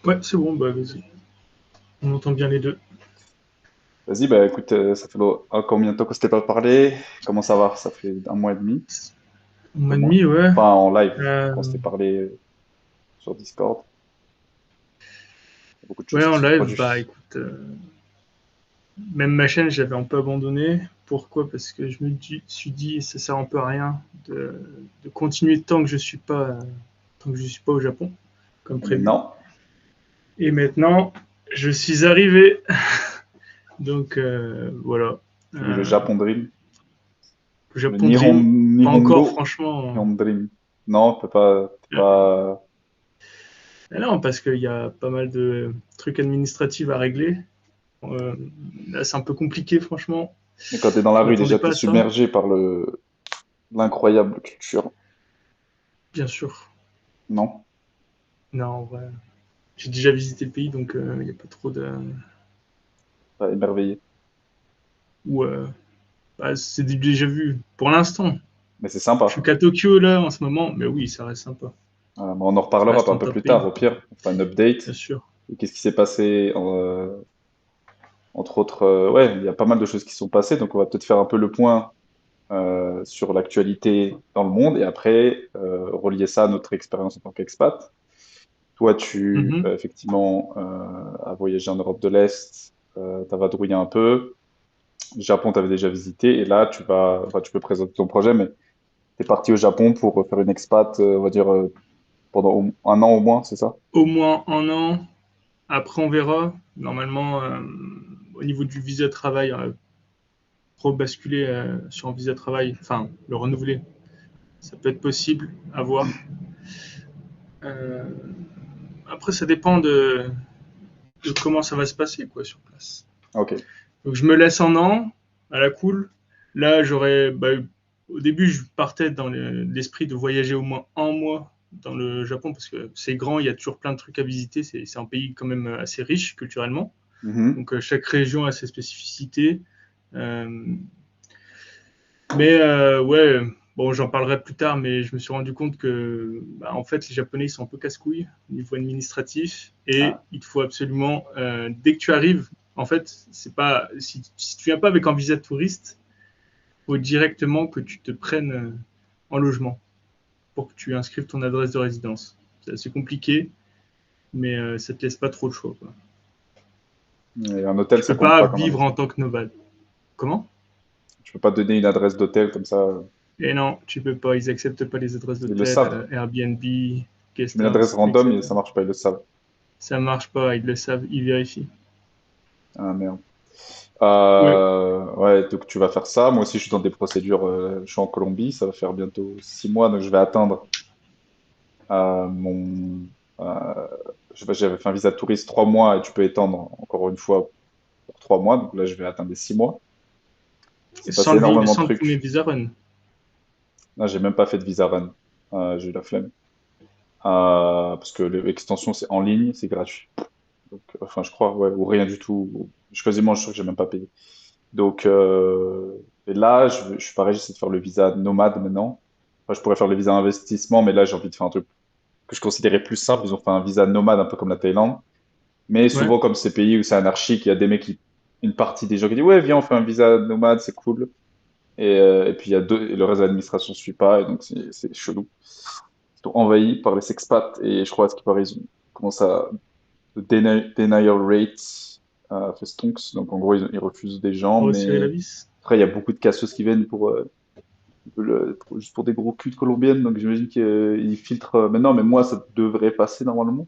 Ouais, c'est bon, bah vas-y. On entend bien les deux. Vas-y, bah écoute, ça fait combien de temps qu'on s'était pas parlé? Comment ça va? Ça fait un mois et demi, Un un peu mois et moins. demi, ouais. Enfin, en live, Euh, quand on s'était parlé sur Discord. Il y a beaucoup de ouais, choses qui en se sont live, bah produites. écoute, même ma chaîne, j'avais un peu abandonné. Pourquoi? Parce que suis dit, ça sert un peu à rien de, de continuer tant que je suis pas au Japon, comme Et prévu. maintenant, Et maintenant, je suis arrivé. Donc voilà. tu vis le Euh, Japon Dream, le Japon Dream, pas encore, Nihongo franchement. Nihon Dream. Non, t'es pas. Ah non, parce qu'il y a pas mal de trucs administratifs à régler. Euh, Là, c'est un peu compliqué, franchement. Mais quand t'es dans la Je rue, m'attendais déjà, pas t'es à ça, submergé par l'incroyable culture. bien sûr. Non? Non, ouais. J'ai déjà visité le pays, donc il n'y a pas trop de. Pas émerveillé. Ou bah, c'est déjà vu pour l'instant. Mais c'est Je suis sympa. qu'à Tokyo là en ce moment, mais oui, ça reste sympa. Mais on en Ça reparlera reste un un peu top plus tard, pays, au pire. On fera une update. bien sûr. Et qu'est-ce qui s'est passé entre autres, ouais, il y a pas mal de choses qui sont passées, donc on va peut-être faire un peu le point sur l'actualité dans le monde et après relier ça à notre expérience en tant qu'expat. Toi, Mhm. effectivement, as voyagé en Europe de l'Est, tu as vadrouillé un peu. Le Japon, tu avais déjà visité et là, enfin, tu peux présenter ton projet, mais tu es parti au Japon pour faire une expat, on va dire, pendant un an au moins, c'est ça? Au moins un an. Après, on verra. Normalement, au niveau du visa de travail, rebasculer sur un visa de travail, enfin, le renouveler, ça peut être possible à voir. Euh, Après, ça dépend de comment ça va se passer quoi sur place. Ok. Donc je me laisse un an à la cool. Là, au début, je partais dans l'esprit de voyager au moins un mois dans le Japon parce que c'est grand, il y a toujours plein de trucs à visiter. C'est un pays quand même assez riche culturellement. Mhm. Donc chaque région a ses spécificités. Euh, mais ouais, bon, j'en parlerai plus tard, mais je me suis rendu compte que, bah, en fait, les Japonais ils sont un peu casse-couilles au niveau administratif et Ah, il faut absolument, dès que tu arrives, en fait, c'est pas si tu viens pas avec un visa de touriste, il faut directement que tu te prennes en logement pour que tu inscrives ton adresse de résidence. C'est assez compliqué, mais ça te laisse pas trop le choix, quoi. et un hôtel, Tu ça peux compte pas pas comme vivre en adresse. tant que nomade. Comment? Tu peux pas donner une adresse d'hôtel comme ça. Et non, tu peux pas. Ils acceptent pas les adresses Ils le d'hôtel, savent. Airbnb, Tu mets une adresse Guesthouse, random et etc. ça marche pas, ils le savent. Ça marche pas, ils le savent, ils vérifient. Ah merde. Ouais. Ouais, donc tu vas faire ça. Moi aussi, je suis dans des procédures. Je suis en Colombie, ça va faire bientôt 6 mois, donc je vais atteindre mon. euh, j'avais fait un visa de touriste 3 mois et tu peux étendre encore une fois pour 3 mois. Donc là, je vais atteindre les 6 mois. C'est passé énormément de Sans le premier trucs. visa run. Là, j'ai même pas fait de visa run. J'ai eu la flemme. Parce que l'extension, c'est en ligne, c'est gratuit. Donc, enfin, je crois, ouais, ou rien du tout. Je suis quasiment sûr que j'ai même pas payé. Donc, et là, je suis pareil, j'essaie de faire le visa nomade maintenant. Enfin, je pourrais faire le visa investissement, mais là, j'ai envie de faire un truc que je considérais plus simple. Ils ont fait un visa nomade, un peu comme la Thaïlande. Mais Ouais. souvent, comme ces pays où c'est anarchique, il y a des mecs une partie des gens qui disent, ouais, viens, on fait un visa nomade, c'est cool. Et puis, il y a deux, et le reste de l'administration ne suit pas, et donc c'est chelou. Ils sont envahis par les expats, et je crois, à ce qui paraît, ils ont commencé à, le denial rate fait stonks. Donc, en gros, ils refusent des gens, Resserrer la mais vis. après, il y a beaucoup de casseuses qui viennent juste pour des gros culs de colombiennes, donc j'imagine qu'ils filtrent maintenant, mais moi, ça devrait passer normalement.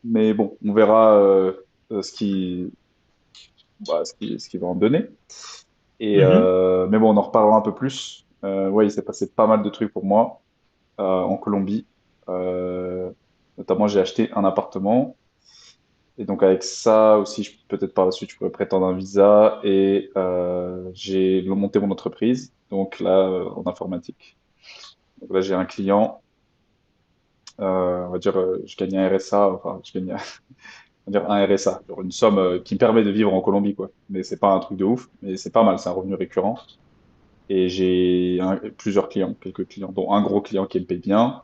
Mais bon, on verra ce ce qui va en donner. Mhm. Mais bon, on en reparlera un peu plus. Ouais, il s'est passé pas mal de trucs pour moi en Colombie. Euh, Notamment, j'ai acheté un appartement. Et donc, avec ça aussi, peut-être par la suite, je pourrais prétendre un visa. Et j'ai monté mon entreprise, donc là, en informatique. Donc là, j'ai un client. On va dire, je gagne un RSA, enfin, je gagne, on va dire un RSA, genre une somme qui me permet de vivre en Colombie, quoi. Mais c'est pas un truc de ouf, mais c'est pas mal, c'est un revenu récurrent. Et j'ai plusieurs clients, quelques clients, dont un gros client qui me paye bien,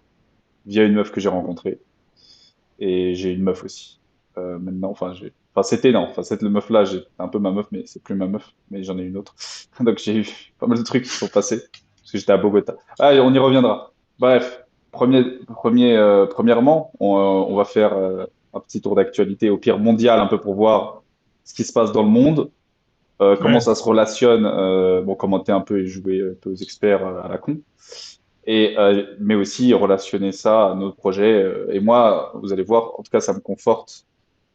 via une meuf que j'ai rencontrée. et j'ai une meuf aussi. Maintenant, enfin c'était non, enfin cette meuf là, j'ai un peu ma meuf, mais c'est plus ma meuf, mais j'en ai une autre. Donc j'ai eu pas mal de trucs qui sont passés parce que j'étais à Bogota. Ah, on y reviendra. Bref, premièrement, on va faire un petit tour d'actualité au pire mondial un peu pour voir ce qui se passe dans le monde, comment Ouais. ça se relationne, bon commenter un peu et jouer un peu aux experts à la con et mais aussi relationner ça à nos projets. Et moi, vous allez voir, en tout cas, ça me conforte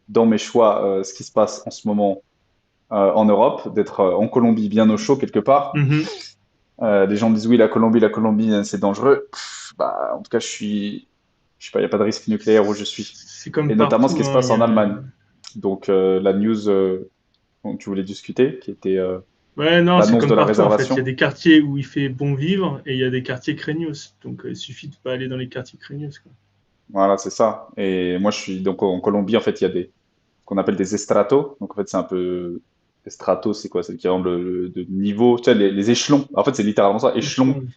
dans mes choix, ce qui se passe en ce moment en Europe, d'être en Colombie bien au chaud quelque part. Mhm. Les gens me disent oui, la Colombie, c'est dangereux. Bah, en tout cas, je sais pas, il n'y a pas de risque nucléaire où je suis. C'est comme Et notamment ce partout, qui se hein, passe en Allemagne. Donc la news dont tu voulais discuter, qui était Ouais, non, c'est l'annonce de comme la partout en fait. Il y a réservation. des quartiers où il fait bon vivre et il y a des quartiers craignos. Donc il suffit de pas aller dans les quartiers craignos, quoi. Voilà, c'est ça. Et moi, je suis donc en Colombie. En fait, il y a des qu'on appelle des estratos. Donc en fait, c'est un peu estrato, c'est quoi? C'est l'équivalent de niveau, tu sais, les échelons. En fait, c'est littéralement ça, échelon. Échelon.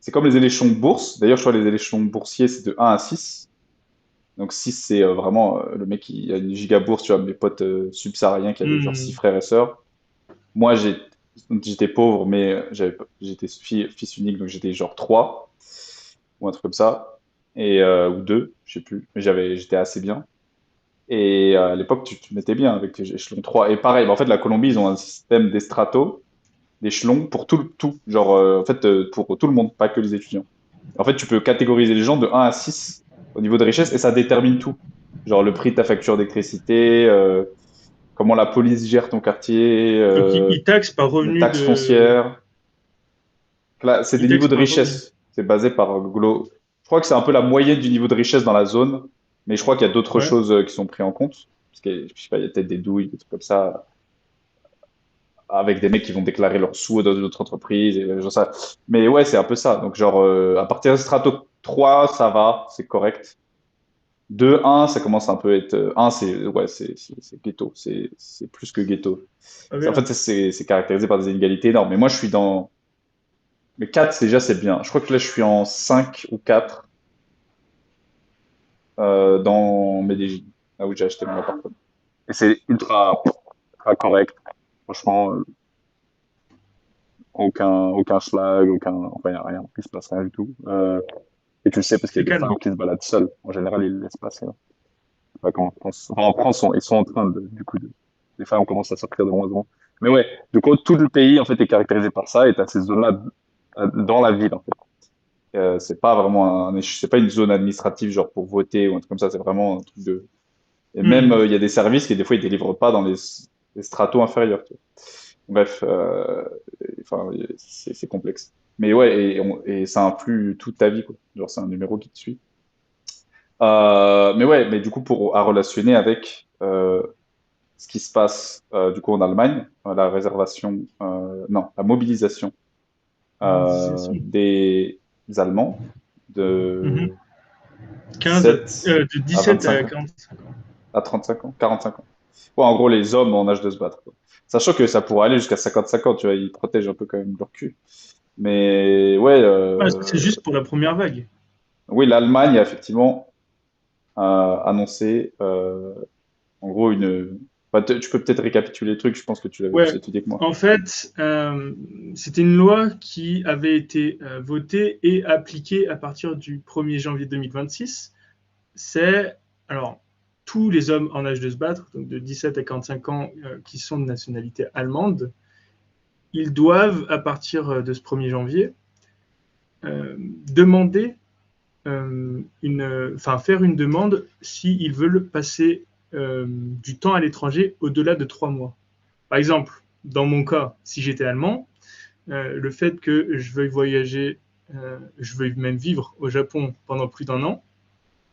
C'est comme les échelons de bourse. D'ailleurs, je crois que les échelons boursiers, c'est de 1 à 6. Donc 6, c'est vraiment le mec qui a une giga bourse, tu vois, mes potes subsahariens qui avaient genre 6 Hmm. frères et sœurs. Moi, j'étais pauvre, mais j'étais fils unique, donc j'étais genre 3 ou un truc comme ça. Et, ou 2, je sais plus. Mais j'étais assez bien. Et à l'époque, tu mettais bien avec échelon 3. Et pareil, bah, en fait, la Colombie, ils ont un système d'estrato, d'échelons pour tout. Genre, en fait, pour tout le monde, pas que les étudiants. En fait, tu peux catégoriser les gens de 1 à 6 au niveau de richesse et ça détermine tout. Genre le prix de ta facture d'électricité, comment la police gère ton quartier, Donc il taxe par les revenu taxes de. foncières. Là, c'est Il des niveaux taxe de par revenu. richesse. C'est basé par Je crois que c'est un peu la moyenne du niveau de richesse dans la zone, mais je crois qu'il y a d'autres Ouais. choses qui sont prises en compte. Parce que, je sais pas, il y a peut-être des douilles, des trucs comme ça, avec des mecs qui vont déclarer leurs sous dans une autre entreprise, et genre ça. Mais ouais, c'est un peu ça. Donc, genre, à partir de strato 3, ça va, c'est correct. 2, 1, ça commence un peu à être. 1, c'est ouais, c'est ghetto. C'est plus que ghetto. Ah, En bien. fait, c'est caractérisé par des inégalités énormes. Mais moi, je suis dans. Mais 4, déjà, c'est bien. Je crois que là, je suis en 5 ou 4 dans Medellín, là où j'ai acheté mon appartement. Et c'est ultra correct. Franchement, aucun schlag, enfin, y a rien. Il se passe rien du tout. Et tu le sais parce qu'il y C'est a des calme. femmes qui se baladent seules. En général, ils les laissent passer. Pas comme en France. Enfin, en France, ils sont en train du coup, les femmes commencent à sortir de moins en moins. Mais ouais, du coup, tout le pays, en fait, est caractérisé par ça et t'as ces zones-là dans la ville, en fait. C'est pas vraiment c'est pas une zone administrative, genre pour voter ou un truc comme ça, c'est vraiment un truc de, et même, Hmm. il y a des services qui, des fois, ils délivrent pas dans les stratos inférieurs, tu vois. Bref, enfin, c'est complexe. Mais ouais, et ça influe toute ta vie, quoi. Genre, c'est un numéro qui te suit. Mais ouais, mais du coup, à relationner avec ce qui se passe du coup en Allemagne, la réservation, non, la mobilisation Mobilisation. des Allemands Mhm. de 15 17 de à 17 à 25 ans, 45 ans. à 35 ans, 45 ans. Ouais, en gros, les hommes en âge de se battre, quoi. Sachant que ça pourrait aller jusqu'à 55 ans, tu vois, ils protègent un peu quand même leur cul. Mais ouais, Ah, c'est juste pour la première vague. oui, l'Allemagne a effectivement annoncé, en gros, enfin, tu peux peut-être récapituler le truc, je pense que tu l'avais plus Ouais. étudié que moi. En fait, c'était une loi qui avait été votée et appliquée à partir du 1er janvier 2026. C'est, alors, tous les hommes en âge de se battre, donc de 17 à 45 ans, qui sont de nationalité allemande, ils doivent, à partir de ce 1er janvier, demander faire une demande s'ils veulent passer du temps à l'étranger au-delà de 3 mois. Par exemple, dans mon cas, si j'étais allemand, le fait que je veuille voyager, je veuille même vivre au Japon pendant plus d'un an,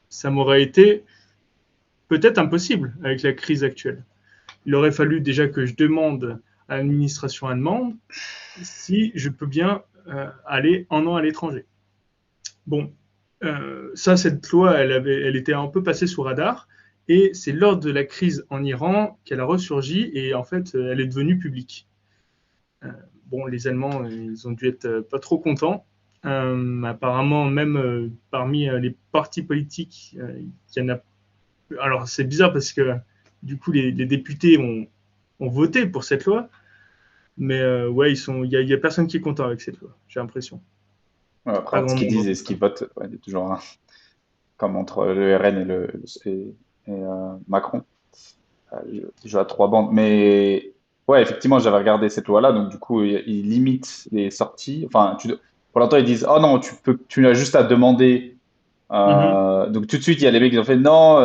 ça m'aurait été peut-être impossible avec la crise actuelle. Il aurait fallu déjà que je demande à l'administration allemande si je peux bien aller un an à l'étranger. Bon, ça, cette loi, elle était un peu passée sous radar, et c'est lors de la crise en Iran qu'elle a ressurgi, et en fait, elle est devenue publique. Euh, bon, les Allemands, ils ont dû être pas trop contents. Apparemment, même parmi les partis politiques, il y en a. Alors, c'est bizarre parce que du coup, les députés ont voté pour cette loi, mais ouais, il y a personne qui est content avec cette loi, j'ai l'impression. Ouais, après, Pas entre ce grand qu'ils monde en disent et tout ce cas. qu'ils votent, ouais, il y a toujours comme entre le RN Macron. Il joue à trois bandes. Mais ouais, effectivement, j'avais regardé cette loi-là. Donc, du coup, il limite les sorties. Enfin, pour l'instant, ils disent, oh non, tu as juste à demander. Mhm. Donc, tout de suite, il y a les mecs qui ont fait, non.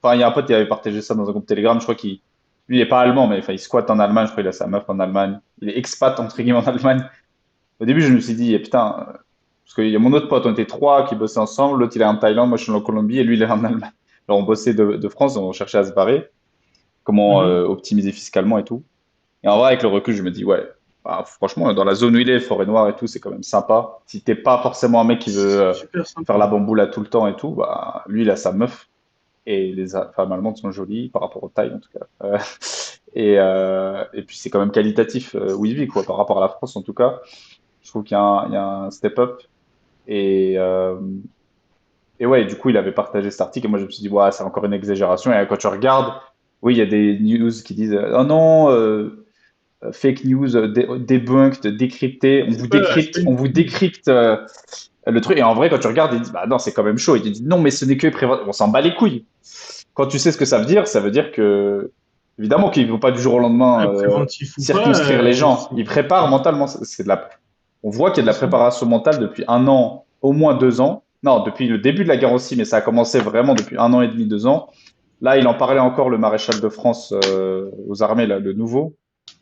Enfin, il y a un pote qui avait partagé ça dans un groupe Telegram. Je crois lui, il est pas allemand, mais enfin, il squatte en Allemagne. Je crois qu'il a sa meuf en Allemagne. Il est expat, entre guillemets, en Allemagne. Au début, je me suis dit, putain, parce qu'il y a mon autre pote, on était trois qui bossaient ensemble. L'autre, il est en Thaïlande, moi, je suis en Colombie et lui, il est en Allemagne. Alors, on bossait de France, on cherchait à se barrer, comment Mhm. optimiser fiscalement et tout. Et en vrai, avec le recul, je me dis, ouais, bah, franchement, dans la zone où il est, forêt noire et tout, c'est quand même sympa. Si t'es pas forcément un mec qui veut C'est super faire sympa. la bamboula tout le temps et tout, bah, lui, il a sa meuf. Et les femmes allemandes sont jolies par rapport aux tailles, en tout cas. Et puis, c'est quand même qualitatif où il vit, quoi, par rapport à la France, en tout cas. Je trouve il y a un step-up. Et, euh, et ouais, du coup, il avait partagé cet article et moi, je me suis dit, ouais, c'est encore une exagération. Et quand tu regardes, oui, il y a des news qui disent, oh non, fake news, debunked, décrypté, C'est pas on une vous fake news. décrypte le truc. Et en vrai, quand tu regardes, ils disent, bah non, c'est quand même chaud. Ils te disent, non, mais ce n'est que prévention. On s'en bat les couilles. Quand tu sais ce que ça veut dire que, évidemment, qu'ils ne vont pas du jour au lendemain Préventif ou pas, circonscrire les gens. c'est Ils préparent mentalement. On voit qu'il y a de la c'est ça. préparation mentale depuis un an, au moins 2 ans. Non, depuis le début de la guerre aussi, mais ça a commencé vraiment depuis un an et demi, 2 ans. Là, il en parlait encore, le maréchal de France aux armées, là, le nouveau.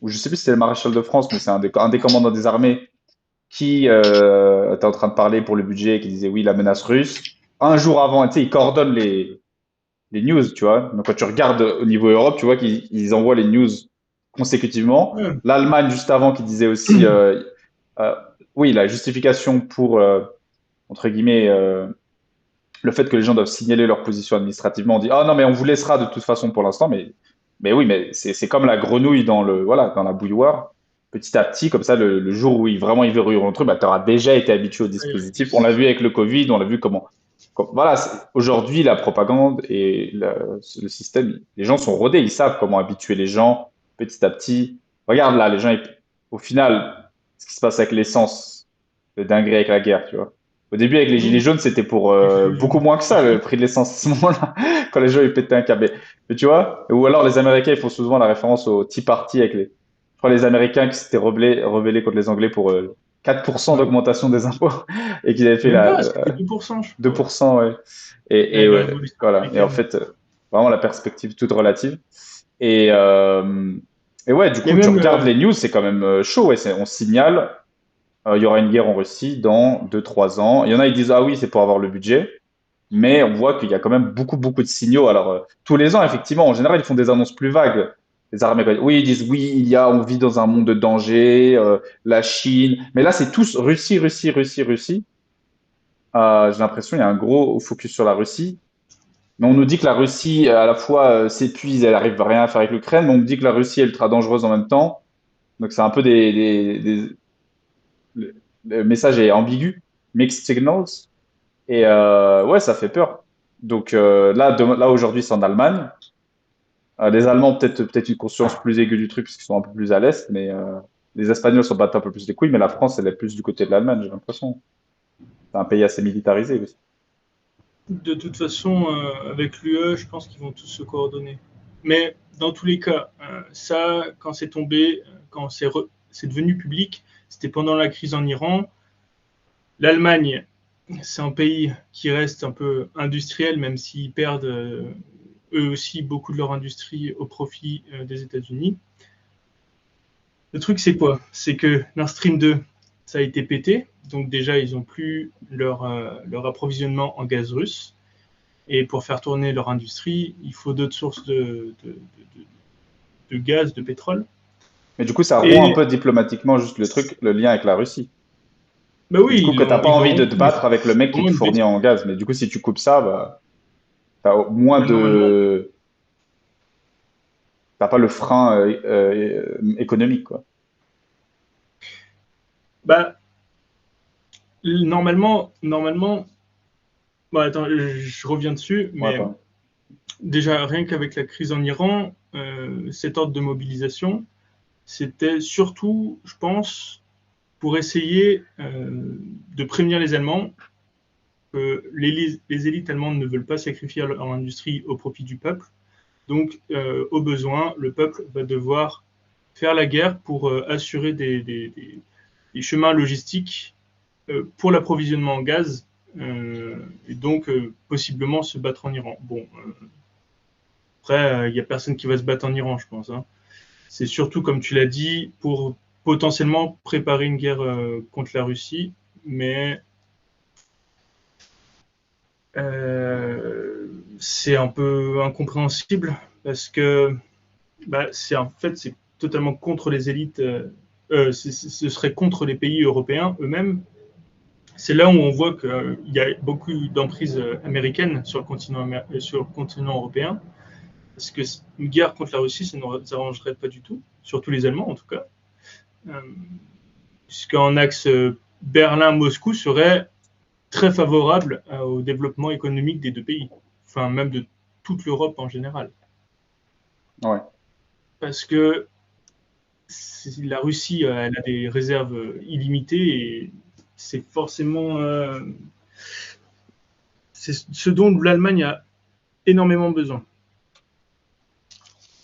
Ou je sais plus si c'est le maréchal de France, mais c'est un des commandants des armées qui était en train de parler pour le budget, qui disait oui, la menace russe. Un jour avant, tu sais, il coordonne les news, tu vois. Donc quand tu regardes au niveau Europe, tu vois qu'ils envoient les news consécutivement. Ouais. L'Allemagne, juste avant, qui disait aussi, euh, oui, la justification pour, entre guillemets, le fait que les gens doivent signaler leur position administrativement. On dit, ah non, mais on vous laissera de toute façon pour l'instant, mais oui, mais c'est comme la grenouille voilà, dans la bouilloire. Petit à petit, comme ça, le jour où vraiment ils verrouilleront le truc, bah, tu auras déjà été habitué au dispositif. On l'a vu avec le Covid, on l'a vu voilà, aujourd'hui, la propagande et le système, les gens sont rodés, ils savent comment habituer les gens petit à petit. Regarde là, au final, ce qui se passe avec l'essence, le dinguerie avec la guerre, tu vois. Au début, avec les gilets Mhm. jaunes, c'était pour beaucoup moins que ça, le prix de l'essence à ce moment-là, quand les gens ils pétaient un câble. Mais tu vois, ou alors les Américains, ils font souvent la référence au Tea Party je crois, les Américains qui s'étaient rebellés contre les Anglais pour 4% Ouais. d'augmentation des impôts et qu'ils avaient fait Même pas, c'était 2%, je deux crois. pour cent, ouais. Et Avec la ouais, révolution voilà. Et en américaine. fait, vraiment la perspective toute relative. Et, euh, et ouais, du Mais coup, tu même, regardes les news, c'est quand même chaud. Ouais, on signale, il y aura une guerre en Russie dans 2 3 ans. Il y en a, ils disent, ah oui, c'est pour avoir le budget. Mais on voit qu'il y a quand même beaucoup, beaucoup de signaux. Alors, tous les ans, effectivement, en général, ils font des annonces plus vagues. Les armées, oui, ils disent, oui, on vit dans un monde de danger, la Chine. Mais là, c'est tous Russie, Russie, Russie, Russie. J'ai l'impression qu'il y a un gros focus sur la Russie. Mais on nous dit que la Russie, à la fois, s'épuise, elle arrive à rien à faire avec l'Ukraine, mais on nous dit que la Russie est ultra dangereuse en même temps. Donc c'est un peu le message est ambigu, mixed signals. Et ouais, ça fait peur. Donc là aujourd'hui, c'est en Allemagne. Les Allemands, peut-être une conscience plus aiguë du truc, parce qu'ils sont un peu plus à l'est, mais les Espagnols s'en battent un peu plus les couilles, mais la France, elle est plus du côté de l'Allemagne, j'ai l'impression. C'est un pays assez militarisé aussi. de toute façon, avec l'UE, je pense qu'ils vont tous se coordonner. Mais dans tous les cas, ça, quand c'est tombé, quand c'est devenu public, c'était pendant la crise en Iran. L'Allemagne, c'est un pays qui reste un peu industriel, même s'ils perdent eux aussi beaucoup de leur industrie au profit des États-Unis. Le truc, c'est quoi? C'est que Nord Stream 2, ça a été pété. Donc déjà, ils n'ont plus leur approvisionnement en gaz russe. Et pour faire tourner leur industrie, il faut d'autres sources de gaz, de pétrole. Mais du coup, ça rompt un Et peu diplomatiquement juste le lien avec la Russie. bah Du oui, coup, que t'as pas ils l'ont envie de te rompu, mais battre avec le c'est mec qui vraiment te une fournit bêtise. en gaz. Mais du coup, si tu coupes ça, bah, t'as moins Bah, normalement, t'as pas le frein économique, quoi. bah, normalement, bon, attends, je reviens dessus, Ouais, mais pardon. déjà, rien qu'avec la crise en Iran, cet ordre de mobilisation, c'était surtout, je pense, pour essayer de prévenir les Allemands que les élites allemandes ne veulent pas sacrifier leur industrie au profit du peuple. Donc, au besoin, le peuple va devoir faire la guerre pour assurer des chemins logistiques pour l'approvisionnement en gaz et donc possiblement se battre en Iran. Bon, après, il n'y a personne qui va se battre en Iran, je pense. Hein. C'est surtout, comme tu l'as dit, pour potentiellement préparer une guerre contre la Russie, mais c'est un peu incompréhensible parce que en fait, c'est totalement contre les élites, ce serait contre les pays européens eux-mêmes. C'est là où on voit qu'il y a beaucoup d'emprise américaine sur le continent européen, parce que une guerre contre la Russie, ça ne nous arrangerait pas du tout, surtout les Allemands en tout cas, euh, puisqu'un axe Berlin-Moscou serait très favorable au développement économique des deux pays, enfin même de toute l'Europe en général. Ouais. Parce que la Russie, elle a des réserves illimitées et c'est forcément c'est ce dont l'Allemagne a énormément besoin.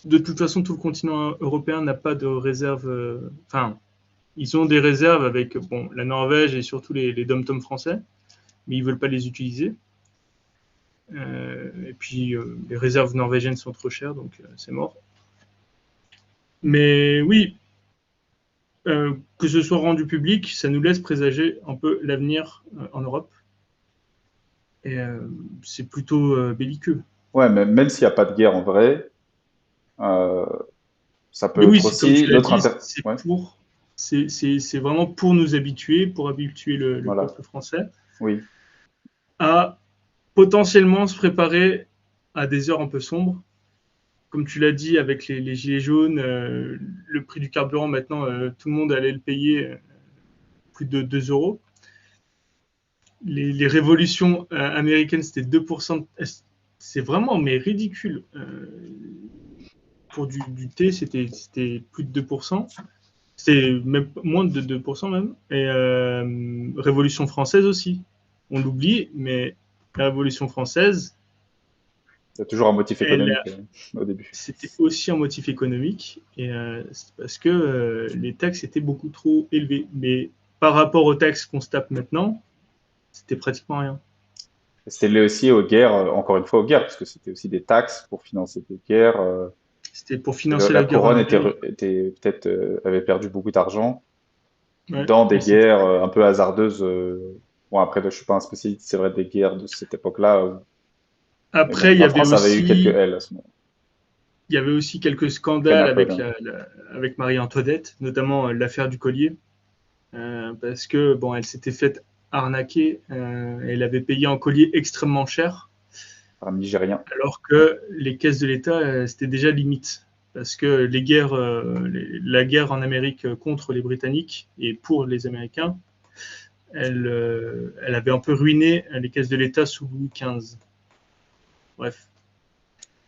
De toute façon, tout le continent européen n'a pas de réserves. Enfin, ils ont des réserves avec bon, la Norvège et surtout les dom-toms français, mais ils ne veulent pas les utiliser. Et puis, les réserves norvégiennes sont trop chères, donc c'est mort. Mais oui, que ce soit rendu public, ça nous laisse présager un peu l'avenir en Europe. Et c'est plutôt belliqueux. Ouais, mais même s'il n'y a pas de guerre en vrai, euh, ça Mais peut oui, être c'est comme aussi tu l'as l'autre dit, inter... c'est Ouais, pour, c'est vraiment pour nous habituer, pour habituer le voilà. peuple français Oui. à potentiellement se préparer à des heures un peu sombres. Comme tu l'as dit, avec les gilets jaunes, le prix du carburant maintenant, tout le monde allait le payer plus de 2 euros. Les révolutions américaines, c'était 2%. C'est vraiment mais ridicule. Pour du thé, c'était plus de 2%. C'est même moins de 2% même. Et Révolution française aussi. On l'oublie, mais la Révolution française, Il y a toujours un motif elle, économique au début. c'était aussi un motif économique. Et c'est parce que les taxes étaient beaucoup trop élevées. Mais par rapport aux taxes qu'on se tape maintenant, c'était pratiquement rien. Et c'était lié aussi aux guerres, encore une fois aux guerres, parce que c'était aussi des taxes pour financer des guerres. C'était pour financer La la guerre en couronne Algérie. était peut-être avait perdu beaucoup d'argent Ouais, dans des mais c'était. guerres un peu hasardeuses. Bon, après, je suis pas un spécialiste, c'est vrai, des guerres de cette époque-là. Mais bon, Après, la France avait eu quelques ailes à ce moment. il y avait aussi quelques Après scandales avec, Napoléon. avec Marie-Antoinette, notamment l'affaire du collier, parce que bon, elle s'était faite arnaquer, elle avait payé un collier extrêmement cher, Par un Nigérien. alors que les caisses de l'État, c'était déjà limite, parce que la guerre en Amérique contre les Britanniques et pour les Américains, elle avait un peu ruiné les caisses de l'État sous Louis XV. Bref.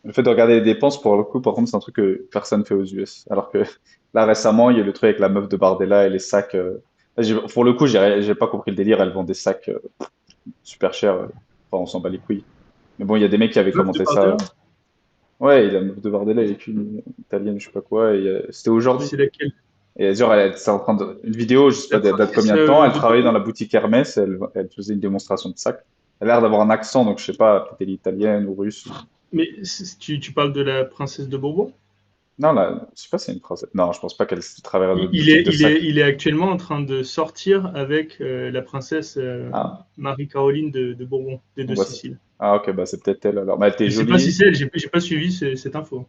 Le fait de regarder les dépenses, pour le coup, par contre, c'est un truc que personne fait aux US. Alors que là, récemment, il y a le truc avec la meuf de Bardella et les sacs. Pour le coup, j'ai pas compris le délire. Elle vend des sacs super chers. Enfin, on s'en bat les couilles. Mais bon, il y a des mecs qui avaient Meuf de commenté ça. Bardella, Ouais, et la meuf de Bardella avec une italienne, je sais pas quoi. Et c'était aujourd'hui. c'est laquelle? Et genre, elle était en train de, une vidéo, je sais pas, La date princesse combien de temps. Elle de travaillait dans Bourbon. la boutique Hermès. Elle faisait une démonstration de sacs. Elle a l'air d'avoir un accent, donc je sais pas, peut-être elle est italienne ou russe. Mais tu parles de la princesse de Bourbon? Non, là, je sais pas si c'est une française. Non, je pense pas qu'elle travaillerait dans Il notre il boutique est, de il est, sacs. il est actuellement en train de sortir avec la princesse Ah, Marie-Caroline de Bourbon, des bon, deux bah, Siciles. ah, ok, bah, c'est peut-être elle alors. Bah, elle était Je sais pas si jolie. c'est elle, j'ai pas suivi cette info.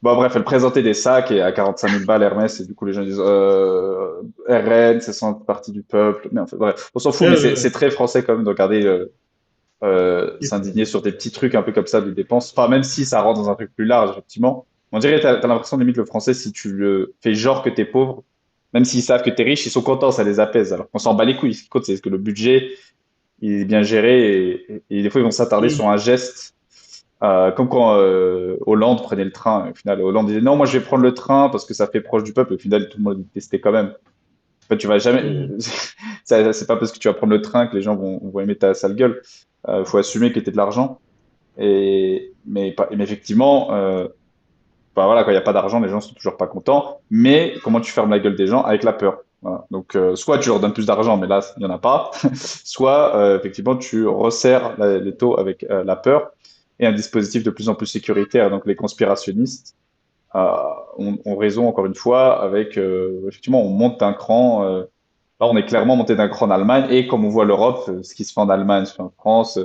Bon, bref, elle présentait des sacs et à 45 000 balles Hermès, et du coup, les gens disent, RN, c'est sans partie du peuple. Mais en fait, bref, on s'en fout, mais Euh, c'est très français quand même de regarder, et- s'indigner sur des petits trucs un peu comme ça de dépenses. Enfin, même si ça rentre dans un truc plus large, effectivement. On dirait, t'as l'impression, limite, le français, si tu le fais genre que t'es pauvre, même s'ils savent que t'es riche, ils sont contents, ça les apaise. Alors qu'on s'en bat les couilles. Ce qui compte, c'est que le budget, il est bien géré et des fois, ils vont s'attarder sur et- un geste Comme quand Hollande prenait le train. Au final, Hollande disait non, moi je vais prendre le train parce que ça fait proche du peuple. Au final, tout le monde le détestait quand même. En fait, tu vas jamais. Hmm. C'est pas parce que tu vas prendre le train que les gens vont aimer ta sale gueule. Faut assumer que t'es de l'argent. Mais effectivement, bah voilà, quand il n'y a pas d'argent, les gens sont toujours pas contents. Mais comment tu fermes la gueule des gens? Avec la peur. Voilà. Donc, soit tu leur donnes plus d'argent, mais là, il n'y en a pas. Soit, effectivement, tu resserres les taux avec la peur et un dispositif de plus en plus sécuritaire. Donc, les conspirationnistes euh, ont raison, encore une fois, avec, effectivement, on monte d'un cran. Là, on est clairement monté d'un cran en Allemagne. Et comme on voit l'Europe, ce qui se fait en Allemagne, se fait en France.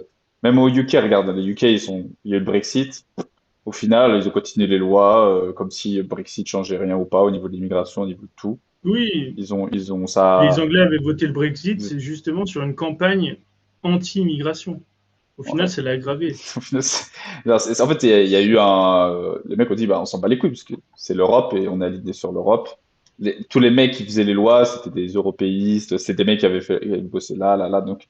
Même au UK, regarde, les UK, il y a eu le Brexit. Au final, ils ont continué les lois comme si Brexit changeait rien ou pas au niveau de l'immigration, au niveau de tout. Oui, Ils ont les ça. Anglais avaient voté le Brexit, c'est justement sur une campagne anti-immigration. Au final, Ouais. ça l'a aggravé. Au final, en fait, il y a eu un. Les mecs ont dit, bah, on s'en bat les couilles parce que c'est l'Europe et on est aligné sur l'Europe. Tous les mecs qui faisaient les lois, c'était des européistes, c'était des mecs qui avaient bossé là, là, là. Donc,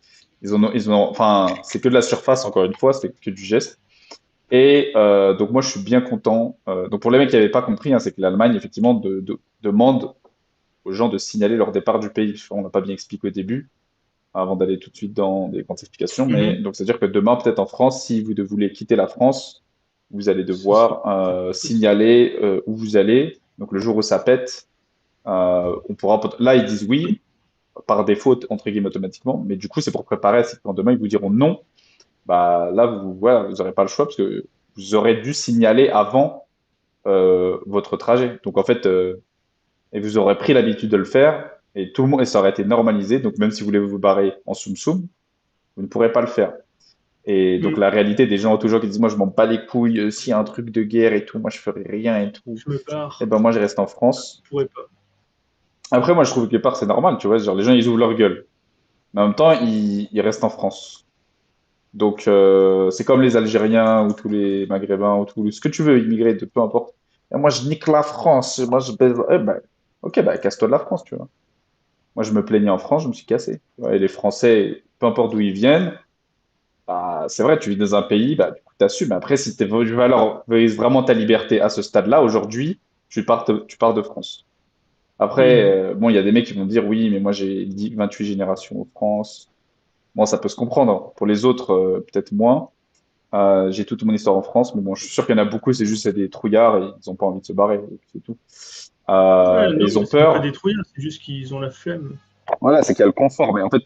enfin, c'est que de la surface, encore une fois, c'est que du geste. Et donc moi je suis bien content. Donc pour les mecs qui n'avaient pas compris, hein, c'est que l'Allemagne effectivement demande aux gens de signaler leur départ du pays. On n'a pas bien expliqué au début, avant d'aller tout de suite dans des grandes explications. Mais Mhm. donc c'est-à-dire que demain, peut-être en France, si vous voulez quitter la France, vous allez Ce sera devoir possible. signaler où vous allez. Donc le jour où ça pète, on pourra. Là ils disent oui par défaut entre guillemets automatiquement, mais du coup c'est pour préparer. C'est quand demain ils vous diront non, bah là vous voilà, vous n'aurez pas le choix parce que vous aurez dû signaler avant votre trajet. Donc en fait, et vous aurez pris l'habitude de le faire et tout le monde, et ça aurait été normalisé. Donc même si vous voulez vous barrer en soum soum, vous ne pourrez pas le faire. Et donc Mm. la réalité des gens toujours qui disent moi je m'en bats les couilles, s'il y a un truc de guerre et tout, moi je ferai rien et tout. Je me Et pars, ben moi je reste en France. je pourrais pas. Après moi je trouve que quelque part c'est normal, tu vois, genre les gens ils ouvrent leur gueule, mais en même temps ils restent en France. Donc c'est comme les Algériens ou tous les Maghrébins ou tout ce que tu veux immigrer de peu importe. Et moi je nique la France, moi je baise. Eh ben, ok bah casse-toi de la France, tu vois. Moi je me plaignais en France, je me suis cassé. Tu vois. Et les Français, peu importe d'où ils viennent, bah, c'est vrai, tu vis dans un pays, bah du coup t'assumes. Après si tu valorises vraiment ta liberté à ce stade-là aujourd'hui, tu pars de France. Après Mm. bon il y a des mecs qui vont dire oui mais moi j'ai 28 générations en France. Bon ça peut se comprendre. Hein. Pour les autres peut-être moins. J'ai toute mon histoire en France, mais bon, je suis sûr qu'il y en a beaucoup, c'est juste c'est des trouillards et ils n'ont pas envie de se barrer, et puis c'est tout. Ouais, Et non, ils mais ont c'est même pas des peur. trouillards, c'est juste qu'ils ont la flemme. Voilà, c'est qu'il y a le confort, mais en fait,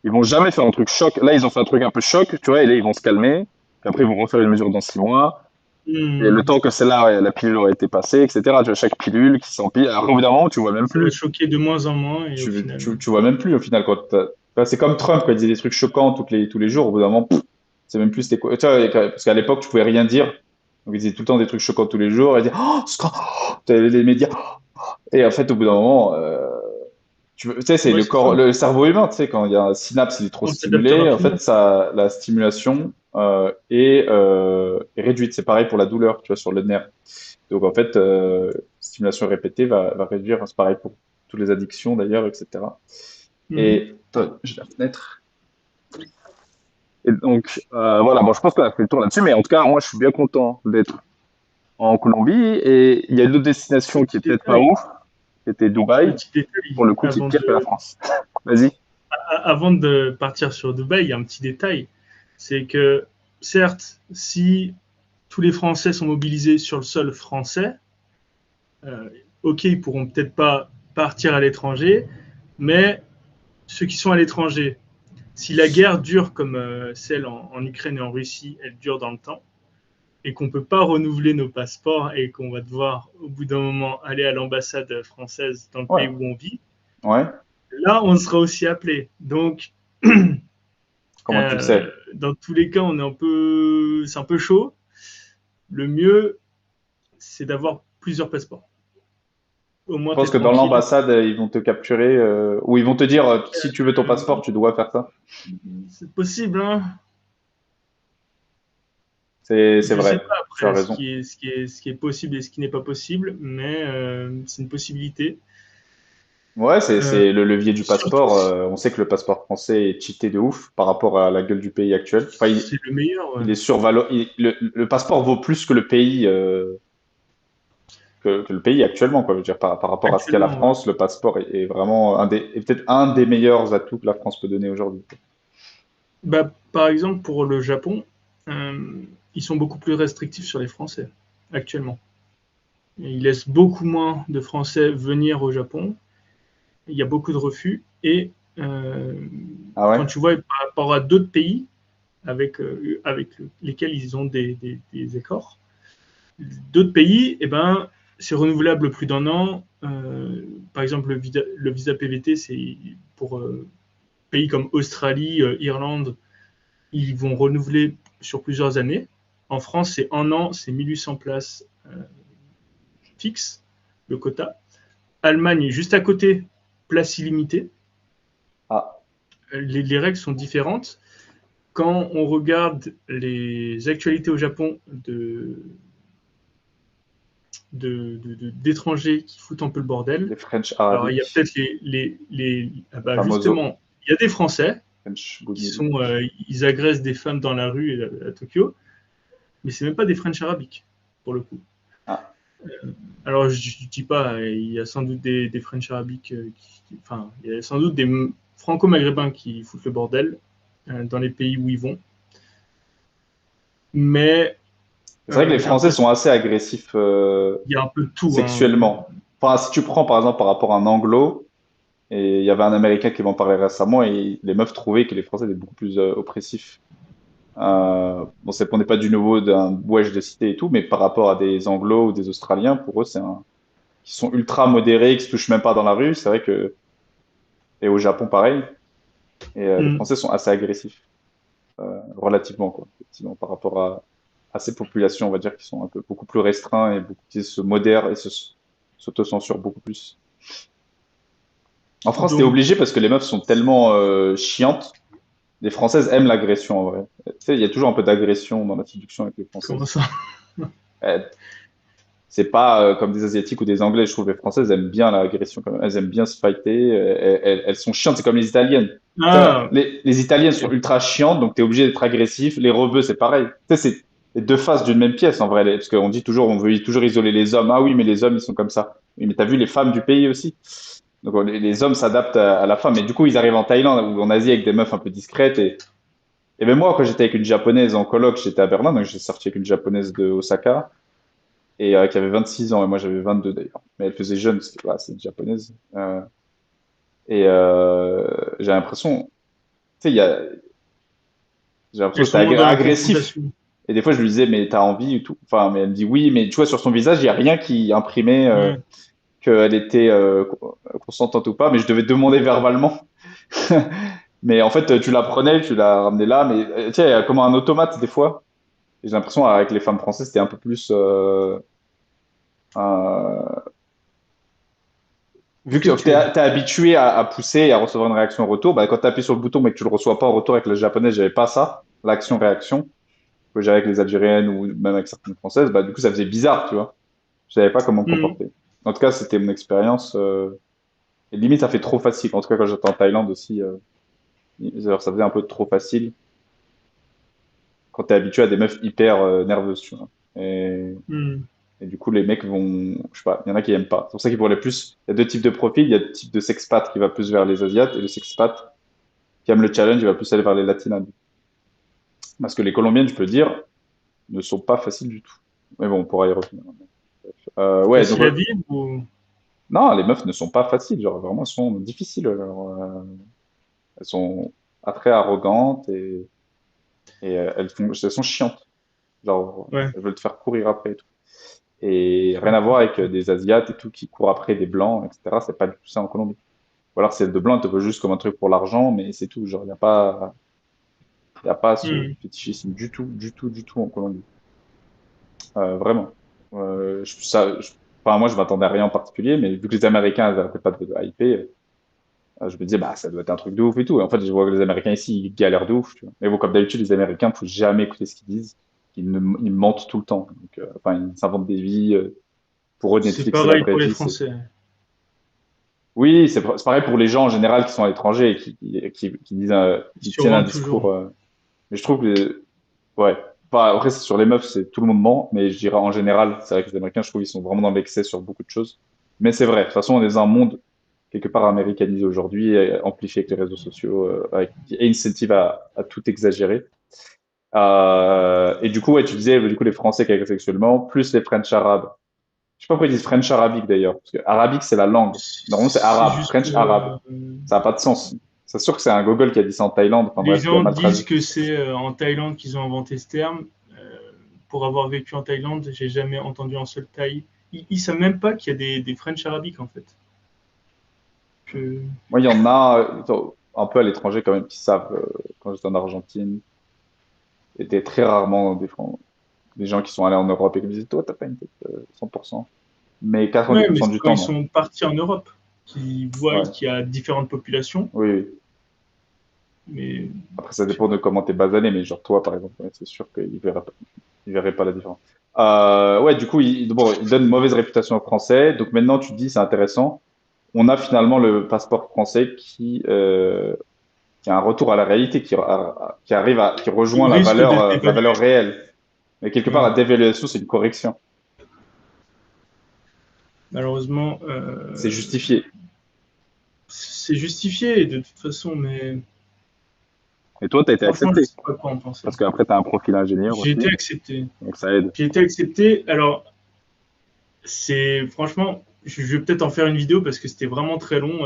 ils vont jamais faire un truc choc. Là, ils ont fait un truc un peu choc, tu vois, et là, ils vont se calmer. Puis après, ils vont refaire une mesure dans 6 mois. Et le Mm. temps que celle-là, ouais, la pilule aurait été passée, etc. Tu vois, chaque pilule qui s'empile. Alors, au bout d'un moment, tu vois même Ça va plus. choquer de moins en moins et au final. Tu vois même plus, au final, c'est comme Trump, quand il disait des trucs choquants tous les jours. Au bout d'un moment, c'est même plus c'était quoi. Tu vois, parce qu'à l'époque, tu pouvais rien dire. Donc, il disait tout le temps des trucs choquants tous les jours. Il disait, oh, t'avais les médias. Et en fait, au bout d'un moment, tu sais, c'est Ouais, le c'est ça. corps, le cerveau humain, tu sais, quand il y a un synapse, il est trop On s'adapte stimulé, en fait, rapidement. la stimulation est réduite. C'est pareil pour la douleur, tu vois, sur le nerf. Donc, en fait, stimulation répétée va réduire. C'est pareil pour toutes les addictions, d'ailleurs, etc. Mhm. Et, attends, j'ai la fenêtre. Et donc, voilà, bon, je pense qu'on a fait le tour là-dessus, mais en tout cas, moi, je suis bien content d'être en Colombie. Et il y a une autre destination qui est peut-être pas Détail, ouf, c'était Dubaï, petit détail pour le coup, qui est avant pire que la de, France. Vas-y. avant de partir sur Dubaï, il y a un petit détail. C'est que, certes, si tous les Français sont mobilisés sur le sol français, euh, ok, ils pourront peut-être pas partir à l'étranger, mais ceux qui sont à l'étranger, si la guerre dure comme celle en Ukraine et en Russie, elle dure dans le temps, et qu'on ne peut pas renouveler nos passeports et qu'on va devoir, au bout d'un moment, aller à l'ambassade française dans le Ouais, pays où on vit, ouais. là, on sera aussi appelé. Donc, Comment tu le sais? dans tous les cas, c'est un peu chaud. Le mieux, c'est d'avoir plusieurs passeports. Au Je moins, tu pense es que dans tranquille. l'ambassade, ils vont te capturer, ou ils vont te dire, si tu veux ton passeport, tu dois faire ça. C'est possible, hein. C'est Je sais vrai, pas tu as après raison. ce qui est possible et ce qui n'est pas possible, mais c'est une possibilité. Ouais, Euh, c'est le levier du surtout, passeport. On sait que le passeport français est cheaté de ouf par rapport à la gueule du pays actuel. Enfin, c'est le meilleur. Ouais. il est le passeport vaut plus que le pays, que le pays actuellement, quoi. Je veux dire, par rapport à ce qu'est la Actuellement, ouais. France, le passeport est vraiment est peut-être un des meilleurs atouts que la France peut donner aujourd'hui. Bah, par exemple, pour le Japon, euh, ils sont beaucoup plus restrictifs sur les Français actuellement. Et ils laissent beaucoup moins de Français venir au Japon. Il y a beaucoup de refus. Et euh, Ah quand ouais? tu vois par rapport à d'autres pays avec lesquels ils ont des accords, d'autres pays, eh ben, c'est renouvelable plus d'un an. Par exemple, le visa PVT, c'est pour pays comme Australie, Irlande, ils vont renouveler sur plusieurs années. En France, c'est un an, c'est 1800 places fixes, le quota. Allemagne, juste à côté, place illimitée. Ah, Les règles sont différentes. Quand on regarde les actualités au Japon d'étrangers qui foutent un peu le bordel, les French alors il y a arabiques, peut-être ah bah famoso, justement, il y a des Français French qui good. sont, ils agressent des femmes dans la rue à Tokyo, mais c'est même pas des French arabiques pour le coup. Ah, Alors je dis pas, il y a sans doute des French arabiques, enfin il y a sans doute des franco-maghrébins qui foutent le bordel dans les pays où ils vont, mais c'est vrai que les j'ai Français l'impression sont assez agressifs qu'il y a un peu de tout. Hein. sexuellement. Enfin, si tu prends par exemple par rapport à un Anglo, et il y avait un Américain qui m'en parlait récemment, et les meufs trouvaient que les Français étaient beaucoup plus oppressifs. Bon, on n'est pas du niveau d'un wesh de cité et tout, mais par rapport à des Anglo ou des Australiens, pour eux, qui sont ultra modérés, qui se touchent même pas dans la rue. C'est vrai que, et au Japon, pareil. Et les Mm. Français sont assez agressifs, relativement, quoi, effectivement, par rapport à ces populations, on va dire, qui sont un peu beaucoup plus restreints et qui se modèrent et s'autocensurent beaucoup plus. En France, t'es Donc, obligé parce que les meufs sont tellement chiantes. Les Françaises aiment l'agression, en vrai. Tu sais, il y a toujours un peu d'agression dans la séduction avec les comment Françaises. ça? Euh, C'est pas comme des Asiatiques ou des Anglais. Je trouve les Françaises aiment bien l'agression quand même. Elles aiment bien se fighter. Elles sont chiantes. C'est comme les Italiennes. Tu sais, Ah, les Italiennes sont ok. ultra chiantes, donc t'es obligé d'être agressif. Les rebeux, c'est pareil. Tu sais, c'est les deux faces d'une même pièce en vrai. Parce qu'on dit toujours, on veut toujours isoler les hommes. Ah oui, mais les hommes, ils sont comme ça. Oui, mais t'as vu les femmes du pays aussi. Donc les hommes s'adaptent à la femme. Et du coup, ils arrivent en Thaïlande ou en Asie avec des meufs un peu discrètes. Et même moi, quand j'étais avec une japonaise en coloc, j'étais à Berlin, donc j'ai sorti avec une japonaise de Osaka et qui avait 26 ans et moi j'avais 22 d'ailleurs. Mais elle faisait jeune, c'est une japonaise. J'ai l'impression, tu sais, j'ai l'impression Elles que c'était sont moins dans la agressif. confrontation. Et des fois je lui disais mais t'as envie et tout. Enfin, mais elle me dit oui, mais tu vois sur son visage il y a rien qui imprimait Ouais. qu'elle était consentante ou pas, mais je devais demander verbalement. Mais en fait tu la prenais, tu la ramenais là, mais tu sais comme un automate des fois. Et j'ai l'impression avec les femmes françaises c'était un peu plus euh, vu que tu es, Fluctuer. habitué à pousser et à recevoir une réaction en retour, bah, quand tu appuies sur le bouton mais que tu le reçois pas en retour avec la japonaise, j'avais pas ça, l'action-réaction, que j'avais avec les algériennes ou même avec certaines françaises, bah, du coup, ça faisait bizarre, tu vois. Je savais pas comment me Mm. comporter. En tout cas, c'était mon expérience. Et limite, ça fait trop facile. En tout cas, quand j'étais en Thaïlande aussi, ça faisait un peu trop facile quand tu es habitué à des meufs hyper nerveuses, tu vois. Mm. Et du coup, les mecs vont, je sais pas, il y en a qui aiment pas. C'est pour ça qu'il pourrait plus, il y a deux types de profils. Il y a le type de sexpat qui va plus vers les Asiates et le sexpat qui aime le challenge, il va plus aller vers les latinas. Parce que les colombiennes, je peux dire, ne sont pas faciles du tout. Mais bon, on pourra y revenir. Ouais, donc, Facile à vivre ou... non, les meufs ne sont pas faciles. Genre, vraiment, elles sont difficiles. Elles sont très arrogantes et elles sont chiantes. Genre, Ouais, elles veulent te faire courir après et tout. Et je rien à voir comprends. avec des Asiates et tout qui courent après des blancs, etc. C'est pas du tout ça en Colombie. Ou alors, c'est de blanc, te veut juste comme un truc pour l'argent, mais c'est tout. Genre, il y a pas ce Mm. fétichisme du tout, du tout, du tout en Colombie. Vraiment. Enfin, moi, je m'attendais à rien en particulier, mais vu que les Américains n'arrêtaient pas de hyper, je me disais, bah, ça doit être un truc de ouf et tout. Et en fait, je vois que les Américains ici, ils galèrent de ouf, tu vois. Mais bon, comme d'habitude, les Américains, faut jamais écouter ce qu'ils disent. Ils mentent tout le temps. Donc, enfin, ils s'inventent des vies. Pour eux, C'est Netflix, c'est la pareil vraie pour les vie. Français. Oui, c'est pareil pour les gens en général qui sont à l'étranger et qui disent, Ils qui tiennent un survendent toujours. discours. Mais je trouve que, ouais. Enfin, après, sur les meufs, c'est tout le monde ment, mais je dirais en général, c'est vrai que les Américains, je trouve, ils sont vraiment dans l'excès sur beaucoup de choses. Mais c'est vrai. De toute façon, on est dans un monde quelque part américanisé aujourd'hui, amplifié avec les réseaux sociaux, qui incentive à tout exagérer. Et du coup, ouais, tu disais, du coup, les Français qui agressent sexuellement, plus les French arabes. Je sais pas pourquoi ils disent French arabique d'ailleurs, parce que arabique, c'est la langue. Normalement, c'est C'est arabe, juste French arabe. Ça n'a pas de sens. C'est sûr que c'est un Google qui a dit ça en Thaïlande. Enfin les bref, qui a gens mal disent traduit. que c'est en Thaïlande qu'ils ont inventé ce terme. Pour avoir vécu en Thaïlande, j'ai jamais entendu un seul Thaï. Ils savent même pas qu'il y a des French arabiques en fait. Que... Moi, il y en a un peu à l'étranger quand même qui savent, quand j'étais en Argentine, et des très rarement des gens qui sont allés en Europe et qui me disaient, toi, t'as pas une tête 100%. Mais Ouais, mais 90% c'est du quand temps, ils non. sont partis en Europe qu'ils voient Ouais, qu'il y a différentes populations. oui, oui. Mais Après, ça je sais dépend de pas. comment t'es basané, mais genre toi, par exemple, ouais, c'est sûr qu'ils verraient pas la différence. Ouais, du coup, bon, il donne une mauvaise réputation aux Français. Donc maintenant, tu te dis, c'est intéressant. On a finalement le passeport français qui a un retour à la réalité, qui arrive qui Il rejoint risque d'être la évalué. valeur réelle. Mais quelque part, Ouais. la dévaluation, c'est une correction. Malheureusement, C'est justifié. c'est justifié de toute façon, mais Et toi, tu as été franchement, je accepté. sais pas quoi en penser. Parce qu'après, tu as un profil ingénieur J'ai aussi. été accepté. Donc ça aide. J'ai été accepté. Alors, c'est franchement, je vais peut-être en faire une vidéo parce que c'était vraiment très long,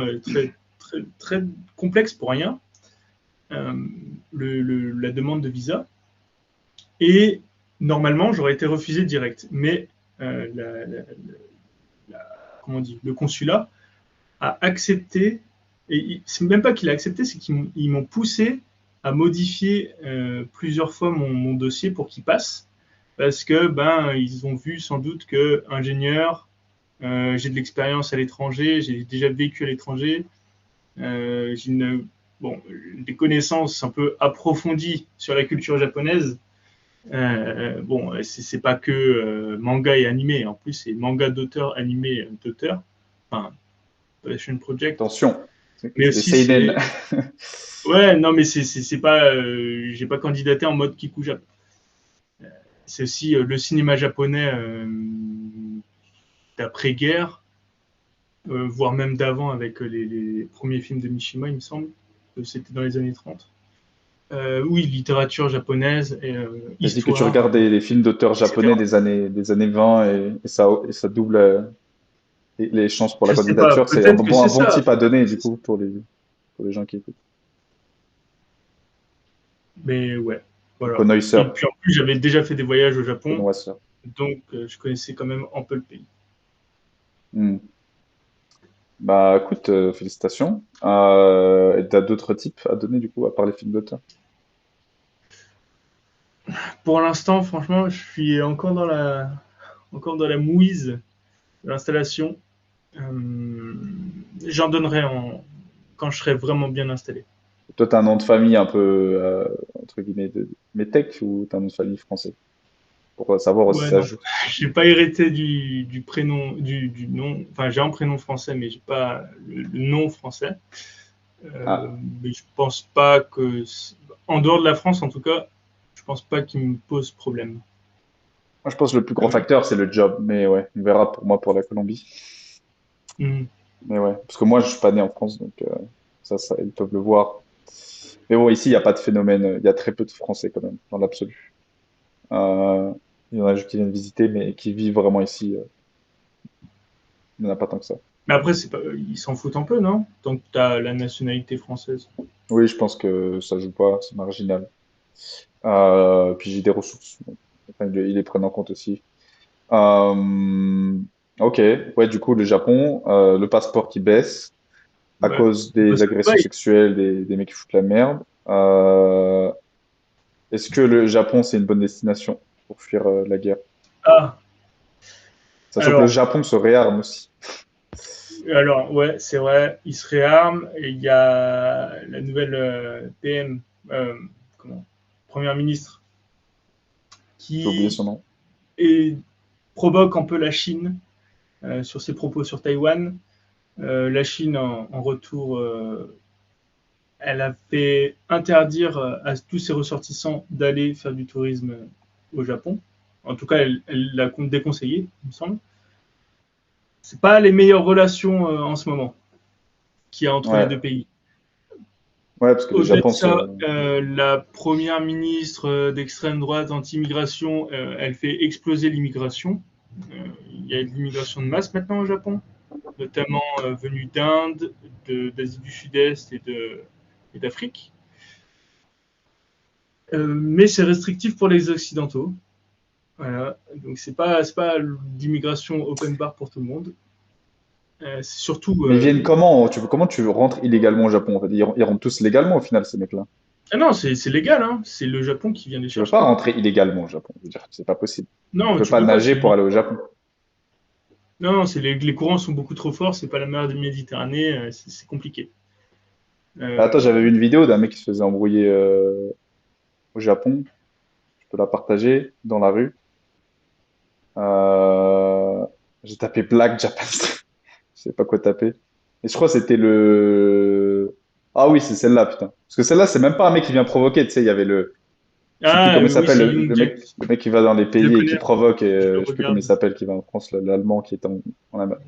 très complexe pour rien. euh, la demande de visa. Et normalement, j'aurais été refusé direct. Mais comment on dit, le consulat a accepté, et c'est même pas qu'il a accepté, c'est qu'ils m'ont poussé à modifier plusieurs fois mon dossier pour qu'il passe. Parce que ben ils ont vu sans doute que ingénieur, j'ai de l'expérience à l'étranger, j'ai déjà vécu à l'étranger, j'ai bon, des connaissances un peu approfondies sur la culture japonaise. Bon, c'est pas que manga et animé, en plus c'est manga d'auteur, animé d'auteur, enfin, Passion Project. Attention, Mais c'est des aussi seinen. c'est, ouais, non mais c'est pas, j'ai pas candidaté en mode Kikuja. C'est aussi le cinéma japonais d'après-guerre, voire même d'avant avec les premiers films de Mishima, il me semble, que c'était dans les années 30. Oui, littérature japonaise, Je dis que tu histoire, regardes des films d'auteurs japonais etc. des années 20 et ça double les chances pour la Je sais pas, candidature. C'est peut-être que un c'est bon ça. type à donner, du coup, pour les gens qui écoutent. Mais ouais, voilà. Et Connaisseur. puis en plus, j'avais déjà fait des voyages au Japon, Connoisseur. donc je connaissais quand même un peu le pays. Hmm. Bah, écoute, félicitations. Et t'as d'autres types à donner, du coup, à part les films d'auteur? Pour l'instant, franchement, je suis encore dans la mouise de l'installation. Euh, J'en donnerai quand je serai vraiment bien installé. Toi, t'as un nom de famille un peu, entre guillemets, de métèque ou t'as un nom de famille français? Pour savoir si Ouais, ça non. joue. J'ai pas hérité du prénom, du nom. Enfin, j'ai un prénom français, mais j'ai pas le nom français. Ah, Mais je pense pas que, en dehors de la France, en tout cas, je pense pas qu'il me pose problème. moi, je pense que le plus gros Euh, facteur, c'est le job. Mais ouais, on verra pour moi pour la Colombie. hmm. Mais ouais, parce que moi, je suis pas né en France, donc ils peuvent le voir. Mais bon, ici, il n'y a pas de phénomène. Il y a très peu de Français quand même, dans l'absolu. Euh, il y en a juste qui viennent visiter, mais qui vivent vraiment ici, il n'y en a pas tant que ça. Mais après, c'est pas, ils s'en foutent un peu, non? Tant que tu as la nationalité française. Oui, je pense que ça joue pas, c'est marginal. Puis j'ai des ressources. Donc, enfin, ils les prennent en compte aussi. Euh, ok, ouais, du coup, le Japon, le passeport qui baisse à Ouais. cause des Parce que, agressions ouais. sexuelles des mecs qui foutent la merde. Est-ce que le Japon, c'est une bonne destination pour fuir la guerre? Ah, Sachant que le alors, Japon se réarme aussi. ouais, c'est vrai, ils se réarment et il y a la nouvelle PM, comment, première ministre, J'ai oublié qui son nom. est, provoque un peu la Chine sur ses propos sur Taïwan. La Chine, en retour, elle a fait interdire à tous ses ressortissants d'aller faire du tourisme au Japon. En tout cas, elle l'a déconseillé, il me semble. C'est pas les meilleures relations en ce moment qu'il y a entre les deux Ouais, pays. ouais, parce que le Au-delà de Japon, ça, la première ministre d'extrême droite anti-immigration, elle fait exploser l'immigration. Il y a de l'immigration de masse maintenant au Japon, notamment venue d'Inde, d'Asie du Sud-Est et d'Afrique. Mais c'est restrictif pour les Occidentaux. Voilà. Donc c'est pas l'immigration open bar pour tout le monde. C'est surtout. mais ils viennent comment? Comment tu rentres illégalement au Japon? En fait, ils rentrent tous légalement au final, ces mecs-là. Ah non, c'est légal, hein. C'est le Japon qui vient les Tu peux pas chercher. rentrer illégalement au Japon. Je veux dire, c'est pas possible. Tu Non, peux tu pas peux pas. nager pour aller au Japon. Non, les courants sont beaucoup trop forts. C'est pas la mer de Méditerranée. C'est compliqué. Attends, Euh, j'avais vu une vidéo d'un mec qui se faisait embrouiller au Japon. Je peux la partager dans la rue. Euh, J'ai tapé Black Japan. Je sais pas quoi taper. Et je crois que c'était le. Ah oui, c'est celle-là, putain. Parce que celle-là, c'est même pas un mec qui vient provoquer. Tu sais, il y avait le. Je sais plus Ah comment il oui, s'appelle, c'est Young Jack. le mec qui va dans les Je le pays et qui connais. provoque. Et, Je le je sais plus comment il regarde. s'appelle, qui va en France, l'allemand qui est en Allemagne.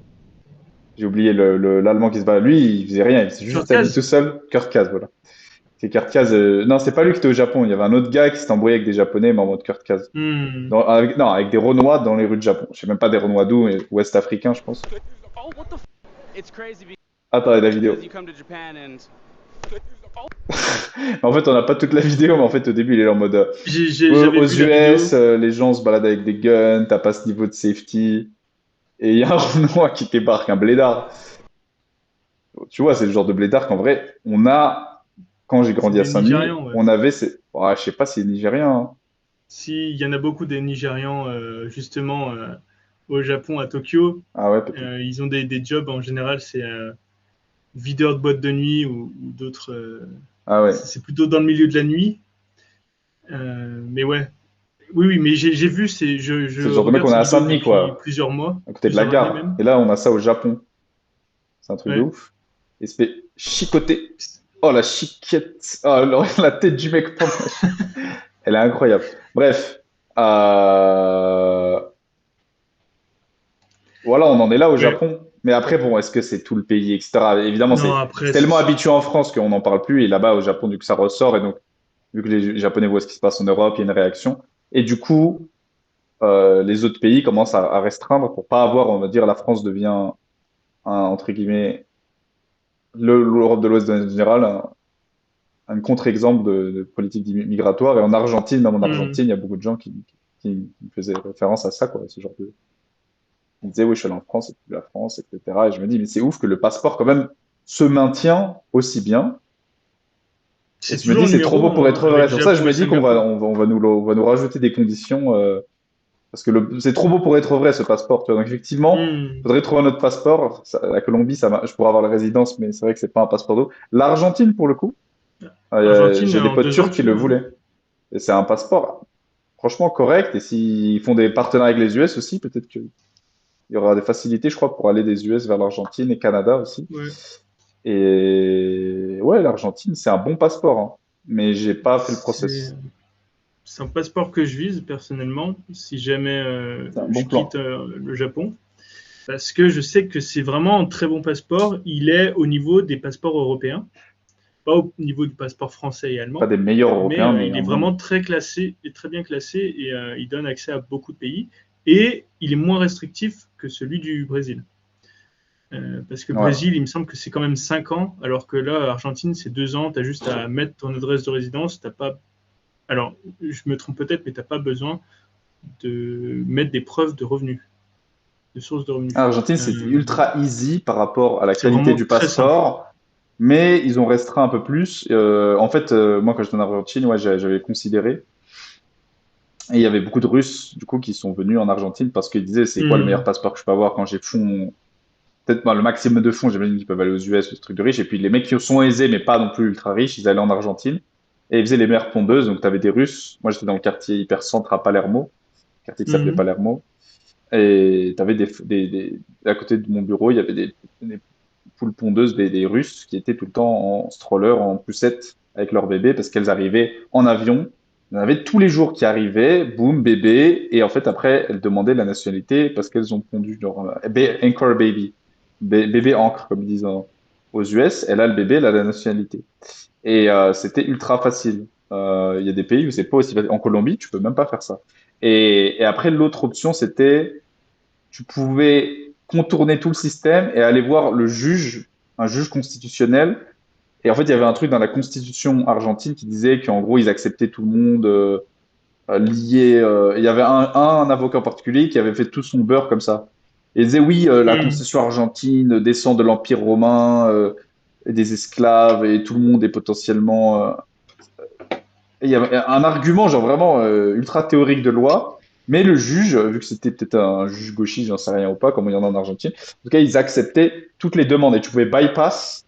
J'ai oublié l'allemand qui se bat. Lui, il faisait rien. Il s'est juste habillé tout Turkaz. seul. Kurt Kaz, voilà. C'est Kurt Kaz. Non, c'est pas lui qui était au Japon. Il y avait un autre gars qui s'est embrouillé avec des Japonais, mais en mode Kurt Kaz. Hmm. Non, avec des Renois dans les rues de Japon. Je sais même pas des Renois d'où, mais ouest africains, je pense. Oh, what the? It's crazy Attends, la vidéo. because you come to Japan and En fait, on n'a pas toute la vidéo, mais en fait, au début, il est là en mode J'avais aux vu la vidéo. US, les gens se baladent avec des guns, t'as pas ce niveau de safety. Et il y a un Renoir qui débarque, un blédard. Tu vois, c'est le genre de blédard qu'en vrai, on a, quand j'ai C'est grandi à des Saint-Denis, Nigérians, ouais. on avait je sais pas si c'est nigérien, hein. Si, il y en a beaucoup des Nigérians, justement, au Japon, à Tokyo. Ah ouais, peut-être. Ils ont des jobs, en général, c'est videur de boîte de nuit ou d'autres. Ah ouais. C'est plutôt dans le milieu de la nuit. Mais ouais. Oui, oui, mais j'ai vu, je C'est le genre de mec regarde qu'on a ces à vidéos Saint-Denis, depuis quoi, plusieurs mois, à côté de la plusieurs années gare. même. Et là, on a ça au Japon. C'est un truc de Ouais. ouf. Il se fait chicoter. Oh, la chiquette. Oh, la tête du mec pendant elle est incroyable. Bref, voilà, on en est là au Ouais. Japon. Mais après, bon, est-ce que c'est tout le pays, etc. Évidemment, Non, c'est après, tellement habitué en France qu'on n'en parle plus. Et là-bas, au Japon, du coup, ça ressort. Et donc, vu que les Japonais voient ce qui se passe en Europe, il y a une réaction. Et du coup, les autres pays commencent à restreindre pour pas avoir, on va dire, la France devient, entre guillemets, l'Europe de l'Ouest en général, un contre-exemple de politique migratoire. Et en Argentine, même en hmm. Argentine, il y a beaucoup de gens qui faisaient référence à ça, quoi, ce genre de. Ils disaient, oui, je suis allé en France, c'est plus la France, etc. Et je me dis, mais c'est ouf que le passeport, quand même, se maintient aussi bien. Et C'est je me toujours dis, c'est trop numéro beau pour un, hein, être vrai. avec Sur ça, je Japon me et dis Singapour. on va nous rajouter des conditions, parce que c'est trop beau pour être vrai, ce passeport. Tu vois. Donc, effectivement, il Hmm. faudrait trouver un autre passeport. La Colombie, je pourrais avoir la résidence, mais c'est vrai que c'est pas un passeport d'eau. L'Argentine, pour le coup, Argentine, j'ai des en potes 2 ans, turcs qui tu le l'as, hein. voulaient. Et c'est un passeport franchement correct. Et s'ils font des partenariats avec les US aussi, peut-être qu'il y aura des facilités, je crois, pour aller des US vers l'Argentine et Canada aussi. Ouais. Et ouais, l'Argentine, c'est un bon passeport, hein. Mais j'ai pas fait le C'est process. c'est un passeport que je vise personnellement, si jamais C'est un bon je quitte plan. le Japon. Parce que je sais que c'est vraiment un très bon passeport. Il est au niveau des passeports européens, pas au niveau du passeport français et Pas allemand, des meilleurs mais Européens, mais il un est bon. vraiment très classé et très bien classé et il donne accès à beaucoup de pays. Et il est moins restrictif que celui du Brésil. Parce que Ouais. Brésil, il me semble que c'est quand même 5 ans, alors que là, Argentine, c'est 2 ans. Tu as juste à mettre ton adresse de résidence. T'as pas... Alors, je me trompe peut-être, mais tu n'as pas besoin de mettre des preuves de revenus, de sources de revenus. L'Argentine, c'était ultra easy par rapport à la C'est qualité vraiment du très simple. passeport, mais ils ont restreint un peu plus. En fait, moi, quand j'étais en Argentine, ouais, j'avais considéré. Et il y avait beaucoup de Russes, du coup, qui sont venus en Argentine parce qu'ils disaient, c'est quoi le meilleur Hmm. passeport que je peux avoir quand j'ai fonds, peut-être le maximum de fonds, j'imagine qu'ils peuvent aller aux US, ou des trucs de riches. Et puis les mecs qui sont aisés, mais pas non plus ultra riches, ils allaient en Argentine et ils faisaient les meilleures pondeuses. Donc, tu avais des Russes. Moi, j'étais dans le quartier hyper centre à Palermo, quartier qui s'appelait Mhm. Palermo. Et tu avais à côté de mon bureau, il y avait des poule pondeuse des Russes qui étaient tout le temps en stroller, en poussette avec leur bébé parce qu'elles arrivaient en avion. Il y en avait tous les jours qui arrivaient, boum, bébé, et en fait après elles demandaient la nationalité parce qu'elles ont pondu leur anchor baby, bébé ancre comme ils disent aux US. Elle a le bébé, elle a la nationalité. Et c'était ultra facile. Il y a des pays où c'est pas aussi facile. En Colombie, tu peux même pas faire ça. Et après, l'autre option, c'était tu pouvais contourner tout le système et aller voir le juge, un juge constitutionnel. Et en fait, il y avait un truc dans la constitution argentine qui disait qu'en gros, ils acceptaient tout le monde lié. Il y avait un avocat en particulier qui avait fait tout son beurre comme ça. Et il disait oui, la Hmm. constitution argentine descend de l'Empire romain, et des esclaves, et tout le monde est potentiellement et il y avait un argument genre vraiment ultra théorique de loi, mais le juge, vu que c'était peut-être un juge gauchiste, j'en sais rien ou pas, comme il y en a en Argentine, en tout cas, ils acceptaient toutes les demandes et tu pouvais bypass,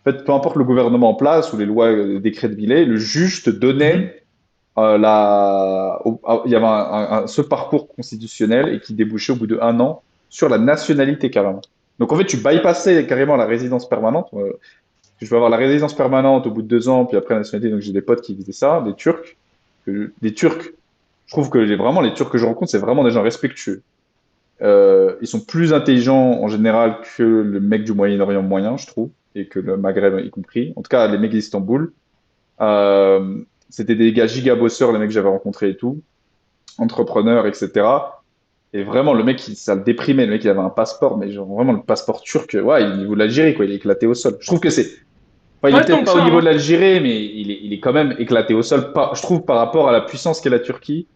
en fait, peu importe le gouvernement en place ou les lois, décrets de Villers, le juge te Mhm. donnait il y avait ce parcours constitutionnel et qui débouchait au bout de 1 an sur la nationalité carrément. Donc en fait, tu bypassais carrément la résidence permanente. Je vais avoir la résidence permanente au bout de 2 ans, puis après la nationalité. Donc j'ai des potes qui faisaient ça, des Turcs. Des Turcs, je trouve que vraiment les Turcs que je rencontre, c'est vraiment des gens respectueux. Ils sont plus intelligents en général que le mec du Moyen-Orient moyen, je trouve, et que le Maghreb y compris. En tout cas, les mecs d'Istanbul, c'était des gars giga bosseurs, les mecs que j'avais rencontrés et tout, entrepreneurs, etc. Et vraiment, le mec, ça le déprimait. Le mec, il avait un passeport, mais genre vraiment le passeport turc, ouais, il est au niveau de l'Algérie, quoi. Il est éclaté au sol. Je trouve que c'est Enfin, il est Pas tant peut-être que pas au ça, niveau de hein. l'Algérie, mais il est quand même éclaté au sol, je trouve, par rapport à la puissance qu'est la Turquie.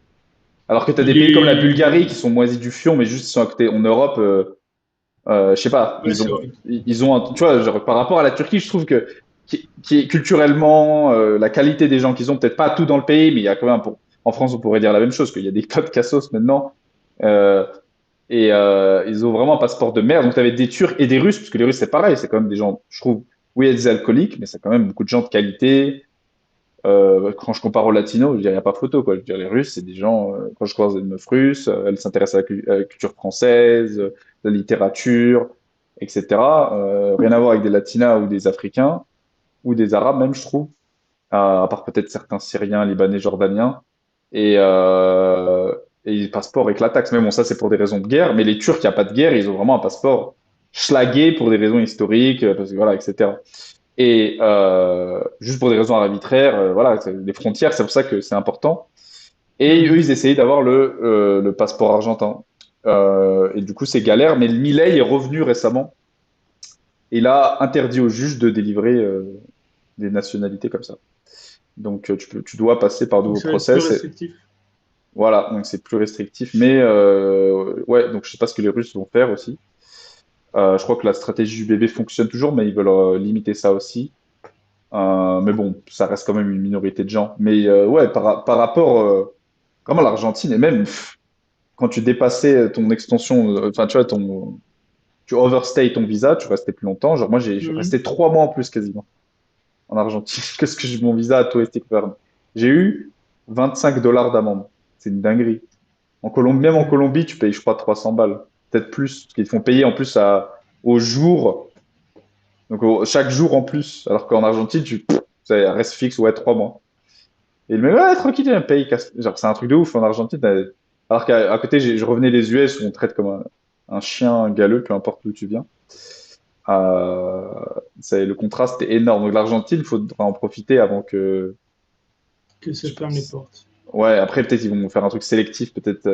Alors que tu as des Il pays comme la Bulgarie qui est. sont moisis du fion, mais juste ils sont à côté. En Europe, je sais pas, Ouais, c'est vrai. ils ont tu vois, genre, par rapport à la Turquie, je trouve que qui est culturellement, la qualité des gens qu'ils ont, peut-être pas tout dans le pays, mais il y a quand même, en France, on pourrait dire la même chose, qu'il y a des codes cassos maintenant. Euh, ils ont vraiment un passeport de merde. Donc, tu avais des Turcs et des Russes, parce que les Russes, c'est pareil, c'est quand même des gens, je trouve, oui, il y a des alcooliques, mais c'est quand même beaucoup de gens de qualité. Quand je compare aux latinos, je dirais, il n'y a pas photo, quoi. Je veux dire, les Russes, c'est des gens, quand je croise une meuf russe, elle s'intéresse à la culture française, la littérature, etc. Rien à voir avec des latinas ou des Africains, ou des Arabes même, je trouve, à part peut-être certains Syriens, Libanais, Jordaniens. Et, euh, et le passeport avec la taxe. Mais bon, ça, c'est pour des raisons de guerre. Mais les Turcs, il n'y a pas de guerre, ils ont vraiment un passeport schlagué pour des raisons historiques, parce que voilà, etc. Et juste pour des raisons arbitraires, voilà, les frontières, c'est pour ça que c'est important. Et eux, Mhm. ils essayaient d'avoir le passeport argentin. Et du coup, c'est galère. Mais le Milei est revenu récemment. Et il a interdit aux juges de délivrer des nationalités comme ça. Donc, tu dois passer par de Donc nouveaux ça va être plus process. restrictif. Voilà, donc c'est plus restrictif. Mais ouais, donc je sais pas ce que les Russes vont faire aussi. Je crois que la stratégie du bébé fonctionne toujours, mais ils veulent limiter ça aussi. Mais bon, ça reste quand même une minorité de gens. Mais ouais, par rapport vraiment à l'Argentine, et même quand tu dépassais ton extension, enfin tu vois, tu overstay ton visa, tu restais plus longtemps. Genre moi, j'ai Mhm. resté 3 mois en plus quasiment en Argentine. Qu'est-ce que mon visa a touristique permis. J'ai eu 25 dollars d'amende. C'est une dinguerie. En Colombie, même en Mhm. Colombie, tu payes, je crois, 300 balles. Peut-être plus, parce qu'ils te font payer en plus au jour. Donc chaque jour en plus. Alors qu'en Argentine, ça reste fixe, ouais, 3 mois. Et le mec, ouais, tranquille, paye. Genre, c'est un truc de ouf en Argentine. Alors qu'à côté, je revenais des US où on te traite comme un chien galeux, peu importe d'où tu viens. Euh, le contraste est énorme. Donc l'Argentine, il faudra en profiter avant que, Que ça je ferme les pense. portes. Ouais, après, peut-être ils vont faire un truc sélectif, peut-être,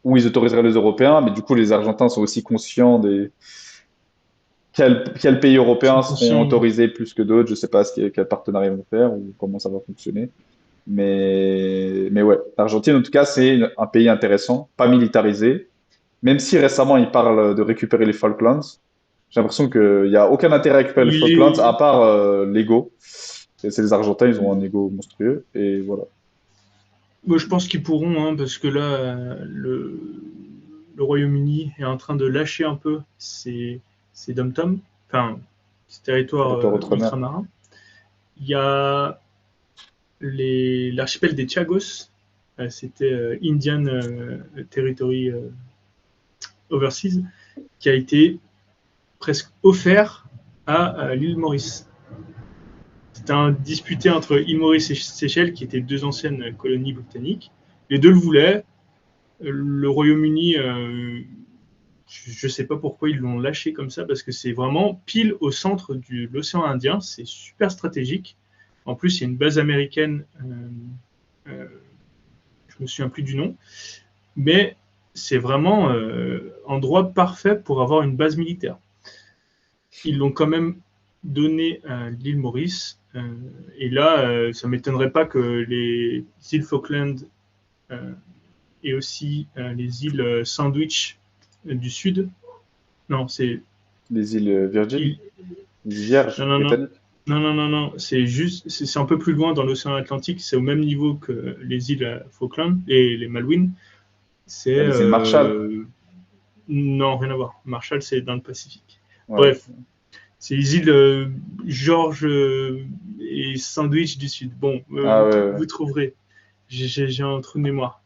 où ils autoriseraient les Européens, mais du coup, les Argentins sont aussi conscients quels pays Ils sont européens seront conscients. autorisés plus que d'autres. Je sais pas quel partenariat ils vont faire ou comment ça va fonctionner. Mais ouais, l'Argentine, en tout cas, c'est un pays intéressant, pas militarisé. Même si récemment, ils parlent de récupérer les Falklands. J'ai l'impression qu'il n'y a aucun intérêt à récupérer les Il Falklands, à est. part l'ego. C'est les Argentins, ils ont un ego monstrueux. Et voilà. Moi, je pense qu'ils pourront, hein, parce que là, le Royaume-Uni est en train de lâcher un peu ses dom-toms, enfin, ses territoires Territoire outre-mer. ultramarins. Il y a l'archipel des Chagos, c'était Indian Territory Overseas, qui a été presque offert à l'île Maurice. C'était un disputé entre île Maurice et Seychelles, qui étaient deux anciennes colonies britanniques. Les deux le voulaient. Le Royaume-Uni, je ne sais pas pourquoi ils l'ont lâché comme ça, parce que c'est vraiment pile au centre de l'océan Indien. C'est super stratégique. En plus, il y a une base américaine, je ne me souviens plus du nom, mais c'est vraiment endroit parfait pour avoir une base militaire. Ils l'ont quand même donné à l'île Maurice. Et là, ça ne m'étonnerait pas que les îles Falkland et aussi les îles Sandwich du Sud. Non, c'est. Les îles Virgin, les Vierges Non. britanniques. Non. C'est juste. C'est un peu plus loin dans l'océan Atlantique. C'est au même niveau que les îles Falkland et les Malouines. C'est. Les îles Marshall. Non, rien à voir. Marshall, c'est dans le Pacifique. Ouais. Bref. C'est les îles George et Sandwich du Sud. Bon, vous trouverez. J'ai un trou de mémoire.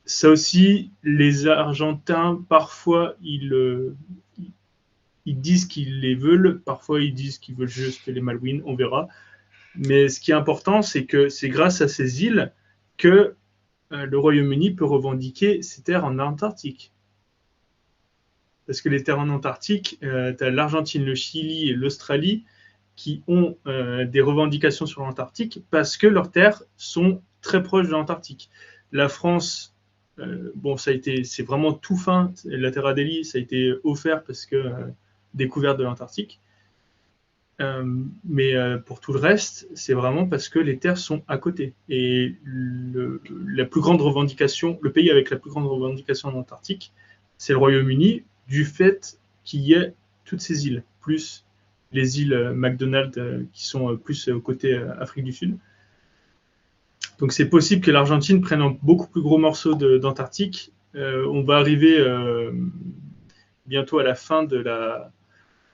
Ça aussi, les Argentins, parfois, ils disent qu'ils les veulent. Parfois, ils disent qu'ils veulent juste les Malouines. On verra. Mais ce qui est important, c'est que c'est grâce à ces îles que le Royaume-Uni peut revendiquer ses terres en Antarctique. Parce que les terres en Antarctique, tu as l'Argentine, le Chili et l'Australie qui ont des revendications sur l'Antarctique parce que leurs terres sont très proches de l'Antarctique. La France, c'est vraiment tout fin. La Terre Adélie, ça a été offert parce que découverte de l'Antarctique. Mais pour tout le reste, c'est vraiment parce que les terres sont à côté. Et la plus grande revendication, le pays avec la plus grande revendication en Antarctique, c'est le Royaume-Uni, du fait qu'il y ait toutes ces îles, plus les îles McDonald qui sont plus au côté Afrique du Sud. Donc c'est possible que l'Argentine prenne un beaucoup plus gros morceau d'Antarctique. On va arriver bientôt à la fin de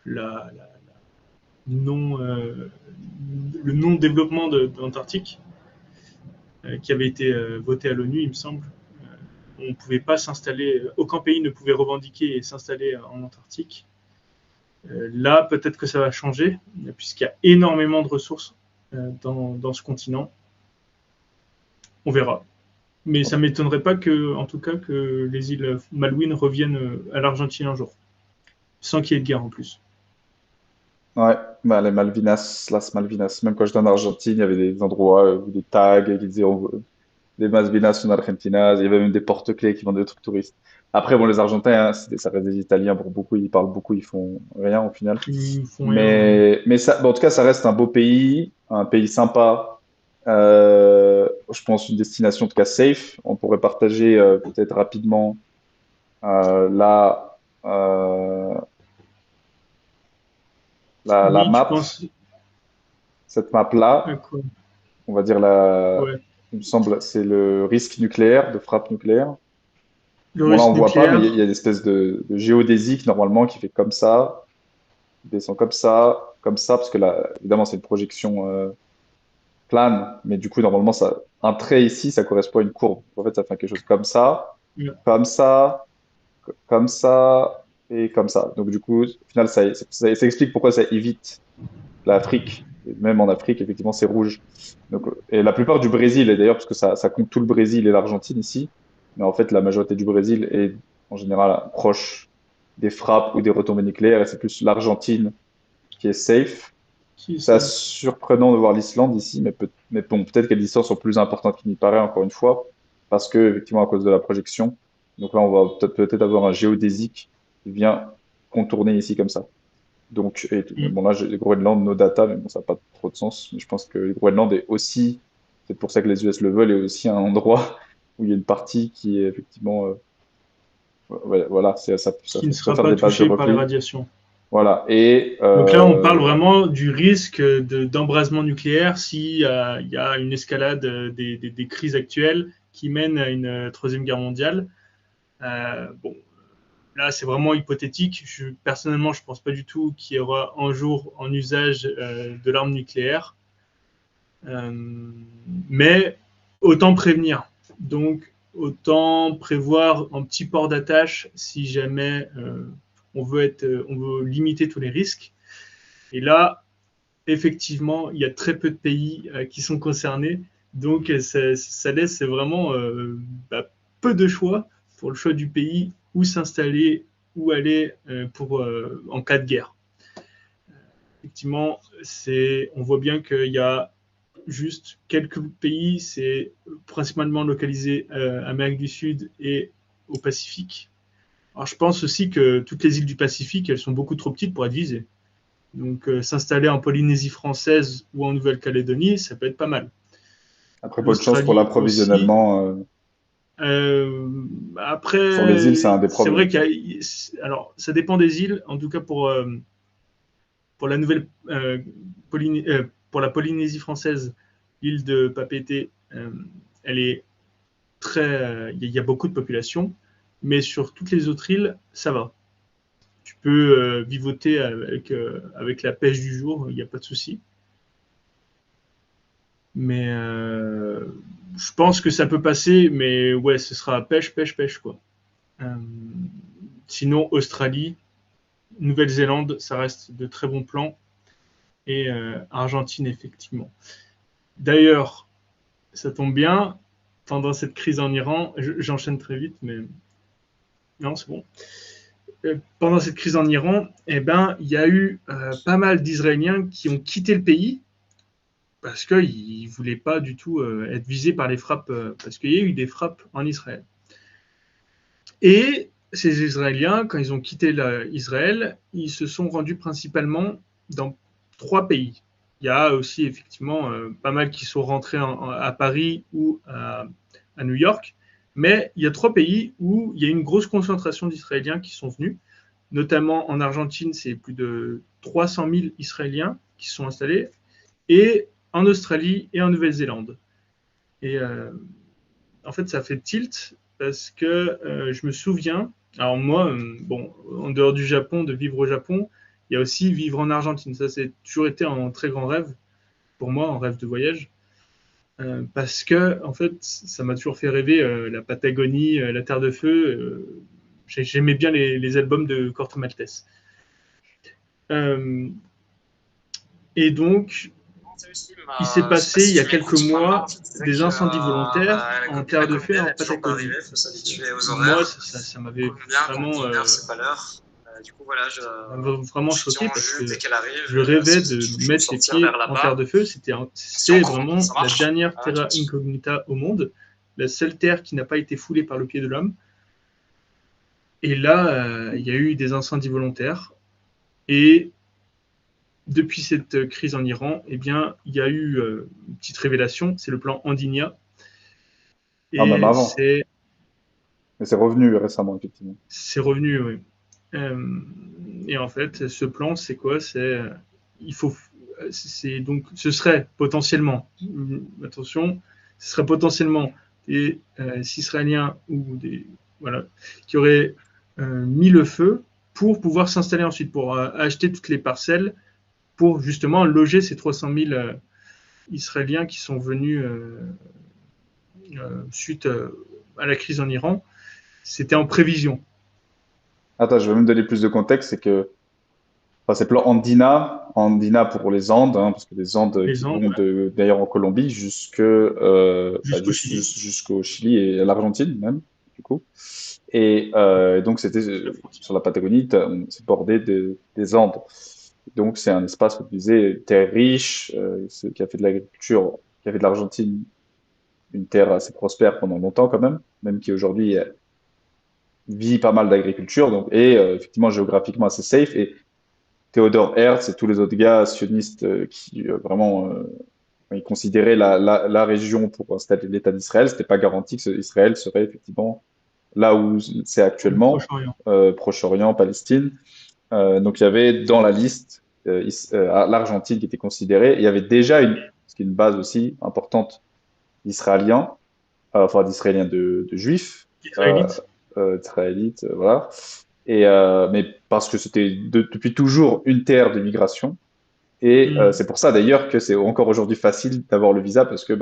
le non-développement de l'Antarctique, qui avait été voté à l'ONU, il me semble. On ne pouvait pas s'installer, aucun pays ne pouvait revendiquer et s'installer en Antarctique. Là, peut-être que ça va changer, puisqu'il y a énormément de ressources dans ce continent. On verra. Mais ça ne m'étonnerait pas en tout cas, que les îles Malouines reviennent à l'Argentine un jour, sans qu'il y ait de guerre en plus. Ouais, les Malvinas, las Malvinas. Même quand j'étais en Argentine, il y avait des endroits où des tags qui disaient des Malvinas sont Argentinas. Il y avait même des porte-clés qui vendaient des trucs touristes. Après, bon, les Argentins, ça reste des Italiens pour beaucoup. Ils parlent beaucoup, ils font rien au final. Ils font rien. Mais ça, en tout cas, ça reste un beau pays, un pays sympa. Je pense une destination en tout cas safe. On pourrait partager peut-être rapidement la Oui, map. tu penses Cette à map-là, quoi? on va dire Ouais. il me semble, c'est le risque nucléaire, de frappe nucléaire. Le Bon, là, on risque voit pas, mais il nucléaire. y a une espèce de géodésique normalement qui fait comme ça, qui descend comme ça, parce que là, évidemment, c'est une projection plane, mais du coup, normalement, un trait ici, ça correspond à une courbe. En fait, ça fait quelque chose Ouais. comme ça, comme ça, et comme ça. Donc, du coup, au final, ça explique pourquoi ça évite l'Afrique. Et même en Afrique, effectivement, c'est rouge. Donc, et la plupart du Brésil, et d'ailleurs, parce que ça compte tout le Brésil et l'Argentine ici, mais en fait, la majorité du Brésil est en général proche des frappes ou des retombées nucléaires, et c'est plus l'Argentine qui est safe. Si, C'est assez surprenant de voir l'Islande ici, mais bon, peut-être que les distances sont plus importantes qu'il n'y paraît, encore une fois, parce que, effectivement, à cause de la projection. Donc là, on va peut-être avoir un géodésique qui vient contourner ici comme ça. Donc, bon, là, j'ai le Groenland, no data, mais bon, ça n'a pas trop de sens. Mais je pense que le Groenland est aussi, c'est pour ça que les US le veulent, est aussi un endroit où il y a une partie qui est effectivement, voilà, ça qui ne peut sera faire pas des bases de touché par les repli. radiations. Voilà. Et, Donc là, on parle vraiment du risque d'embrasement nucléaire s'il y a une escalade des crises actuelles qui mènent à une troisième guerre mondiale. Bon, là, c'est vraiment hypothétique. Personnellement, je ne pense pas du tout qu'il y aura un jour en usage de l'arme nucléaire. Mais autant prévenir. Donc, autant prévoir un petit port d'attache si jamais on veut limiter tous les risques. Et là, effectivement, il y a très peu de pays qui sont concernés. Donc, ça laisse vraiment peu de choix pour le choix du pays où s'installer, où aller en cas de guerre. Effectivement, on voit bien qu'il y a juste quelques pays, c'est principalement localisé Amérique du Sud et au Pacifique. Alors, je pense aussi que toutes les îles du Pacifique, elles sont beaucoup trop petites pour être visées. Donc, s'installer en Polynésie française ou en Nouvelle-Calédonie, ça peut être pas mal. Après, bonne chance pour l'approvisionnement. Après, sur les îles, c'est un des c'est problèmes. vrai alors, ça dépend des îles. En tout cas, pour la pour la Polynésie française, l'île de Papeete, elle est il y a beaucoup de population, mais sur toutes les autres îles, ça va. Tu peux vivoter avec la pêche du jour, il n'y a pas de souci. Mais je pense que ça peut passer, mais ouais, ce sera pêche, quoi. Sinon, Australie, Nouvelle-Zélande, ça reste de très bons plans. Et Argentine, effectivement. D'ailleurs, ça tombe bien, pendant cette crise en Iran, j'enchaîne très vite, mais non, c'est bon. Pendant cette crise en Iran, il y a eu pas mal d'Israéliens qui ont quitté le pays parce qu'ils ne voulaient pas du tout être visés par les frappes, parce qu'il y a eu des frappes en Israël. Et ces Israéliens, quand ils ont quitté Israël, ils se sont rendus principalement dans 3 pays. Il y a aussi effectivement pas mal qui sont rentrés à Paris ou à New York, mais il y a 3 pays où il y a une grosse concentration d'Israéliens qui sont venus, notamment en Argentine, c'est plus de 300 000 Israéliens qui sont installés, et en Australie et en Nouvelle-Zélande. Et en fait, ça fait tilt parce que je me souviens, alors moi, en dehors du Japon, de vivre au Japon, il y a aussi vivre en Argentine. Ça, c'est toujours été un très grand rêve pour moi, un rêve de voyage. Parce que, en fait, ça m'a toujours fait rêver la Patagonie, la Terre de Feu. J'aimais bien les albums de Corto Maltese. Et donc, il s'est passé il y a quelques mois des incendies volontaires en Terre de Feu et en Patagonie. Moi, ça m'avait vraiment, vraiment choqué parce que je rêvais de mettre les pieds en Terre de Feu. C'était vraiment la dernière terra incognita au monde, la seule terre qui n'a pas été foulée par le pied de l'homme. Et là, il y a eu des incendies volontaires. Et depuis cette crise en Iran, il y a eu une petite révélation, c'est le plan Andinia. Et même avant. Mais c'est revenu récemment, effectivement. C'est revenu, oui. Et en fait, ce plan, c'est quoi? Ce serait potentiellement, attention, ce serait potentiellement des Israéliens qui auraient mis le feu pour pouvoir s'installer ensuite, pour acheter toutes les parcelles, pour justement loger ces 300 000 Israéliens qui sont venus suite à la crise en Iran. C'était en prévision. Attends, je vais même donner plus de contexte, c'est que c'est plan Andina pour les Andes, parce que les Andes vont d'ailleurs en Colombie jusqu'au Chili et à l'Argentine même, du coup. Et donc c'était sur la Patagonie, c'est bordé des Andes. Donc c'est un espace, comme tu disais, terre riche, qui a fait de l'agriculture, qui a fait de l'Argentine une terre assez prospère pendant longtemps quand même qui aujourd'hui vit pas mal d'agriculture, et effectivement géographiquement assez safe. Et Theodor Herzl et tous les autres gars sionistes qui vraiment ils considéraient la région pour installer l'État d'Israël, c'était pas garanti que Israël serait effectivement là où c'est actuellement, Proche-Orient, Palestine. Donc il y avait dans la liste l'Argentine qui était considérée. Il y avait déjà une base aussi importante d'Israéliens, de Juifs, israélites, voilà. Et mais parce que c'était depuis toujours une terre de migration. Et c'est pour ça d'ailleurs que c'est encore aujourd'hui facile d'avoir le visa, parce que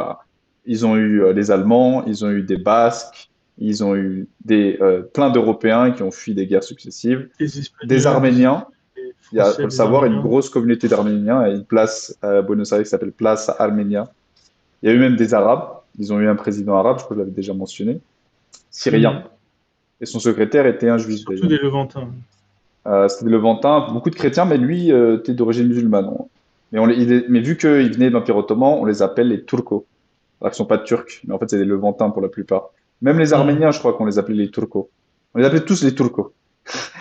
ils ont eu les Allemands, ils ont eu des Basques, Ils ont eu plein d'Européens qui ont fui des guerres successives, Les des Espagnols, Arméniens. les Il y a, Français, faut le les savoir, une Arméniens. grosse communauté d'Arméniens et une place à Buenos Aires qui s'appelle Place Arménia. Il y a eu même des Arabes. Ils ont eu un président arabe, je crois que je l'avais déjà mentionné, syrien. Hmm. Et son secrétaire était un juif Surtout d'ailleurs. des Levantins. C'était des Levantins, beaucoup de chrétiens, mais lui était d'origine musulmane. Mais, mais vu qu'ils venaient de l'Empire ottoman, on les appelle les Turcos. Alors qu'ils ne sont pas turcs, mais en fait c'est des Levantins pour la plupart. Même les Hmm. Arméniens, je crois qu'on les appelait les Turcos. On les appelait tous les Turcos.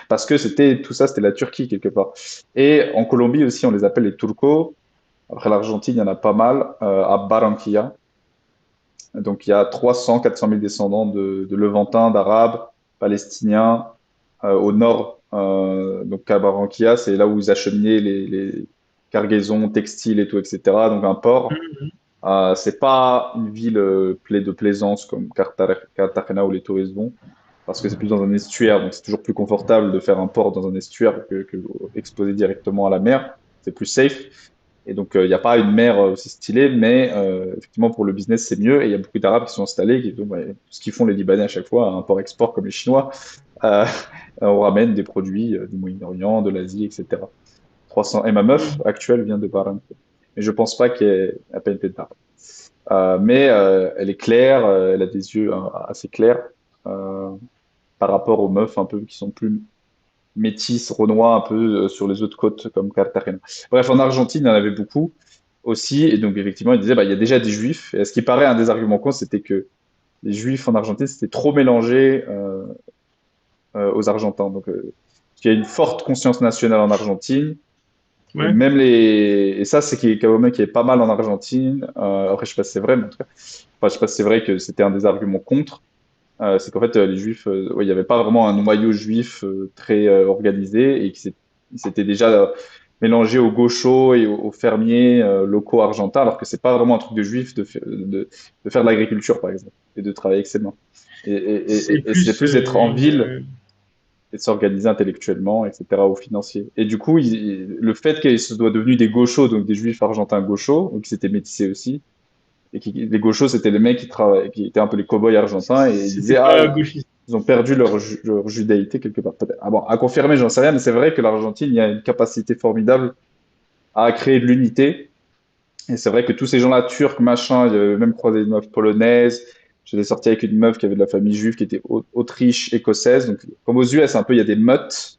Parce que tout ça, c'était la Turquie quelque part. Et en Colombie aussi, on les appelle les Turcos. Après l'Argentine, il y en a pas mal, à Barranquilla. Donc il y a 300, 400 000 descendants de Levantins, d'Arabes, Palestiniens, au nord. Donc à Barranquilla, c'est là où ils acheminaient les cargaisons textiles et tout, etc. Donc un port. Hmm. C'est pas une ville de plaisance comme Cartagena où les touristes vont, parce que c'est plus dans un estuaire, donc c'est toujours plus confortable de faire un port dans un estuaire que exposer directement à la mer. C'est plus safe. Et donc, il n'y a pas une mer aussi stylée, mais effectivement, pour le business, c'est mieux. Et il y a beaucoup d'Arabes qui sont installés, qui donc, ouais, ce qu'ils font les Libanais à chaque fois, import-export comme les Chinois, euh, on ramène des produits du Moyen-Orient, de l'Asie, etc. 300. Et ma meuf Hmm. actuelle vient de Bahreïn. Mais je pense pas qu'elle a pas une tête d'arabe. Mais elle est claire, elle a des yeux assez clairs euh, par rapport aux meufs un peu qui sont plus métisses, renois un peu sur les autres côtes comme Cartagena. Bref, en Argentine, il y en avait beaucoup aussi. Et donc, effectivement, il disait, bah, il y a déjà des juifs. Et ce qui paraît un des arguments contre, c'était que les juifs en Argentine, c'était trop mélangé aux Argentins. Donc, il y a une forte conscience nationale en Argentine. Et Ouais. même et ça, c'est quand même qui est pas mal en Argentine. Après, je sais pas si c'est vrai, mais en tout cas, enfin, je sais pas si c'est vrai que c'était un des arguments contre. C'est qu'en fait, les juifs, ouais, il n'y avait pas vraiment un noyau juif très organisé et ils s'étaient déjà mélangés aux gauchos et aux fermiers locaux argentins, alors que c'est pas vraiment un truc de juif de faire de l'agriculture, par exemple, et de travailler avec ses mains. C'est Et c'est plus plus d'être en ville une. et de s'organiser intellectuellement, etc., au financier. Et du coup, le fait qu'ils se soient devenus des gauchos, donc des juifs argentins gauchos, ou qui s'étaient métissés aussi, les gauchos, c'était les mecs qui étaient un peu les cow-boys argentins, et ils C'était disaient, pas ah, gauchiste. ils ont perdu leur judaïté quelque part. Ah bon, à confirmer, j'en sais rien, mais c'est vrai que l'Argentine, il y a une capacité formidable à créer de l'unité. Et c'est vrai que tous ces gens-là, turcs, machin, j'avais même croisé une meuf polonaise. J'étais sorti avec une meuf qui avait de la famille juive qui était autriche, écossaise. Donc, comme aux US, un peu, il y a des meutes.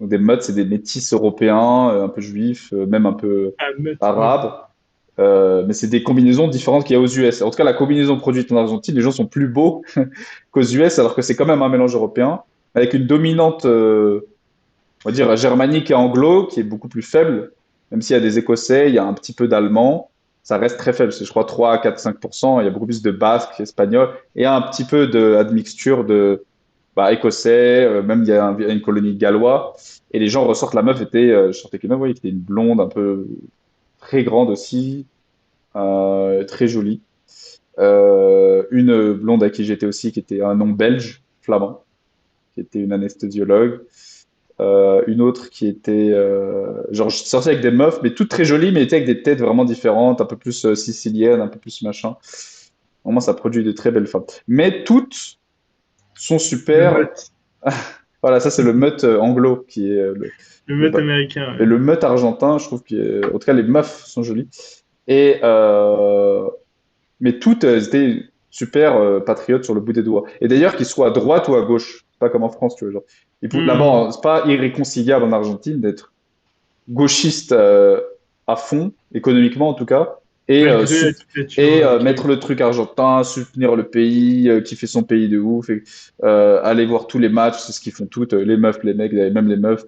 Donc, des meutes, c'est des métis européens, un peu juifs, même un peu Ah, meute, ouais. arabes. Mais c'est des combinaisons différentes qu'il y a aux US. En tout cas, la combinaison produite en Argentine, les gens sont plus beaux qu'aux US, alors que c'est quand même un mélange européen, avec une dominante, on va dire, germanique et anglo, qui est beaucoup plus faible. Même s'il y a des Écossais, il y a un petit peu d'Allemand, ça reste très faible. C'est, je crois, 3 à 4, 5%. Il y a beaucoup plus de Basques, Espagnols, et un petit peu de admixture de Écossais, même il y a une colonie de Gallois. Et les gens ressortent, la meuf était, je sortais avec une meuf, oui, qui était une blonde un peu très grande aussi, très jolie. Une blonde à qui j'étais aussi, qui était un nom belge, flamand, qui était une anesthésiologue. Une autre qui était, genre, je suis sorti avec des meufs, mais toutes très jolies, mais étaient avec des têtes vraiment différentes, un peu plus siciliennes, un peu plus machin. Vraiment, ça produit de très belles femmes. Mais toutes sont Le super. meute. Voilà, ça c'est le meute anglo qui est Le le, meute ba- américain, et ouais. le meute argentin, je trouve que, en tout cas, les meufs sont jolies. Et mais toutes étaient super patriotes sur le bout des doigts. Et d'ailleurs, qu'ils soient à droite ou à gauche, pas comme en France, tu vois. Genre. Hmm. Là-bas, c'est pas irréconciliable en Argentine d'être gauchiste à fond, économiquement en tout cas, et, Malgré la dictature qu'il y a mettre eu. le truc argentin, soutenir le pays, qui fait son pays de ouf, et, aller voir tous les matchs, c'est ce qu'ils font toutes, les meufs, les mecs, même les meufs.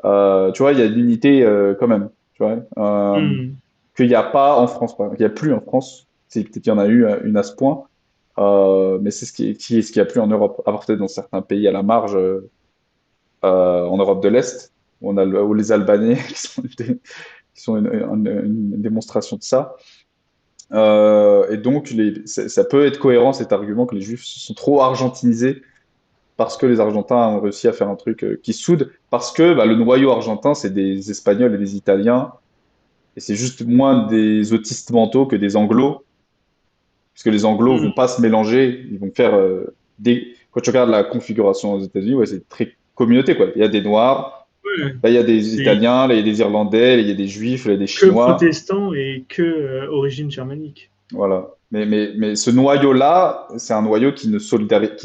Tu vois, il y a de l'unité quand même, tu vois. Hmm. Qu'il n'y a pas en France, par exemple. Il n'y a plus en France. C'est peut-être qu'il y en a eu une à ce point, mais c'est ce qui a plus en Europe, à part peut-être dans certains pays à la marge, en Europe de l'Est, où on a où les Albanais qui sont une démonstration de ça. Et donc, ça peut être cohérent cet argument que les Juifs sont trop argentinisés parce que les Argentins ont réussi à faire un truc qui soude, parce que bah, le noyau argentin, c'est des Espagnols et des Italiens, et c'est juste moins des autistes mentaux que des Anglos, puisque les Anglos Hmm. vont pas se mélanger, ils vont faire. quand tu regardes la configuration aux États-Unis, ouais, c'est très communauté, quoi. Il y a des Noirs, Ouais, là, il y a des c'est Italiens, là, il y a des Irlandais, là, il y a des Juifs, là, il y a des que Chinois. protestant et que origine germanique. Voilà. Mais ce noyau-là, c'est un noyau qui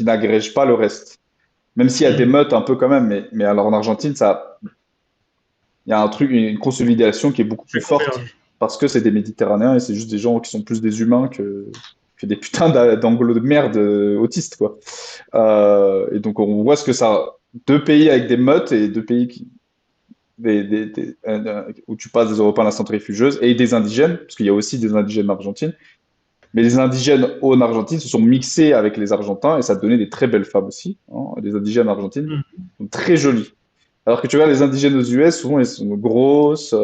n'agrège pas le reste. Même s'il y a des Hmm. meutes un peu quand même, mais alors en Argentine, il y a un truc, une consolidation qui est beaucoup Ça plus forte converge. parce que c'est des Méditerranéens et c'est juste des gens qui sont plus des humains que des putains d'anglo de merde autistes, quoi. Et donc on voit ce que ça. Deux pays avec des meutes et deux pays où tu passes des Européens à la centrifugeuse et des indigènes, parce qu'il y a aussi des indigènes en Argentine. Mais les indigènes en Argentine se sont mixés avec les Argentins et ça a donné des très belles femmes aussi, hein. Les indigènes argentines Hmm. sont très jolies. Alors que tu vois, les indigènes aux US, souvent, ils sont grosses,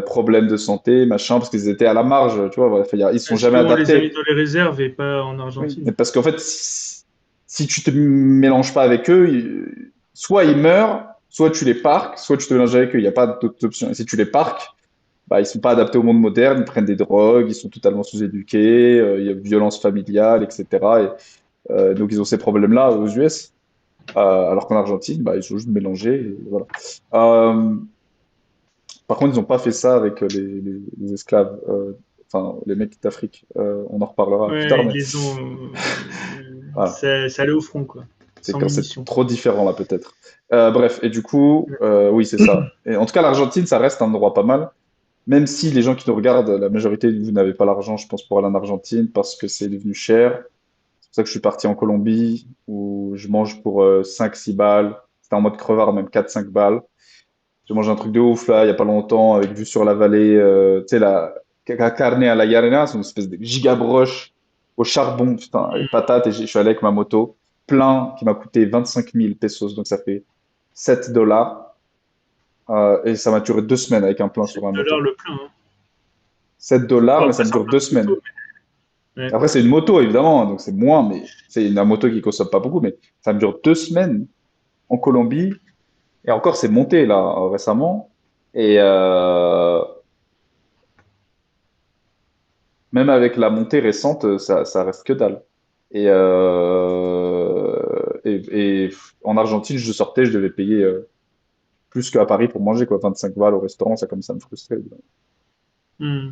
problèmes de santé, machin, parce qu'ils étaient à la marge, tu vois. Voilà. Enfin, ils sont jamais Souvent, on les a mis adaptés. dans les réserves et pas en Oui. Mais Argentine. parce qu'en fait, si tu te mélanges pas avec eux, soit ils meurent, soit tu les parques, soit tu te mélanges avec eux. Il n'y a pas d'autre option. Et si tu les parques, bah, ils sont pas adaptés au monde moderne, ils prennent des drogues, ils sont totalement sous-éduqués, il y a violence familiale, etc. Et, donc ils ont ces problèmes-là aux US. Alors qu'en Argentine, bah, ils sont juste mélangés. Et voilà. Euh, Par contre, ils n'ont pas fait ça avec les esclaves, enfin les mecs d'Afrique. On en reparlera plus tard, Ouais, mais ils les ont. voilà, Ça allait au front, quoi. c'est Sans quand c'est munitions. trop différent là peut-être. Bref, et du coup, oui, c'est ça. Et en tout cas, l'Argentine, ça reste un endroit pas mal. Même si les gens qui nous regardent, la majorité de vous n'avez pas l'argent, je pense, pour aller en Argentine parce que c'est devenu cher. C'est pour ça que je suis parti en Colombie où je mange pour 5-6 balles. C'était en mode crevard, même 4-5 balles. J'ai mangé un truc de ouf là, il y a pas longtemps, avec vue sur la vallée, tu sais, la carne à la llana, c'est une espèce de giga broche au charbon, putain, avec patates, et je suis allé avec ma moto, plein, qui m'a coûté 25 000 pesos, donc ça fait 7 dollars, et ça m'a duré 2 semaines avec un plein sur 7 la dollars moto. le plein. Hein. 7 dollars, Bon, mais ça après, me c'est un dure peu 2 semaines. moto. Ouais. Après, c'est une moto, évidemment, donc c'est moins, mais c'est une moto qui consomme pas beaucoup, mais ça me dure 2 semaines en Colombie, et encore, c'est monté là récemment, et même avec la montée récente, ça reste que dalle. Et en Argentine, je sortais, je devais payer plus qu'à Paris pour manger, quoi. 25 balles au restaurant, ça comme ça me frustrait. Hmm.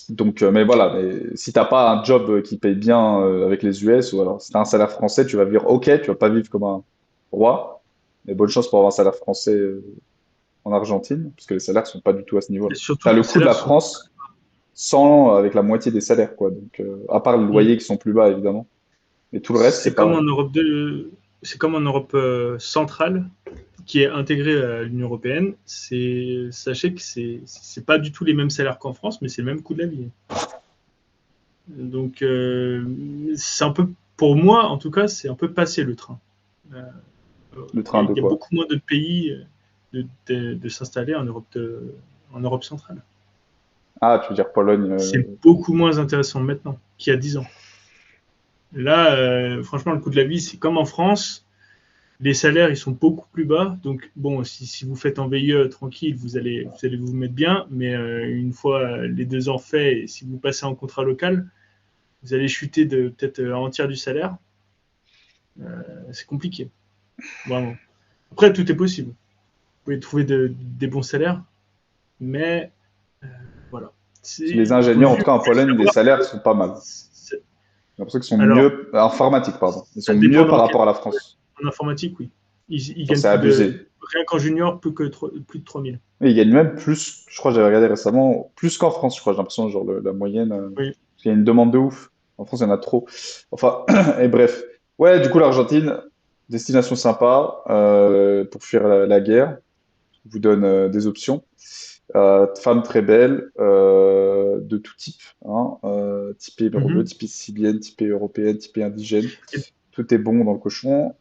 Donc, mais voilà, mais si t'as pas un job qui paye bien avec les US, ou alors si t'as un salaire français, tu vas vivre ok, tu vas pas vivre comme un roi. Mais bonne chance pour avoir un salaire français en Argentine, parce que les salaires sont pas du tout à ce Et niveau-là. surtout T'as que le les coût de salaires la sont. France sans avec la moitié des salaires, quoi. Donc, à part les Hmm. loyers qui sont plus bas, évidemment. Mais tout le reste, C'est c'est comme pareil. en Europe c'est comme en Europe centrale, qui est intégrée à l'Union européenne. Sachez que c'est pas du tout les mêmes salaires qu'en France, mais c'est le même coût de la vie. Donc, c'est un peu, pour moi, en tout cas, c'est un peu passé le train. Euh, Le Il train de y a quoi? beaucoup moins de pays de s'installer en Europe centrale. Ah, tu veux dire Pologne. C'est beaucoup moins intéressant maintenant qu'il y a 10 ans. Là, franchement, le coût de la vie, c'est comme en France. Les salaires, ils sont beaucoup plus bas. Donc, bon, si vous faites en VIE tranquille, vous allez vous mettre bien. Mais une fois les 2 ans faits, et si vous passez en contrat local, vous allez chuter de peut-être un tiers du salaire. C'est compliqué, vraiment. Après, tout est possible. Vous pouvez trouver des bons salaires, mais voilà. Les Il faut ingénieurs, en tout cas en juste Pologne, les savoir salaires que sont pas mal. J'ai l'impression qu'ils sont alors, mieux, informatique, pardon. Ils ça sont dépend mieux par dans quel. rapport à la France. En informatique, oui. Ils Genre, gagnent c'est plus abusé. rien qu'en junior, plus de 3 000. Et ils gagnent même plus, je crois, que j'avais regardé récemment, plus qu'en France, je crois. J'ai l'impression, genre, la moyenne, Oui. parce qu'il y a une demande de ouf. En France, il y en a trop. Enfin, et bref. Ouais, du coup, l'Argentine, destination sympa, pour fuir la guerre. Je vous donne des options. Femme très belle, de tout type, hein, typée bleue, Mhm. typée sibérienne, typée européenne, typée indigène. Et Tout est bon dans le cochon.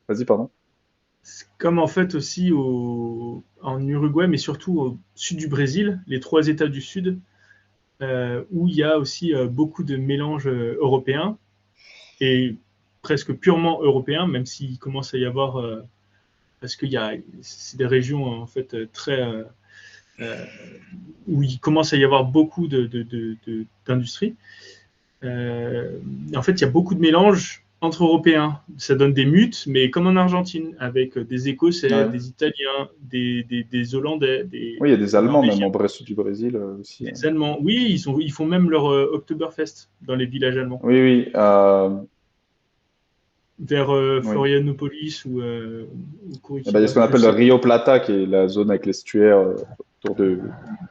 Vas-y, pardon. c'est comme en fait aussi en Uruguay, mais surtout au sud du Brésil, les 3 États du sud, où il y a aussi beaucoup de mélanges européens et presque purement européens, même s'il commence à y avoir, parce qu'il y a, c'est des régions en fait très euh, où il commence à y avoir beaucoup d'industries. En fait, il y a beaucoup de mélanges entre Européens. Ça donne des mutes, mais comme en Argentine, avec des Écossais, Ouais. des Italiens, des Hollandais, Oui, il y a des des Allemands même Norvégiens, en Brest du Brésil aussi. des Allemands. Oui, ils font même leur Oktoberfest dans les villages allemands, Oui, oui. vers Oui. Florianopolis ou Eh ben, il y a Curitiba. ce qu'on Je appelle le sais Rio Plata, qui est la zone avec l'estuaire autour de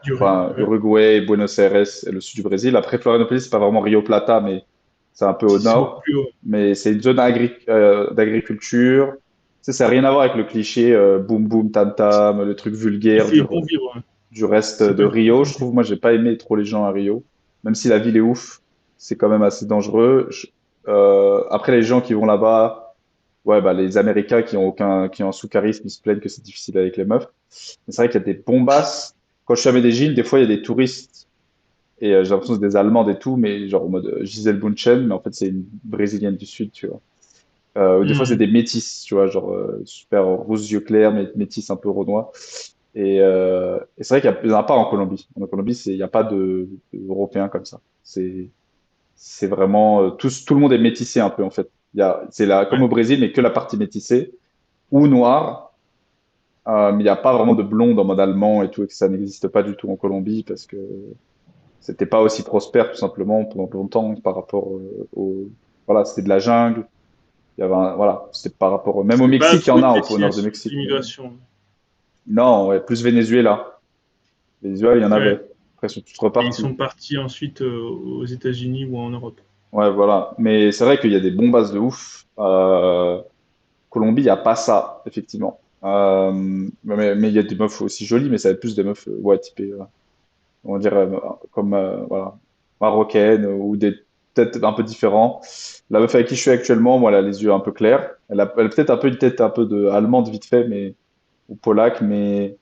du enfin, ouais. Uruguay, Buenos Aires et le sud du Brésil. Après, Florianopolis, c'est pas vraiment Rio Plata, mais c'est un peu au C'est beaucoup nord. plus haut. Mais c'est une zone d'agriculture. Tu sais, ça n'a rien à voir avec le cliché boum boum tam tam, le truc Il vulgaire fait bon vivre. Hein. du reste C'est de pas du tout Rio. comme Je ça. trouve, moi, j'ai pas aimé trop les gens à Rio. Même si la ville est ouf, c'est quand même assez dangereux. Après, les gens qui vont là-bas, ouais, bah, les Américains qui ont un sous-charisme, ils se plaignent que c'est difficile avec les meufs. Mais c'est vrai qu'il y a des bombasses. Quand je suis à Medellin, des fois, il y a des touristes et j'ai l'impression que c'est des Allemandes et tout, mais genre en mode Gisèle Bundchen, mais en fait, c'est une Brésilienne du Sud, tu vois. Ou des fois, c'est Hmm. des métis, tu vois, genre super rose yeux clairs, mais métis un peu renois. Et c'est vrai qu'il y en a pas en Colombie. En Colombie, il n'y a pas d'Européens comme ça. C'est vraiment tout le monde est métissé un peu en fait. C'est là comme Ouais. au Brésil, mais que la partie métissée ou noire. Mais il n'y a pas vraiment de blonde en mode allemand et tout, et que ça n'existe pas du tout en Colombie parce que c'était pas aussi prospère tout simplement pendant longtemps par rapport voilà, c'était de la jungle. Il y avait voilà, c'était par rapport même au C'était pas Mexique, il y trop en une a au nord du destination Mexique, mais d'immigration. non, ouais, plus Venezuela. Venezuela, il y en avait. Ouais. Après, ils sont tous Et ils repartis. sont partis ensuite aux États-Unis ou en Europe. Ouais, voilà. Mais c'est vrai qu'il y a des bombasses de ouf. Colombie, il n'y a pas ça, effectivement. Mais il y a des meufs aussi jolies, mais ça va être plus des meufs, ouais, typées, on va dire, comme, voilà, marocaines ou des peut-être un peu différents. La meuf avec qui je suis actuellement, moi, elle a les yeux un peu clairs. Elle a peut-être un peu une tête un peu de allemande vite fait, ou polaque, mais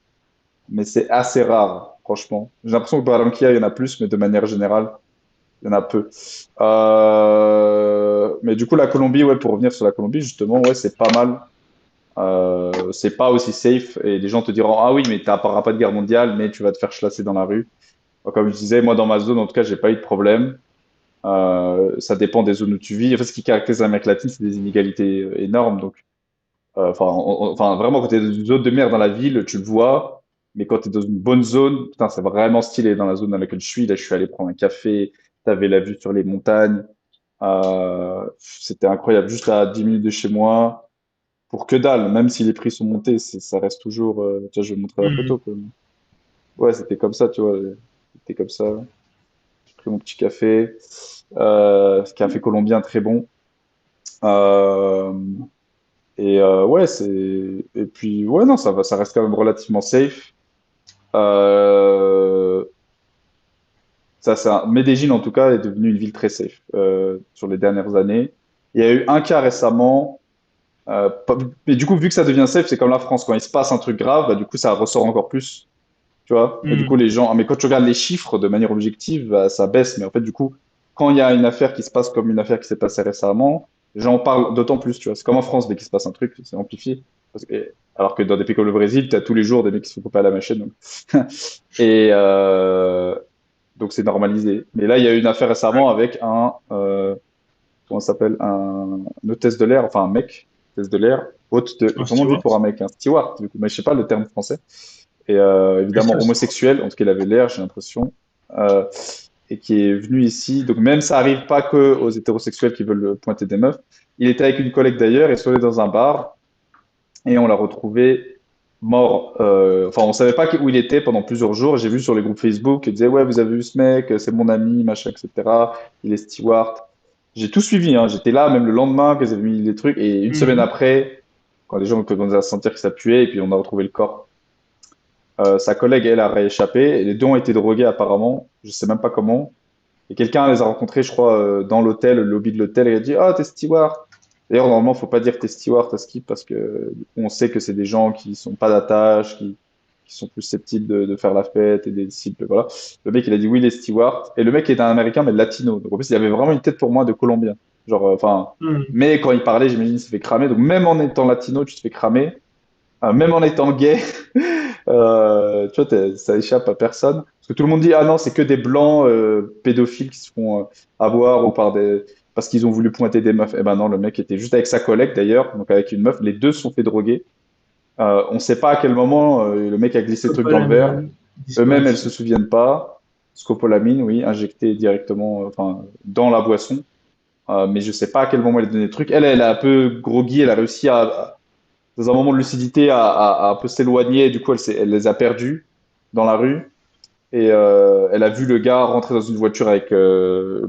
c'est assez rare, franchement. J'ai l'impression que Barranquilla, il y en a plus, mais de manière générale, il y en a peu. Mais du coup, la Colombie, ouais, pour revenir sur la Colombie, justement, ouais, c'est pas mal. C'est pas aussi safe et les gens te diront ah oui mais t'auras pas de guerre mondiale mais tu vas te faire chlasser dans la rue. Donc, comme je disais moi dans ma zone en tout cas j'ai pas eu de problème. Ça dépend des zones où tu vis. En fait ce qui caractérise l'Amérique latine c'est des inégalités énormes donc enfin vraiment quand t'es dans une zone de merde dans la ville tu le vois mais quand t'es dans une bonne zone putain c'est vraiment stylé dans la zone dans laquelle je suis là je suis allé prendre un café t'avais la vue sur les montagnes c'était incroyable juste à 10 minutes de chez moi pour que dalle, même si les prix sont montés, ça reste toujours. Tu vois, je vais te montrer la Hmm. photo. Quoi. Ouais, c'était comme ça, tu vois. C'était comme ça. J'ai pris mon petit café. Café colombien très bon. Euh, ouais, Et puis, ouais, non, ça va, ça reste quand même relativement safe. Euh, Medellín, en tout cas, est devenu une ville très safe sur les dernières années. Il y a eu un cas récemment. Mais du coup, vu que ça devient safe, c'est comme la France. Quand il se passe un truc grave, bah, du coup, ça ressort encore plus. Tu vois? Et du coup, Hmm. les gens, mais quand tu regardes les chiffres de manière objective, bah, ça baisse. Mais en fait, du coup, quand il y a une affaire qui se passe comme une affaire qui s'est passée récemment, les gens en parlent d'autant plus. Tu vois? C'est comme en France, dès qu'il se passe un truc, c'est amplifié. Alors que dans des pays comme le Brésil, tu as tous les jours des mecs qui se font couper à la machine. Donc, et donc c'est normalisé. Mais là, il y a eu une affaire récemment avec comment ça s'appelle? Une hôtesse de l'air, enfin un mec, hôtesse de l'air, Un comment on dit steward. pour un mec? Un steward, du coup, mais je sais pas le terme français. Et Oui, c'est évidemment un steward. homosexuel, en tout cas il avait l'air, j'ai l'impression, euh, et qui est venu ici. Donc même ça arrive pas que aux hétérosexuels qui veulent pointer des meufs. Il était avec une collègue d'ailleurs, et sont allés dans un bar, et on l'a retrouvé mort. Enfin, on savait pas où il était pendant plusieurs jours. J'ai vu sur les groupes Facebook, ils disaient ouais, vous avez vu ce mec, c'est mon ami, machin, etc. Il est steward. J'ai tout suivi, hein. J'étais là même le lendemain qu'ils avaient mis les trucs, et une semaine Hmm. après, quand les gens commençaient à sentir que ça puait, et puis on a retrouvé le corps. Sa collègue, elle, a rééchappé. Et les deux ont été drogués apparemment. Je sais même pas comment. Et quelqu'un les a rencontrés, je crois, dans l'hôtel, le lobby de l'hôtel, et il a dit, ah, t'es steward. D'ailleurs, normalement, faut pas dire t'es steward à Skip parce que du coup, on sait que c'est des gens qui sont pas d'attache, qui sont plus susceptibles de faire la fête et des cibles, voilà. Le mec, il a dit oui, il est steward. Et le mec est un Américain, mais latino. Donc, en plus, il avait vraiment une tête pour moi de Colombien. Genre, enfin, Hmm. mais quand il parlait, j'imagine, il se fait cramer. Donc, même en étant latino, tu te fais cramer. Même en étant gay, tu vois, ça échappe à personne. Parce que tout le monde dit, ah non, c'est que des blancs pédophiles qui se font avoir ou parce qu'ils ont voulu pointer des meufs. Eh ben non, le mec était juste avec sa collègue d'ailleurs, donc avec une meuf. Les deux se sont fait droguer. On ne sait pas à quel moment le mec a glissé le truc dans le verre. Scopolamine, Eux-mêmes, elles se disparition. souviennent pas. Scopolamine, oui, injecté directement, enfin, dans la boisson. Mais je sais pas à quel moment elle a donné le truc. Elle a un peu groggy, elle a réussi dans un moment de lucidité, à un peu s'éloigner. Et du coup, elle les a perdus dans la rue. Et elle a vu le gars rentrer dans une voiture avec le-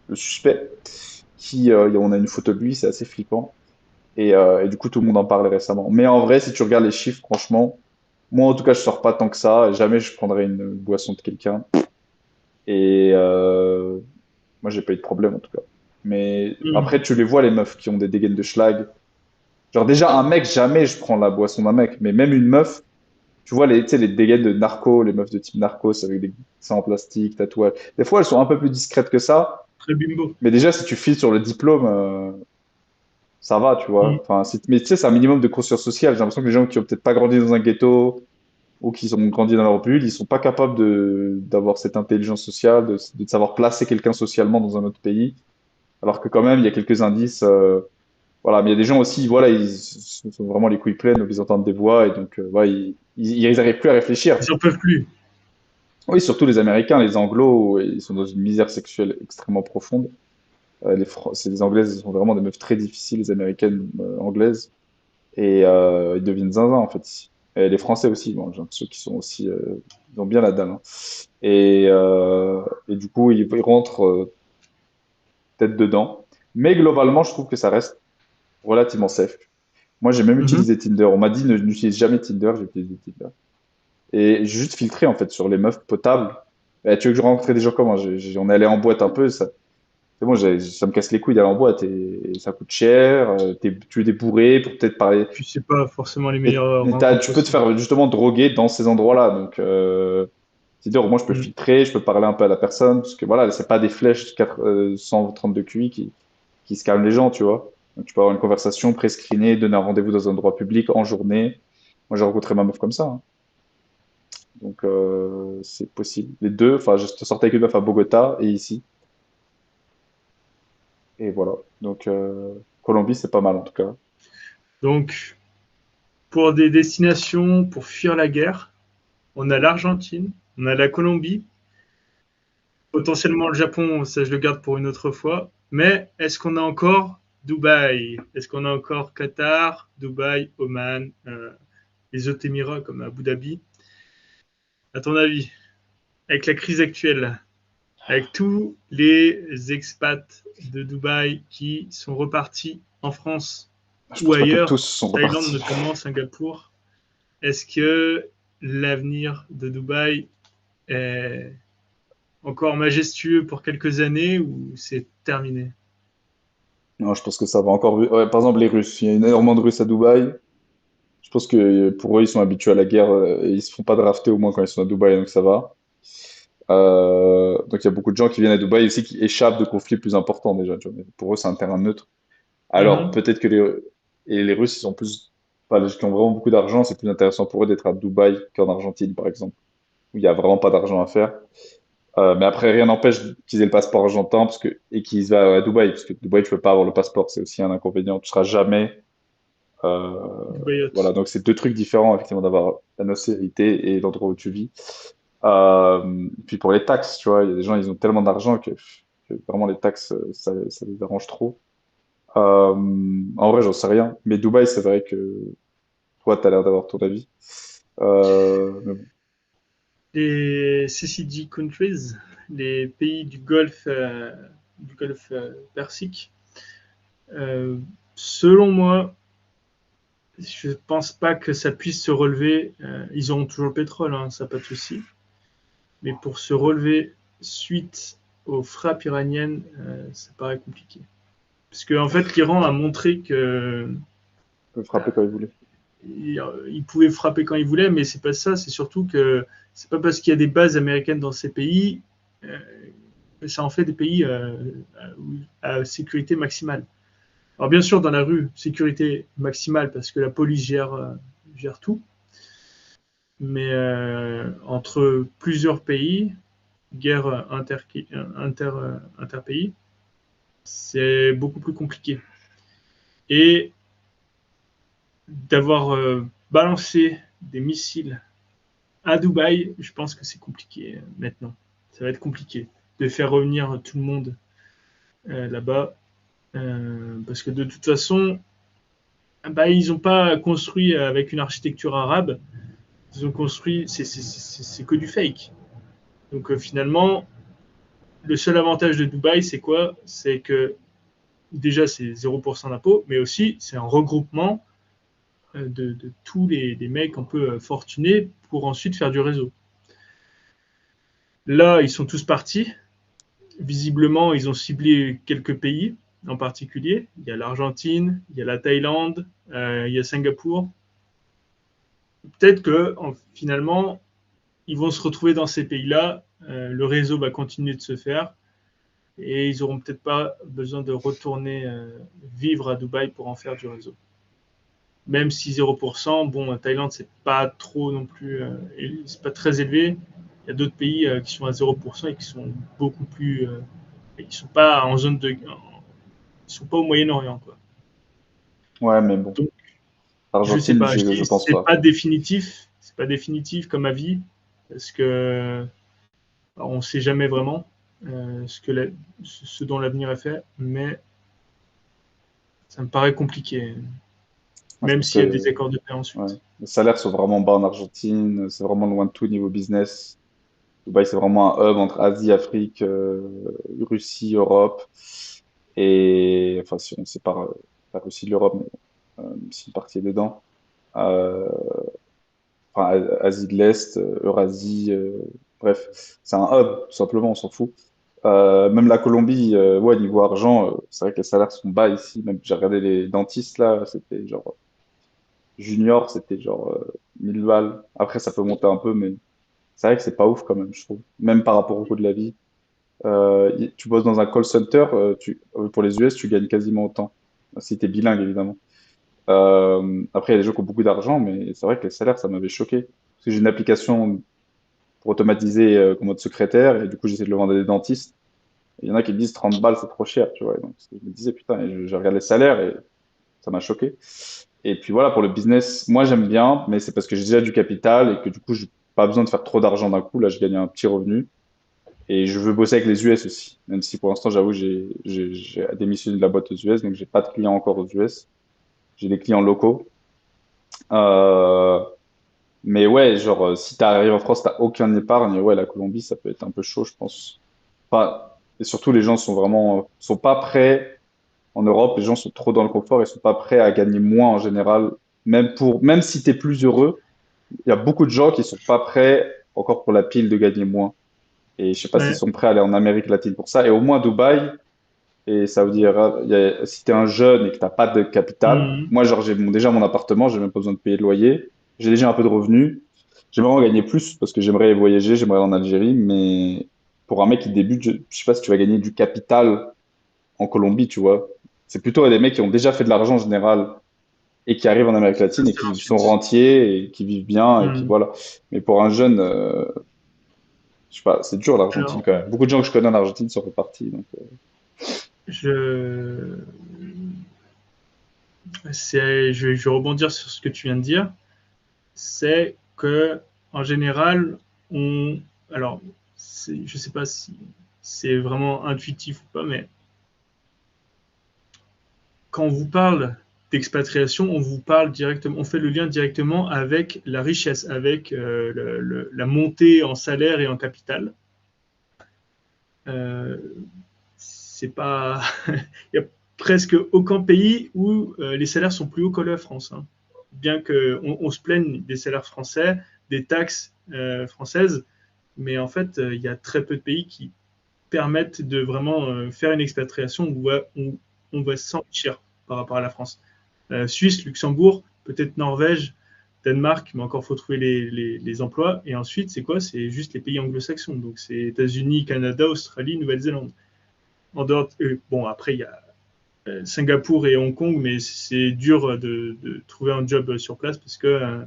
le suspect. On a une photo de lui, c'est assez flippant. Et du coup, tout le monde en parle récemment. Mais en vrai, si tu regardes les chiffres, franchement, moi en tout cas, je sors pas tant que ça. Jamais je prendrais une boisson de quelqu'un. Et moi, j'ai pas eu de problème en tout cas. Mais Hmm. après, tu les vois, les meufs qui ont des dégaines de schlag. Genre, déjà, un mec, jamais je prends la boisson d'un mec. Mais même une meuf, tu vois, tu sais, les dégaines de narco, les meufs de type narcos avec des seins en plastique, tatouages. Des fois, elles sont un peu plus discrètes que ça. Très bimbo. Mais déjà, si tu files sur le diplôme, ça va, tu Hmm. vois. Enfin, mais tu sais, c'est un minimum de conscience sociale. J'ai l'impression que les gens qui ont peut-être pas grandi dans un ghetto ou qui ont grandi dans leur bulle, ils sont pas capables d'avoir cette intelligence sociale, de savoir placer quelqu'un socialement dans un autre pays. Alors que quand même, il y a quelques indices. Voilà, mais il y a des gens aussi, voilà, ils sont vraiment les couilles pleines, donc ils entendent des voix et donc voilà, ils arrivent plus à réfléchir. Ils en peuvent plus. Oui, surtout les Américains, les Anglos, ils sont dans une misère sexuelle extrêmement profonde. Les Anglaises, elles sont vraiment des meufs très difficiles, les Américaines anglaises. Et ils deviennent zinzin en fait ici. Et les Français aussi, bon, j'ai l'impression qu'ils sont aussi, ils ont bien la dalle, hein. Et du coup, ils rentrent tête dedans. Mais globalement, je trouve que ça reste relativement safe. Moi, j'ai même Mhm. utilisé Tinder. On m'a dit n'utilise jamais Tinder, j'ai utilisé Tinder. Et j'ai juste filtré en fait sur les meufs potables. Eh, tu veux que je rencontre des gens comment? On est allé en boîte un peu, c'est bon, ça me casse les couilles d'aller en boîte et ça coûte cher. Tu es débourré pour peut-être parler. Puis c'est pas forcément les Mais, meilleures mais rencontres tu peux te possibles. faire justement droguer dans ces endroits-là. Donc, c'est-à-dire, au moins, je peux Hmm. filtrer, je peux parler un peu à la personne, parce que voilà, c'est pas des flèches 132 QI qui se calment les gens, tu vois. Donc, tu peux avoir une conversation pré-screenée, donner un rendez-vous dans un endroit public en journée. Moi, j'ai rencontré ma meuf comme ça, hein. Donc, c'est possible. Les deux, enfin, je sortais avec une meuf à Bogota et ici. Et voilà. Donc, Colombie, c'est pas mal en tout cas. Donc, pour des destinations pour fuir la guerre, on a l'Argentine, on a la Colombie, potentiellement le Japon, ça je le garde pour une autre fois. Mais est-ce qu'on a encore Dubaï? Est-ce qu'on a encore Qatar, Dubaï, Oman, les autres Émirats comme Abu Dhabi? À ton avis, avec la crise actuelle, avec tous les expats de Dubaï qui sont repartis en France Je ou pense pas que tous ailleurs, sont Thaïlande repartis. notamment, Singapour, est-ce que l'avenir de Dubaï est encore majestueux pour quelques années ou c'est terminé? Non, je pense que ça va encore. Ouais, par exemple, les Russes. Il y a énormément de Russes à Dubaï. Je pense que pour eux, ils sont habitués à la guerre et ils se font pas drafter au moins quand ils sont à Dubaï, donc ça va. Donc il y a beaucoup de gens qui viennent à Dubaï aussi qui échappent de conflits plus importants déjà, tu vois. Mais pour eux, c'est un terrain neutre. Alors Mhm. peut-être que les Russes, ils sont plus, enfin, les gens qui ont vraiment beaucoup d'argent, c'est plus intéressant pour eux d'être à Dubaï qu'en Argentine, par exemple, où il y a vraiment pas d'argent à faire. Mais après, rien n'empêche qu'ils aient le passeport argentin et qu'ils aient à Dubaï, parce que Dubaï, tu peux pas avoir le passeport, c'est aussi un inconvénient. Tu seras jamais. Dubaïote. Voilà, donc c'est deux trucs différents, effectivement, d'avoir la nationalité et l'endroit où tu vis. Puis pour les taxes, tu vois, il y a des gens, ils ont tellement d'argent que vraiment les taxes, ça les arrange trop. En vrai, j'en sais rien. Mais Dubaï, c'est vrai que toi, tu as l'air d'avoir ton avis. Mais bon. Les CCG countries, les pays du Golfe Persique, euh, selon moi, je pense pas que ça puisse se relever. Ils auront toujours le pétrole, hein, ça pas de souci. Mais pour se relever suite aux frappes iraniennes, ça paraît compliqué. Parce qu'en en fait, l'Iran a montré que On peut frapper quand il voulait. il pouvait frapper quand il voulait, mais c'est pas ça. C'est surtout que c'est pas parce qu'il y a des bases américaines dans ces pays euh, que ça en fait des pays à sécurité maximale. Alors bien sûr, dans la rue, sécurité maximale parce que la police gère tout. mais entre plusieurs pays, guerre interpays, c'est beaucoup plus compliqué. Et d'avoir balancé des missiles à Dubaï, je pense que c'est compliqué maintenant. Ça va être compliqué de faire revenir tout le monde là-bas. Parce que de toute façon, ils n'ont pas construit avec une architecture arabe. Ils ont construit, c'est que du fake. Donc finalement, le seul avantage de Dubaï, c'est quoi? C'est que déjà, c'est 0% d'impôt, mais aussi, c'est un regroupement de tous les mecs un peu fortunés pour ensuite faire du réseau. Là, ils sont tous partis. Visiblement, ils ont ciblé quelques pays en particulier. Il y a l'Argentine, il y a la Thaïlande, il y a Singapour. Peut-être que finalement, ils vont se retrouver dans ces pays-là. Le réseau va continuer de se faire et ils n'auront peut-être pas besoin de retourner vivre à Dubaï pour en faire du réseau. Même si 0%, bon, Thaïlande, c'est pas trop non plus, c'est pas très élevé. Il y a d'autres pays qui sont à 0% et qui sont beaucoup plus, qui sont pas en zone de, ils sont pas au Moyen-Orient, quoi. Ouais, mais bon. Donc, je sais Argentine, pas, je pense c'est pas. pas définitif, c'est pas définitif comme avis, parce que on sait jamais vraiment ce dont l'avenir est fait, mais ça me paraît compliqué, Moi, je même pense s'il y a que des accords de paix ouais. ensuite. Les salaires sont vraiment bas en Argentine. C'est vraiment loin de tout niveau business. Dubaï, c'est vraiment un hub entre Asie, Afrique, Russie, Europe. Et enfin, si on sépare la Russie de l'Europe, mais si une partie est dedans. Euh, enfin, Asie de l'Est, Eurasie, bref, c'est un hub, tout simplement, on s'en fout. Même la Colombie, ouais, niveau argent, c'est vrai que les salaires sont bas ici. Même j'ai regardé les dentistes là, c'était genre junior, c'était genre 1000 balles. Après, ça peut monter un peu, mais c'est vrai que c'est pas ouf quand même, je trouve. Même par rapport au coût de la vie. Tu bosses dans un call center, pour les US, tu gagnes quasiment autant. Si tu es bilingue, évidemment. Après, il y a des gens qui ont beaucoup d'argent, mais c'est vrai que les salaires, ça m'avait choqué. Parce que j'ai une application pour automatiser comme mode secrétaire, et du coup, j'essaie de le vendre à des dentistes. Il y en a qui me disent 30 balles, c'est trop cher, tu vois. Et donc, je me disais, putain, et je regarde les salaires et ça m'a choqué. Et puis voilà, pour le business, moi j'aime bien, mais c'est parce que j'ai déjà du capital et que du coup, j'ai pas besoin de faire trop d'argent d'un coup. Là, je gagne un petit revenu. Et je veux bosser avec les US aussi, même si pour l'instant, j'avoue, j'ai démissionné de la boîte aux US, donc j'ai pas de clients encore aux US. J'ai des clients locaux. Euh, mais ouais, genre, si t'arrives en France, t'as aucun épargne, ouais, la Colombie, ça peut être un peu chaud, je pense. Enfin, et surtout, les gens sont vraiment, sont pas prêts. En Europe, les gens sont trop dans le confort, ils sont pas prêts à gagner moins en général. Même si t'es plus heureux, il y a beaucoup de gens qui sont pas prêts, encore pour la pile, de gagner moins. Et je sais pas s'ils Ouais. sont prêts à aller en Amérique latine pour ça. Et au moins Dubaï et Saoudi Arabie, si t'es un jeune et que t'as pas de capital, Mhm. moi genre déjà mon appartement, j'ai même pas besoin de payer de loyer, j'ai déjà un peu de revenus. J'aimerais en gagner plus parce que j'aimerais voyager, j'aimerais aller en Algérie, mais pour un mec qui débute, je sais pas si tu vas gagner du capital en Colombie, tu vois. C'est plutôt des mecs qui ont déjà fait de l'argent en général et qui arrivent en Amérique latine et C'est qui sont ensuite. rentiers et qui vivent bien et qui Mhm. voilà. Mais pour un jeune, je sais pas, c'est dur l'Argentine Alors, quand même. Beaucoup de gens que je connais en Argentine sont repartis. Donc, je, je vais rebondir sur ce que tu viens de dire. C'est que, en général, alors, je sais pas si c'est vraiment intuitif ou pas, mais quand on vous parle d'expatriation, on vous parle directement, on fait le lien directement avec la richesse, avec la montée en salaire et en capital. Euh, c'est pas, il y a presque aucun pays où les salaires sont plus hauts que la France, hein. Bien qu'on se plaigne des salaires français, des taxes françaises, mais en fait, il y a très peu de pays qui permettent de vraiment faire une expatriation où on va s'enrichir par rapport à la France. Suisse, Luxembourg, peut-être Norvège, Danemark, mais encore faut trouver les emplois. Et ensuite, c'est quoi? C'est juste les pays anglo-saxons. Donc c'est États-Unis, Canada, Australie, Nouvelle-Zélande. En dehors, bon, après, il y a Singapour et Hong Kong, mais c'est dur de trouver un job sur place parce que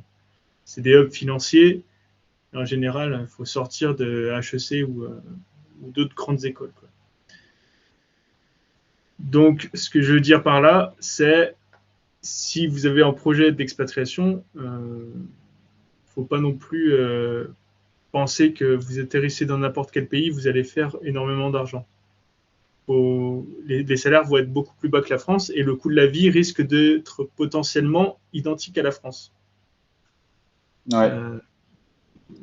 c'est des hubs financiers. Et en général, il faut sortir de HEC ou d'autres grandes écoles, quoi. Donc, ce que je veux dire par là, c'est si vous avez un projet d'expatriation, faut pas non plus penser que vous atterrissez dans n'importe quel pays, vous allez faire énormément d'argent. Les salaires vont être beaucoup plus bas que la France et le coût de la vie risque d'être potentiellement identique à la France. Ouais. Euh,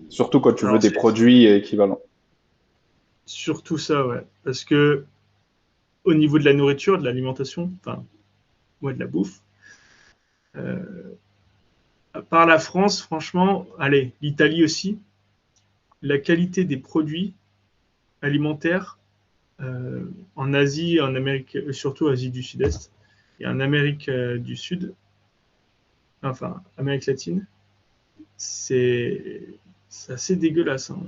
Surtout quand tu veux alors des c'est produits équivalents. surtout ça, ouais. Parce que au niveau de la nourriture, de l'alimentation, enfin, ouais, de la bouffe, euh, à part la France, franchement, allez, l'Italie aussi, la qualité des produits alimentaires en Asie, en Amérique, surtout Asie du Sud-Est et en Amérique du Sud, enfin Amérique latine, c'est assez dégueulasse, hein.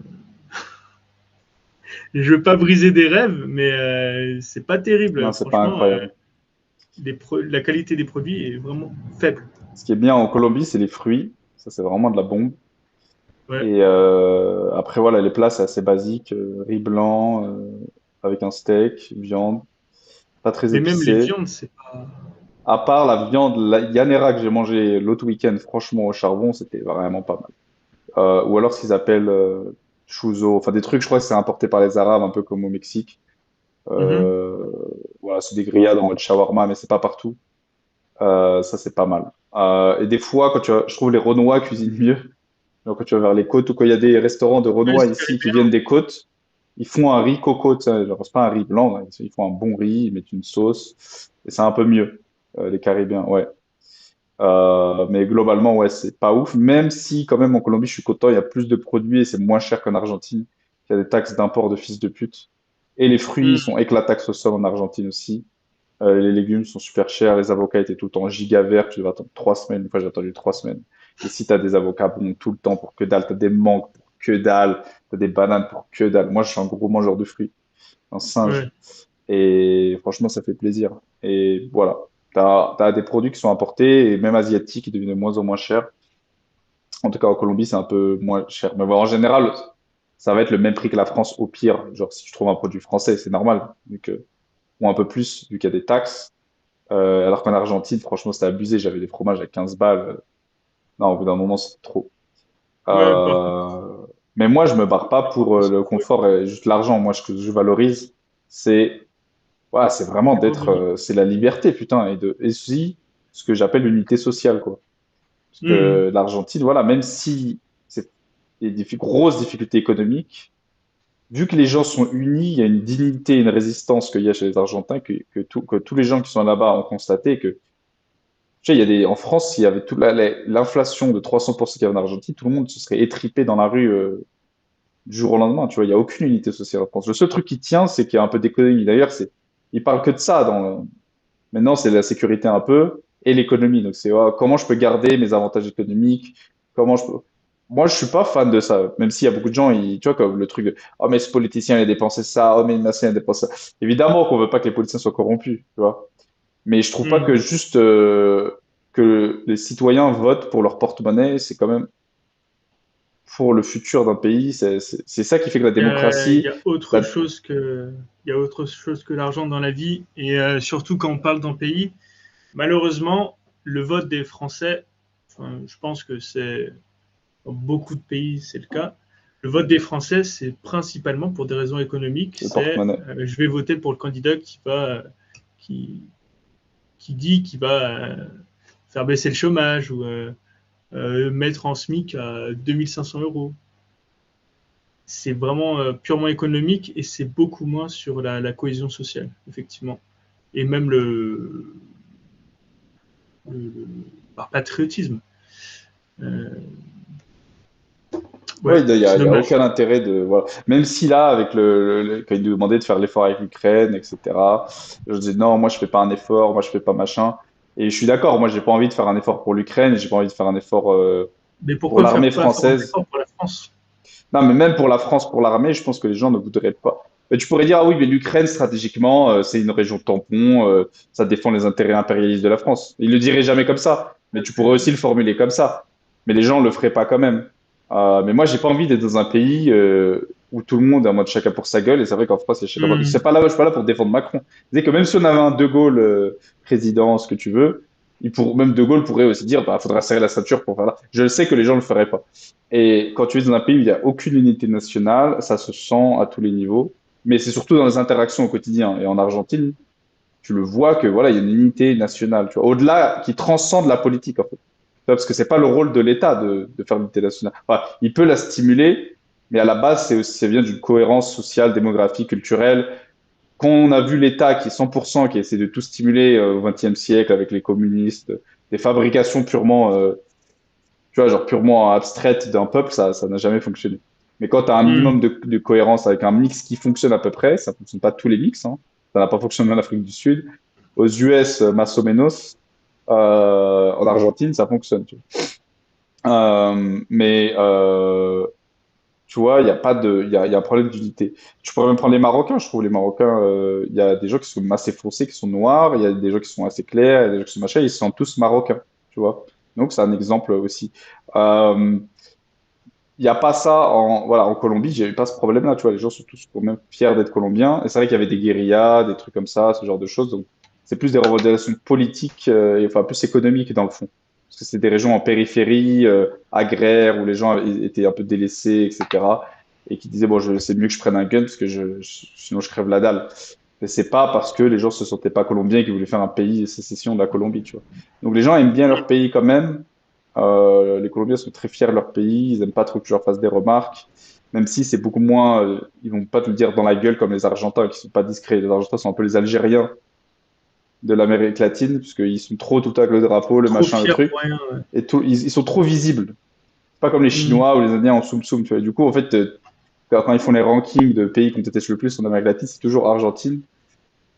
Je veux pas briser des rêves, mais c'est pas Non, terrible. c'est pas Franchement, incroyable. la qualité des produits est vraiment faible. Ce qui est bien en Colombie, c'est les fruits. Ça, c'est vraiment de la bombe. Ouais. Et après, voilà, les plats, c'est assez basique. Riz blanc avec un steak, viande, pas très Mais même les épicé. viandes, c'est pas. À part la viande, la Yanera que j'ai mangé l'autre week-end, franchement, au charbon, c'était vraiment pas mal. Ou alors ce qu'ils appellent chouzo, enfin des trucs, je crois que c'est importé par les Arabes, un peu comme au Mexique. Mhm. Euh, voilà, c'est des grillades en mode shawarma, mais c'est pas partout. Ça, c'est pas mal. Et des fois, je trouve les Renois cuisinent mieux. Donc, quand tu vas vers les côtes ou quand il y a des restaurants de Ouais, Renois c'est ici qui caribéen. viennent des côtes, ils font un riz coco, tu sais, genre, c'est pas un riz blanc, hein, ils font un bon riz, ils mettent une sauce, et c'est un peu mieux, les Caribéens, ouais. Mais globalement, ouais, c'est pas ouf, même si quand même en Colombie, je suis content, il y a plus de produits et c'est moins cher qu'en Argentine, il y a des taxes d'import de fils de pute. Et les fruits Mhm. sont éclataxes au sol en Argentine aussi. Les légumes sont super chers, les avocats étaient tout le temps giga verts, tu devais attendre 3 semaines, une fois j'ai attendu 3 semaines. Ici, tu as des avocats bons tout le temps pour que dalle, tu as des mangues pour que dalle, tu as des bananes pour que dalle. Moi, je suis un gros mangeur de fruits, un singe. Ouais. Et franchement, ça fait plaisir. Et voilà, tu as des produits qui sont importés, et même asiatiques, qui deviennent de moins en moins chers. En tout cas, en Colombie, c'est un peu moins cher. Mais bon, en général, ça va être le même prix que la France au pire. Genre, si tu trouves un produit français, c'est normal, ou un peu plus, vu qu'il y a des taxes. Alors qu'en Argentine, franchement, c'était abusé. J'avais des fromages à 15 balles. Non, au bout d'un moment, c'est trop. Ouais, par contre, Euh, mais moi, je me barre pas pour c'est le trop confort et juste l'argent. Moi, ce que je valorise, c'est voilà, c'est vraiment niveau de vie. c'est la liberté, putain, et aussi ce que j'appelle l'unité sociale, quoi. Parce Mhm. que l'Argentine, voilà, même si c'est des grosses difficultés économiques, vu que les gens sont unis, il y a une dignité, une résistance qu'il y a chez les Argentins que tous les gens qui sont là-bas ont constaté que tu sais, en France, s'il y avait l'inflation de 300% qu'il y avait en Argentine, tout le monde se serait étripé dans la rue du jour au lendemain. Tu vois, il n'y a aucune unité sociale en France. Le seul truc qui tient, c'est qu'il y a un peu d'économie. D'ailleurs, ils parlent que de ça. Maintenant, c'est la sécurité un peu et l'économie. Donc, c'est comment je peux garder mes avantages économiques. Comment je peux... Moi, je suis pas fan de ça. Même s'il y a beaucoup de gens, tu vois, comme le truc de, oh, mais ce politicien, il a dépensé ça. Oh, mais le machin, il a dépensé ça. Évidemment qu'on veut pas que les politiciens soient corrompus, tu vois. Mais je trouve pas que Mhm. juste que les citoyens votent pour leur porte-monnaie, c'est quand même pour le futur d'un pays. C'est ça qui fait que la Il y démocratie, a autre la- chose que, il y a autre chose que l'argent dans la vie. Et surtout quand on parle d'un pays, malheureusement, le vote des Français, enfin, je pense que c'est dans beaucoup de pays, c'est le cas. Le vote des Français, c'est principalement pour des raisons économiques. le C'est porte-monnaie. je vais voter pour le candidat qui, qui dit qu'il va faire baisser le chômage ou mettre en SMIC à 2 500 euros. C'est vraiment purement économique et c'est beaucoup moins sur la cohésion sociale, effectivement. Et même par patriotisme. Euh, Oui, ouais, il c'est y a dommage. aucun intérêt de, voilà. Même si là, avec quand il nous demandait de faire l'effort avec l'Ukraine, etc., je disais non, moi je fais pas un effort, moi je fais pas machin. Et je suis d'accord, moi j'ai pas envie de faire un effort pour l'Ukraine, j'ai pas envie de faire un effort Mais pour pourquoi l'armée pas faire un française. effort pour la France? Non, mais même pour la France, pour l'armée, je pense que les gens ne voudraient pas. Mais tu pourrais dire, ah oui, mais l'Ukraine, stratégiquement, c'est une région tampon, ça défend les intérêts impérialistes de la France. Il le dirait jamais comme ça, mais tu pourrais aussi le formuler comme ça. mais les gens le feraient pas quand même. Mais moi, j'ai pas envie d'être dans un pays où tout le monde est en mode chacun pour sa gueule. Et c'est vrai qu'en France, c'est chacun pour... C'est Hmm. pas là, je suis pas là pour défendre Macron. C'est que même si on avait un De Gaulle président, ce que tu veux, même De Gaulle pourrait aussi dire, bah, faudra serrer la ceinture pour faire là. Je le sais que les gens le feraient pas. Et quand tu es dans un pays où il n'y a aucune unité nationale, ça se sent à tous les niveaux. Mais c'est surtout dans les interactions au quotidien. Et en Argentine, tu le vois que voilà, il y a une unité nationale, tu vois, au-delà qui transcende la politique en fait. Tu vois, parce que c'est pas le rôle de l'État de faire l'unité nationale. Enfin, il peut la stimuler, mais à la base, ça vient d'une cohérence sociale, démographique, culturelle. Quand on a vu l'État qui est 100%, qui essaie de tout stimuler au XXe siècle avec les communistes, des fabrications purement, tu vois, genre purement abstraites d'un peuple, ça n'a jamais fonctionné. Mais quand tu as un Hmm. minimum de cohérence avec un mix qui fonctionne à peu près, ça fonctionne pas tous les mix, hein. Ça n'a pas fonctionné en Afrique du Sud. Aux US, más o menos. En Argentine, ça fonctionne. Tu vois. Tu vois, il y a pas de, il y a un problème d'unité. Tu pourrais même prendre les Marocains. Je trouve les Marocains, il y a des gens qui sont assez foncés, qui sont noirs. Il y a des gens qui sont assez clairs. Il y a des gens qui sont machins. Ils sont tous marocains. Tu vois. Donc c'est un exemple aussi. Euh, Il n'y a pas ça voilà, en Colombie, j'ai eu pas ce problème-là, tu vois, les gens sont tous quand même fiers d'être colombiens. Et c'est vrai qu'il y avait des guérillas, des trucs comme ça, ce genre de choses. Donc, c'est plus des revendications politiques, et, enfin, plus économiques dans le fond. Parce que c'est des régions en périphérie, agraires, où les gens étaient un peu délaissés, etc. Et qui disaient, bon, c'est mieux que je prenne un gun, parce que sinon je crève la dalle. Et c'est pas parce que les gens se sentaient pas colombiens et qu'ils voulaient faire un pays sécession de la Colombie, tu vois. Donc, les gens aiment bien leur pays quand même. Les Colombiens sont très fiers de leur pays, ils aiment pas trop que je leur fasse des remarques, même si c'est beaucoup moins, ils vont pas te le dire dans la gueule comme les Argentins qui sont pas discrets. Les Argentins sont un peu les Algériens de l'Amérique latine, puisqu'ils sont trop tout le temps avec le drapeau, le Trop machin, le fier truc, pour rien. Ouais. et tout, ils sont trop visibles. C'est pas comme les Hmm. Chinois ou les Indiens en soum soum, tu vois. Du coup, en fait, quand ils font les rankings de pays qu'on déteste le plus en Amérique latine, c'est toujours Argentine.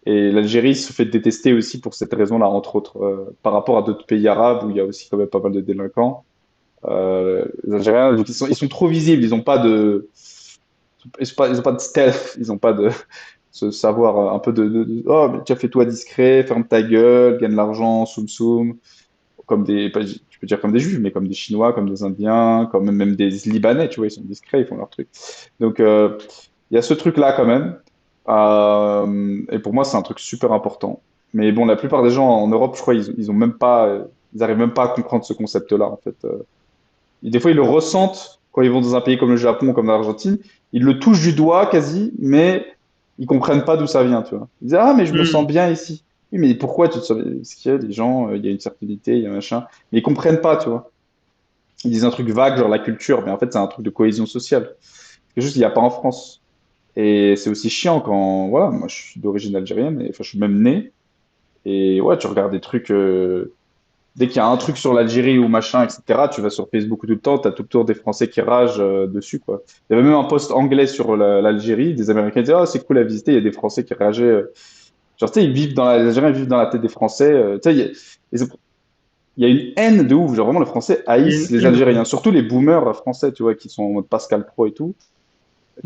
Et l'Algérie se fait détester aussi pour cette raison-là, entre autres, par rapport à d'autres pays arabes où il y a aussi quand même pas mal de délinquants. Les Algériens, donc ils sont trop visibles, ils ont pas de stealth, ils ont pas de ce savoir un peu oh, mais tu as fait toi discret, ferme ta gueule, gagne l'argent, soum soum, comme tu peux dire comme des Juifs, mais comme des Chinois, comme des Indiens, comme même des Libanais, tu vois, ils sont discrets, ils font leur truc. Donc, il y a ce truc-là quand même. Et pour moi, c'est un truc super important. Mais bon, la plupart des gens en Europe, je crois, ils ont même pas, ils arrivent même pas à comprendre ce concept-là, en fait. Et des fois, ils le ressentent quand ils vont dans un pays comme le Japon ou comme l'Argentine. Ils le touchent du doigt quasi, mais ils comprennent pas d'où ça vient, tu vois. Ils disent, ah, mais je me sens Hmm. bien ici. Oui, mais pourquoi tu te sens bien? Parce qu'il y a des gens, il y a une certaine unité, il y a un machin. Mais ils comprennent pas, tu vois. Ils disent un truc vague, genre la culture, mais en fait, c'est un truc de cohésion sociale. C'est juste, il n'y a pas en France. Et c'est aussi chiant quand, voilà, moi, je suis d'origine algérienne, et, enfin, je suis même né. Et ouais, tu regardes des trucs, dès qu'il y a un truc sur l'Algérie ou machin, etc., tu vas sur Facebook tout le temps, tu as tout le tour des Français qui ragent dessus, quoi. Il y avait même un post anglais sur l'Algérie, des Américains disaient, oh, c'est cool à visiter, il y a des Français qui rageaient. Genre, tu sais, les Algériens vivent dans la tête des Français. Tu sais, ils ont- il y a une haine de ouf. Genre, vraiment, les Français Il y a haïssent une les haine, ouais. Algériens, surtout les boomers français, tu vois, qui sont en mode Pascal Pro et tout,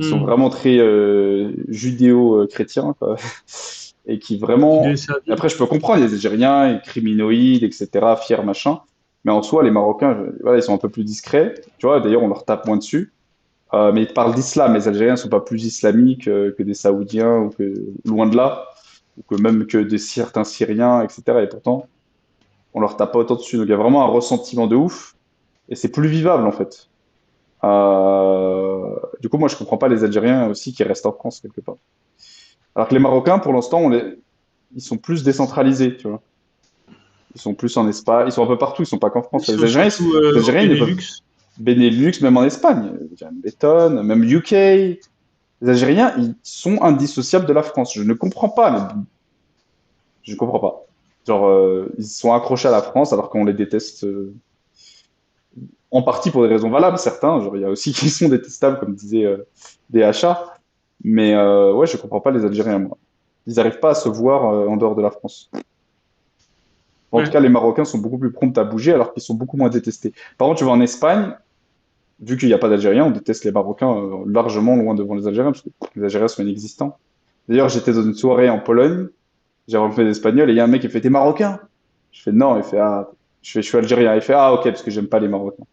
qui sont Hmm. vraiment très judéo-chrétiens, quoi. Et qui Qui vraiment. desservent. Après, je peux comprendre, les Algériens, les criminogènes, etc., fiers, machin. Mais en soi, les Marocains, voilà, ils sont un peu plus discrets. Tu vois, d'ailleurs, on leur tape moins dessus. Mais ils parlent d'islam. Les Algériens ne sont pas plus islamiques que des Saoudiens, ou que, loin de là, ou que même que des certains Syriens, etc. Et pourtant, on leur tape pas autant dessus. Donc, il y a vraiment un ressentiment de ouf. Et c'est plus vivable, en fait. Du coup, moi, je comprends pas les Algériens aussi qui restent en France, quelque part. Alors que les Marocains, pour l'instant, ils sont plus décentralisés, tu vois. Ils sont plus en Espagne, ils sont un peu partout, ils sont pas qu'en Ils France. sont surtout Les au Algériens, ils ne peuvent Benelux. Benelux, même en Espagne, Jeanne Béton, même UK. Les Algériens, ils sont indissociables de la France. Je ne comprends pas, mais je ne comprends pas. Genre, ils sont accrochés à la France alors qu'on les déteste en partie pour des raisons valables, certains. Genre, il y a aussi qui sont détestables, comme disait DHA. Mais ouais, je comprends pas les Algériens, moi. Ils n'arrivent pas à se voir en dehors de la France. En tout Ouais. cas, les Marocains sont beaucoup plus prompts à bouger alors qu'ils sont beaucoup moins détestés. Par contre, tu vas en Espagne, vu qu'il n'y a pas d'Algériens, on déteste les Marocains largement loin devant les Algériens parce que les Algériens sont inexistants. D'ailleurs, j'étais dans une soirée en Pologne, j'ai rencontré des Espagnols et il y a un mec qui fait, t'es Marocain? Je fais non, il fait, ah, je suis Algérien. Il fait, ah, ok, parce que j'aime pas les Marocains.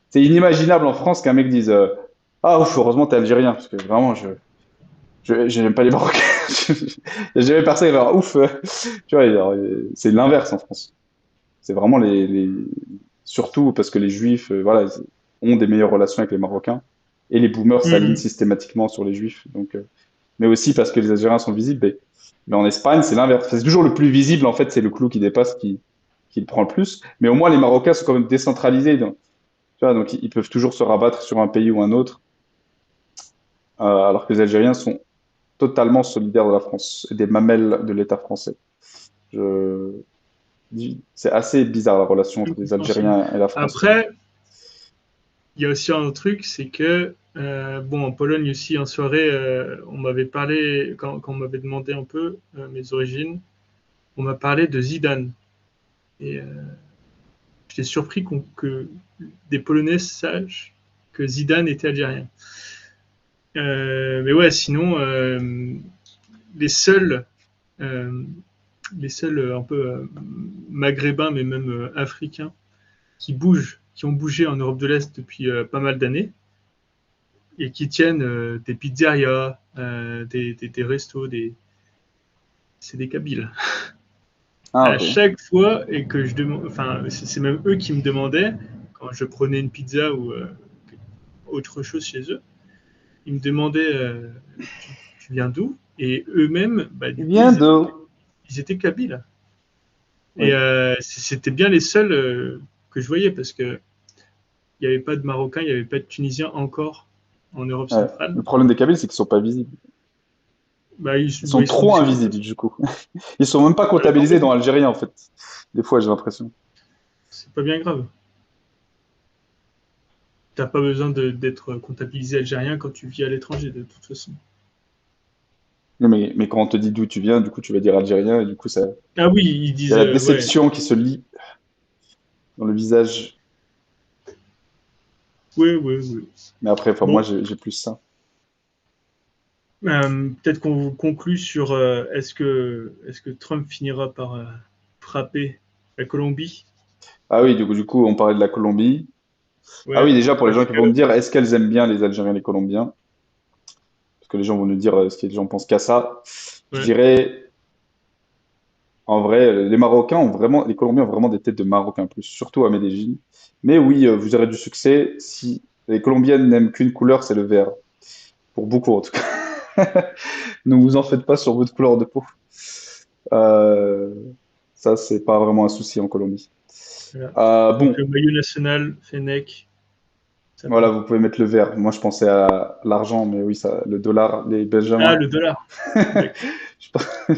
c'est inimaginable en France qu'un mec dise ah ouf, heureusement t'es algérien, parce que vraiment, j'aime pas les Marocains. Il n'y a jamais personne qui va dire ouf. Tu vois, c'est l'inverse en France. C'est vraiment surtout parce que les Juifs, voilà, ont des meilleures relations avec les Marocains et les boomers s'alignent Mhm. systématiquement sur les Juifs. Donc, mais aussi parce que les Algériens sont visibles. Mais en Espagne, c'est l'inverse. C'est toujours le plus visible, en fait, c'est le clou qui dépasse qui le prend le plus. Mais au moins, les Marocains sont quand même décentralisés. Donc, tu vois, donc ils peuvent toujours se rabattre sur un pays ou un autre, alors que les Algériens sont totalement solidaires de la France et des mamelles de l'État français. Je... C'est assez bizarre la relation Plus entre les compréhensible. Algériens et la France. Après, il y a aussi un autre truc, c'est que, bon, en Pologne aussi, en soirée, on m'avait parlé, quand on m'avait demandé un peu mes origines, on m'a parlé de Zidane. Et j'étais surpris que des Polonais sachent que Zidane était algérien. Mais ouais, sinon, les seuls, euh, les seuls un peu maghrébins, mais même africains, qui bougent, qui ont bougé en Europe de l'Est depuis pas mal d'années, et qui tiennent des pizzerias, des restos, c'est des Kabyles. Ah, À ok. chaque fois, et que je demande, enfin, c'est même eux qui me demandaient, quand je prenais une pizza ou autre chose chez eux, ils me demandaient tu viens d'où? Et eux-mêmes, bah, Il du coup, vient de... ils étaient Kabyles. Et Oui. c'était bien les seuls que je voyais parce que il n'y avait pas de Marocains, il n'y avait pas de Tunisiens encore en Europe Ouais. centrale. Le problème des Kabyles, c'est qu'ils sont pas visibles. Bah, Ils sont ils sont trop discrets. invisibles, du coup. Ils sont même pas C'est pas leur comptabilisés dans but. Algérie, en fait. Des fois, j'ai l'impression. C'est pas bien grave. T'as pas besoin d'être comptabilisé algérien quand tu vis à l'étranger, de toute façon. Non, mais quand on te dit d'où tu viens, du coup, tu vas dire algérien, et du coup, Ah oui, ils il y a disent, la ouais. déception qui se lit dans le visage. Oui, oui, oui. Mais après, enfin, moi, Bon, j'ai plus ça. peut-être qu'on conclut sur est-ce que Trump finira par frapper la Colombie? Ah oui, du coup, on parlait de la Colombie. Ah oui, Ouais, déjà, pour les gens parce qui que vont me dire, est-ce qu'elles aiment bien les Algériens et les Colombiens? Parce que les gens vont nous dire, est-ce que les gens pensent qu'à ça? Je ouais. dirais, en vrai, les Marocains ont vraiment, les Colombiens ont vraiment des têtes de Marocains, plus, surtout à Medellín. Mais oui, vous aurez du succès si les Colombiennes n'aiment qu'une couleur, c'est le vert. Pour beaucoup, en tout cas. Ne vous en faites pas sur votre couleur de peau. Euh, Ça, c'est pas vraiment un souci en Colombie. Voilà. Donc Bon, le maillot national, Fennec, ça voilà, part. vous pouvez mettre le vert. Moi, je pensais à l'argent, mais oui, ça, le dollar, les Ah, Benjamins. le dollar. D'accord. Je sais pas.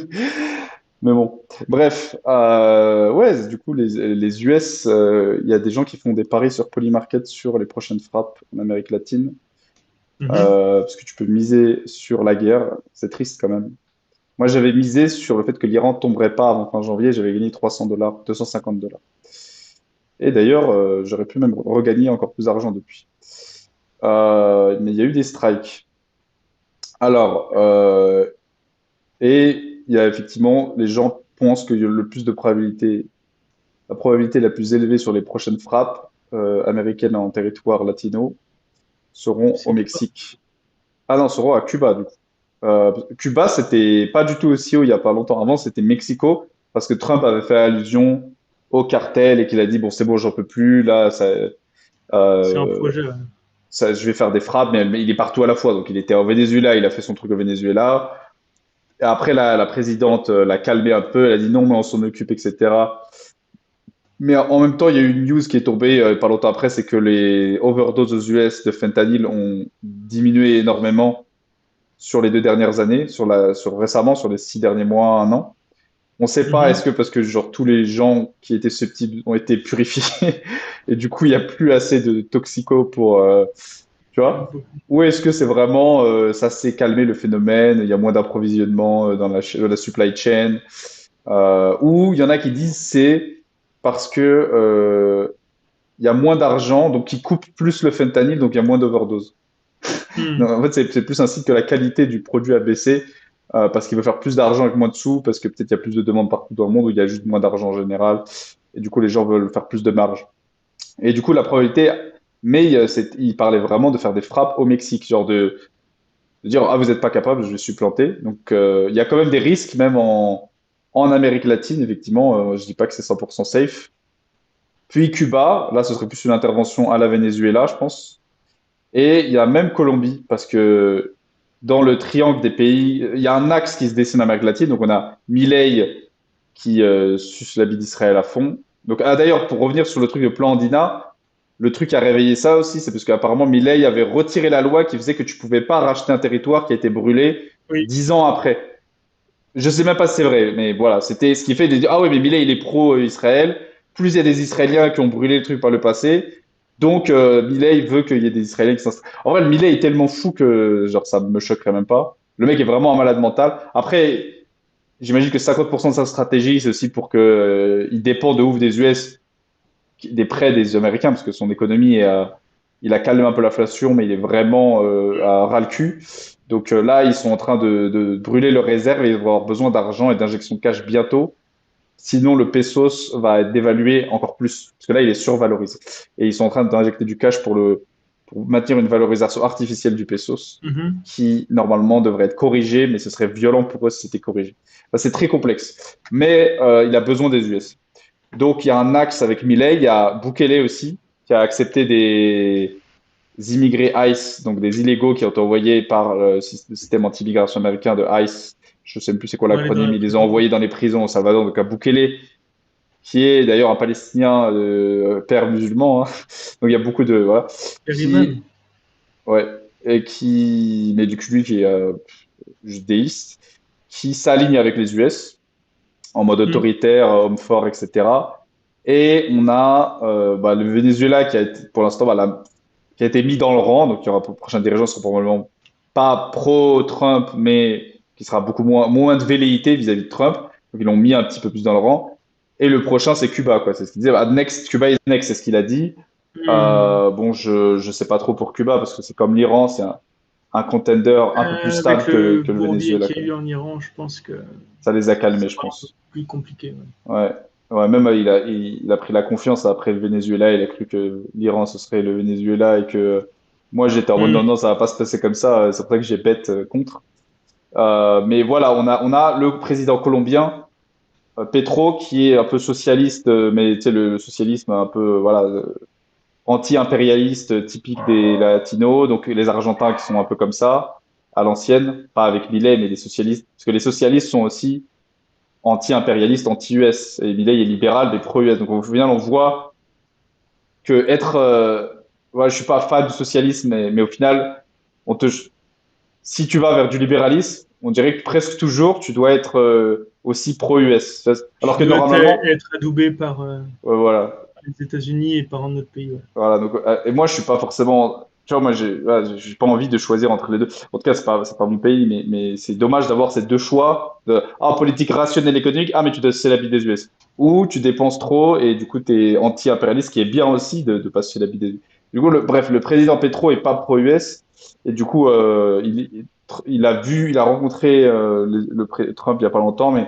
Mais bon, bref, ouais, du coup, les US, il y a des gens qui font des paris sur Polymarket sur les prochaines frappes en Amérique latine, Mhm. parce que tu peux miser sur la guerre. C'est triste quand même. Moi, j'avais misé sur le fait que l'Iran tomberait pas avant fin janvier. J'avais gagné 300 dollars, 250 dollars. Et d'ailleurs, j'aurais pu même regagner encore plus d'argent depuis. Mais il y a eu des strikes. Alors, et il y a effectivement, les gens pensent qu'il y a le plus de probabilité, la probabilité la plus élevée sur les prochaines frappes américaines en territoire latino seront au C'est quoi? Mexique. Ah non, seront à Cuba, du coup. Cuba, c'était pas du tout aussi haut il y a pas longtemps. Avant, c'était Mexico, parce que Trump avait fait allusion au cartel et qu'il a dit, bon, c'est bon, j'en peux plus, là, C'est un euh, projet. Ouais. je vais faire des frappes, mais il est partout à la fois. Donc, il était au Venezuela, il a fait son truc au Venezuela. Et après, la présidente l'a calmé un peu, elle a dit non, mais on s'en occupe, etc. Mais en même temps, il y a eu une news qui est tombée pas longtemps après, c'est que les overdoses aux US de fentanyl ont diminué énormément sur les 2 dernières années, récemment, sur les 6 derniers mois, un an. On ne sait pas, est-ce Mhm. que parce que genre tous les gens qui étaient susceptibles ont été purifiés et du coup il n'y a plus assez de toxicos pour, tu vois? Ou est-ce que c'est vraiment ça s'est calmé le phénomène, il y a moins d'approvisionnement dans la supply chain, ou il y en a qui disent c'est parce que il y a moins d'argent, donc ils coupent plus le fentanyl, donc il y a moins d'overdose. Non, Mhm. en fait, c'est plus un site que la qualité du produit a baissé parce qu'il veut faire plus d'argent avec moins de sous, parce que peut-être il y a plus de demandes partout dans le monde où il y a juste moins d'argent en général. Et du coup, les gens veulent faire plus de marge. Et du coup, la probabilité, mais il parlait vraiment de faire des frappes au Mexique, genre de dire ah vous n'êtes pas capable, je suis planté. Donc il y a quand même des risques même en Amérique latine, effectivement. Je dis pas que c'est 100% safe. Puis Cuba, là ce serait plus une intervention à la Venezuela, je pense. Et il y a même Colombie, parce que dans le triangle des pays, il y a un axe qui se dessine en Amérique latine. Donc on a Milei qui suce la vie d'Israël à fond. Donc d'ailleurs, pour revenir sur le truc de plan Andina, le truc qui a réveillé ça aussi, c'est parce qu'apparemment Milei avait retiré la loi qui faisait que tu pouvais pas racheter un territoire qui a été brûlé Oui. 10 ans après. Je sais même pas si c'est vrai, mais voilà, c'était ce qui fait de dire ah oui, mais Milei il est pro-Israël. Plus il y a des Israéliens qui ont brûlé le truc par le passé, donc Milei veut qu'il y ait des Israéliens qui s'installent. En vrai, le Milei est tellement fou que genre ça me choquerait même pas. Le mec est vraiment un malade mental. Après, j'imagine que 50% de sa stratégie, c'est aussi pour que il dépend de ouf des US, des prêts des Américains, parce que son économie il a calmé un peu l'inflation, mais il est vraiment à ras le cul. Donc là, ils sont en train de brûler leurs réserves et ils vont avoir besoin d'argent et d'injection de cash bientôt. Sinon, le pesos va être dévalué encore plus, parce que là, il est survalorisé. Et ils sont en train d'injecter du cash pour maintenir une valorisation artificielle du pesos, Mhm. qui normalement devrait être corrigée, mais ce serait violent pour eux si c'était corrigé. Enfin, c'est très complexe. Mais il a besoin des US. Donc, il y a un axe avec Milei, il y a Bukele aussi, qui a accepté des immigrés ICE, donc des illégaux qui ont été envoyés par le système anti-immigration américain de ICE. Je ne sais plus c'est quoi Pour aller dans l'acronyme, la ils les ont prison. envoyés dans les prisons au Salvador. Donc, à Bukele, qui est d'ailleurs un Palestinien père musulman, hein. Donc, il y a beaucoup de. Voilà. Qui, Perryman. ouais, et qui. Mais du coup, lui, qui est judéiste, qui s'aligne avec les US en mode Mhm. autoritaire, homme fort, etc. Et on a le Venezuela qui a été, pour l'instant, qui a été mis dans le rang. Donc, il y aura pour le prochain dirigeant sera probablement pas pro-Trump, mais qui sera beaucoup moins de velléité vis-à-vis de Trump. Donc, ils l'ont mis un petit peu plus dans le rang. Et le prochain, c'est Cuba, quoi. C'est ce qu'il disait. Ah, next, Cuba is next, c'est ce qu'il a dit. Mhm. Bon, je sais pas trop pour Cuba parce que c'est comme l'Iran, c'est un contender un peu plus Avec stable le que le bourbier Venezuela, qu'il y quand a eu même. en Iran, je pense que Ça les a ça calmés, je sera un peu pense. plus compliqué. Ouais. Ouais, ouais, même il a pris la confiance après le Venezuela. Il a cru que l'Iran ce serait le Venezuela et que moi j'étais en mode non, Mhm. non, ça va pas se passer comme ça. C'est pour ça que j'ai bête contre. Mais voilà, on a le président colombien, Petro, qui est un peu socialiste, mais tu sais, le socialisme un peu voilà, anti-impérialiste typique des latinos. Donc les Argentins qui sont un peu comme ça, à l'ancienne, pas avec Milei, mais les socialistes. Parce que les socialistes sont aussi anti-impérialiste, anti-US. Et Milei est libéral, mais pro-US. Donc au final, on voit que être, ouais, je suis pas fan du socialisme, mais au final, on te, si tu vas vers du libéralisme, on dirait que presque toujours, tu dois être aussi pro-US. Alors Tu que dois normalement, être adoubé par voilà, les États-Unis et par un autre pays. Ouais. voilà. Donc, et moi, je suis pas forcément, tu vois, moi, j'ai pas envie de choisir entre les deux. En tout cas, c'est pas mon pays, mais c'est dommage d'avoir ces deux choix de, politique rationnelle économique, mais tu dois c'est la vie des US. Ou tu dépenses trop et du coup, tu es anti-impérialiste, ce qui est bien aussi de pas se la vie des US. Du coup, bref, le président Petro est pas pro-US et du coup, il a rencontré Trump il y a pas longtemps, mais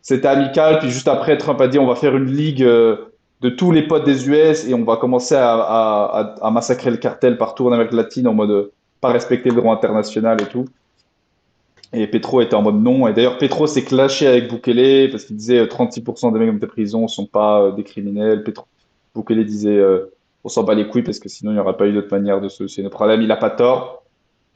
c'était amical. Puis juste après, Trump a dit on va faire une ligue de tous les potes des US et on va commencer à massacrer le cartel partout en Amérique latine en mode pas respecter le droit international et tout. Et Petro était en mode non. Et d'ailleurs, Petro s'est clashé avec Bukele parce qu'il disait 36% des mecs dans des prisons sont pas des criminels. Bukele disait on s'en bat les couilles parce que sinon il n'y aurait pas eu d'autre manière de solutionner le problème. Il a pas tort.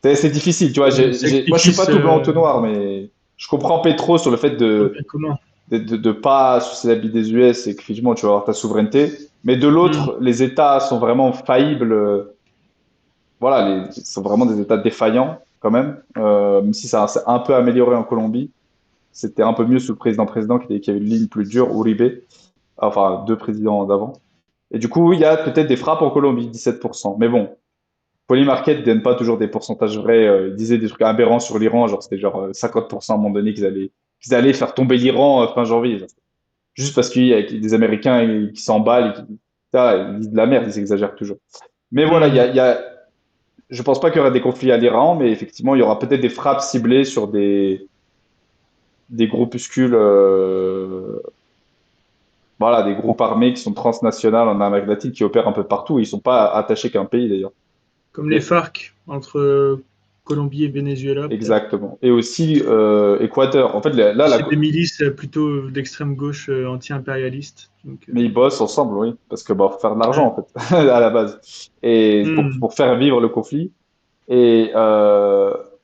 C'est difficile, tu vois. Le Moi, je suis pas sacrifice tout blanc ou tout noir, mais je comprends Petro sur le fait pour le de bien commun. de pas sous l'habit des US et qu'effectivement tu vas avoir ta souveraineté. Mais de Mhm. l'autre, les États sont vraiment faillibles. Voilà, sont vraiment des États défaillants quand même. Même si ça s'est un peu amélioré en Colombie, c'était un peu mieux sous le président qui avait une ligne plus dure, Uribe. Enfin, deux présidents d'avant. Et du coup, il y a peut-être des frappes en Colombie, 17%. Mais bon, Polymarket ne donne pas toujours des pourcentages vrais. Ils disaient des trucs aberrants sur l'Iran, genre c'était genre 50% à un moment donné qu'ils allaient faire tomber l'Iran fin janvier. Genre. Juste parce qu'il y a des Américains qui s'emballent, ils disent de la merde, ils exagèrent toujours. Mais voilà, Mhm. je pense pas qu'il y aura des conflits à l'Iran, mais effectivement, il y aura peut-être des frappes ciblées sur des groupuscules voilà, des groupes armés qui sont transnationales en Amérique latine, qui opèrent un peu partout. Ils sont pas attachés qu'à un pays d'ailleurs. Comme les Mais FARC entre Colombie et Venezuela, peut-être. exactement. Et aussi Équateur. En fait, là, C'est des milices plutôt d'extrême gauche anti-impérialistes. Donc, mais ils bossent ensemble, oui, parce que bah, faut faire de l'argent ouais. en fait à la base, et Hmm. pour faire vivre le conflit. Et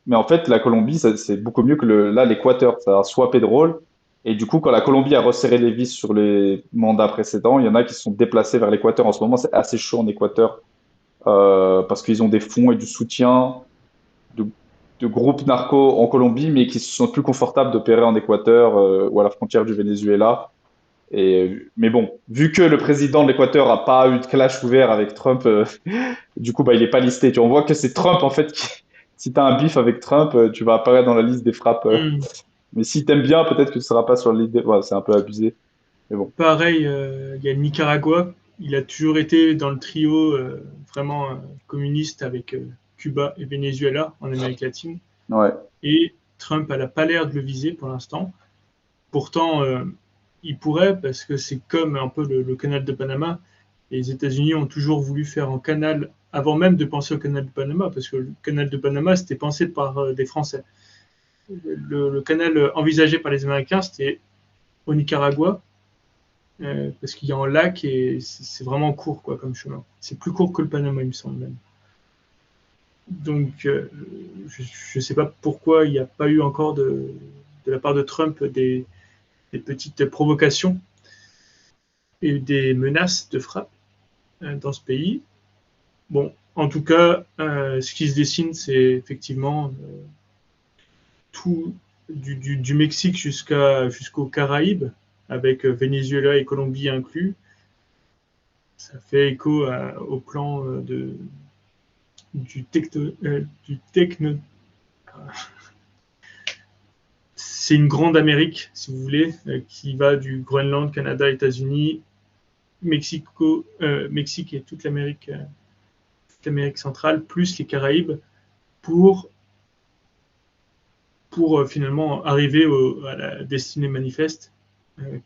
mais en fait, la Colombie, c'est beaucoup mieux que là l'Équateur. Ça a soit pétrole. Et du coup, quand la Colombie a resserré les vis sur les mandats précédents, il y en a qui se sont déplacés vers l'Équateur. En ce moment, c'est assez chaud en Équateur parce qu'ils ont des fonds et du soutien de, de groupes narcos en Colombie, mais qui se sont plus confortables d'opérer en Équateur ou à la frontière du Venezuela. Mais bon, vu que le président de l'Équateur a pas eu de clash ouvert avec Trump, du coup, bah, il est pas listé. On voit que c'est Trump, en fait, si tu as un bif avec Trump, tu vas apparaître dans la liste des frappes. Hmm. Mais si t'aimes bien, peut-être que tu seras pas sur la liste des... Ouais, c'est un peu abusé. Mais bon. Pareil, il y a le Nicaragua. Il a toujours été dans le trio vraiment communiste avec Cuba et Venezuela en Amérique latine. Ouais. Et Trump n'a pas l'air de le viser pour l'instant. Pourtant, il pourrait, parce que c'est comme un peu le canal de Panama. Les États-Unis ont toujours voulu faire un canal, avant même de penser au canal de Panama, parce que le canal de Panama, c'était pensé par des Français. Le canal envisagé par les Américains, c'était au Nicaragua, parce qu'il y a un lac et c'est vraiment court quoi, comme chemin. C'est plus court que le Panama, il me semble même. Donc, je ne sais pas pourquoi il n'y a pas eu encore de la part de Trump des petites provocations et des menaces de frappe dans ce pays. Bon, en tout cas, ce qui se dessine, c'est effectivement tout du Mexique jusqu'aux Caraïbes, avec Venezuela et Colombie inclus. Ça fait écho au plan du techno. C'est une grande Amérique, si vous voulez, qui va du Groenland, Canada, États-Unis, Mexique et toute l'Amérique centrale, plus les Caraïbes, pour finalement arriver à la destinée manifeste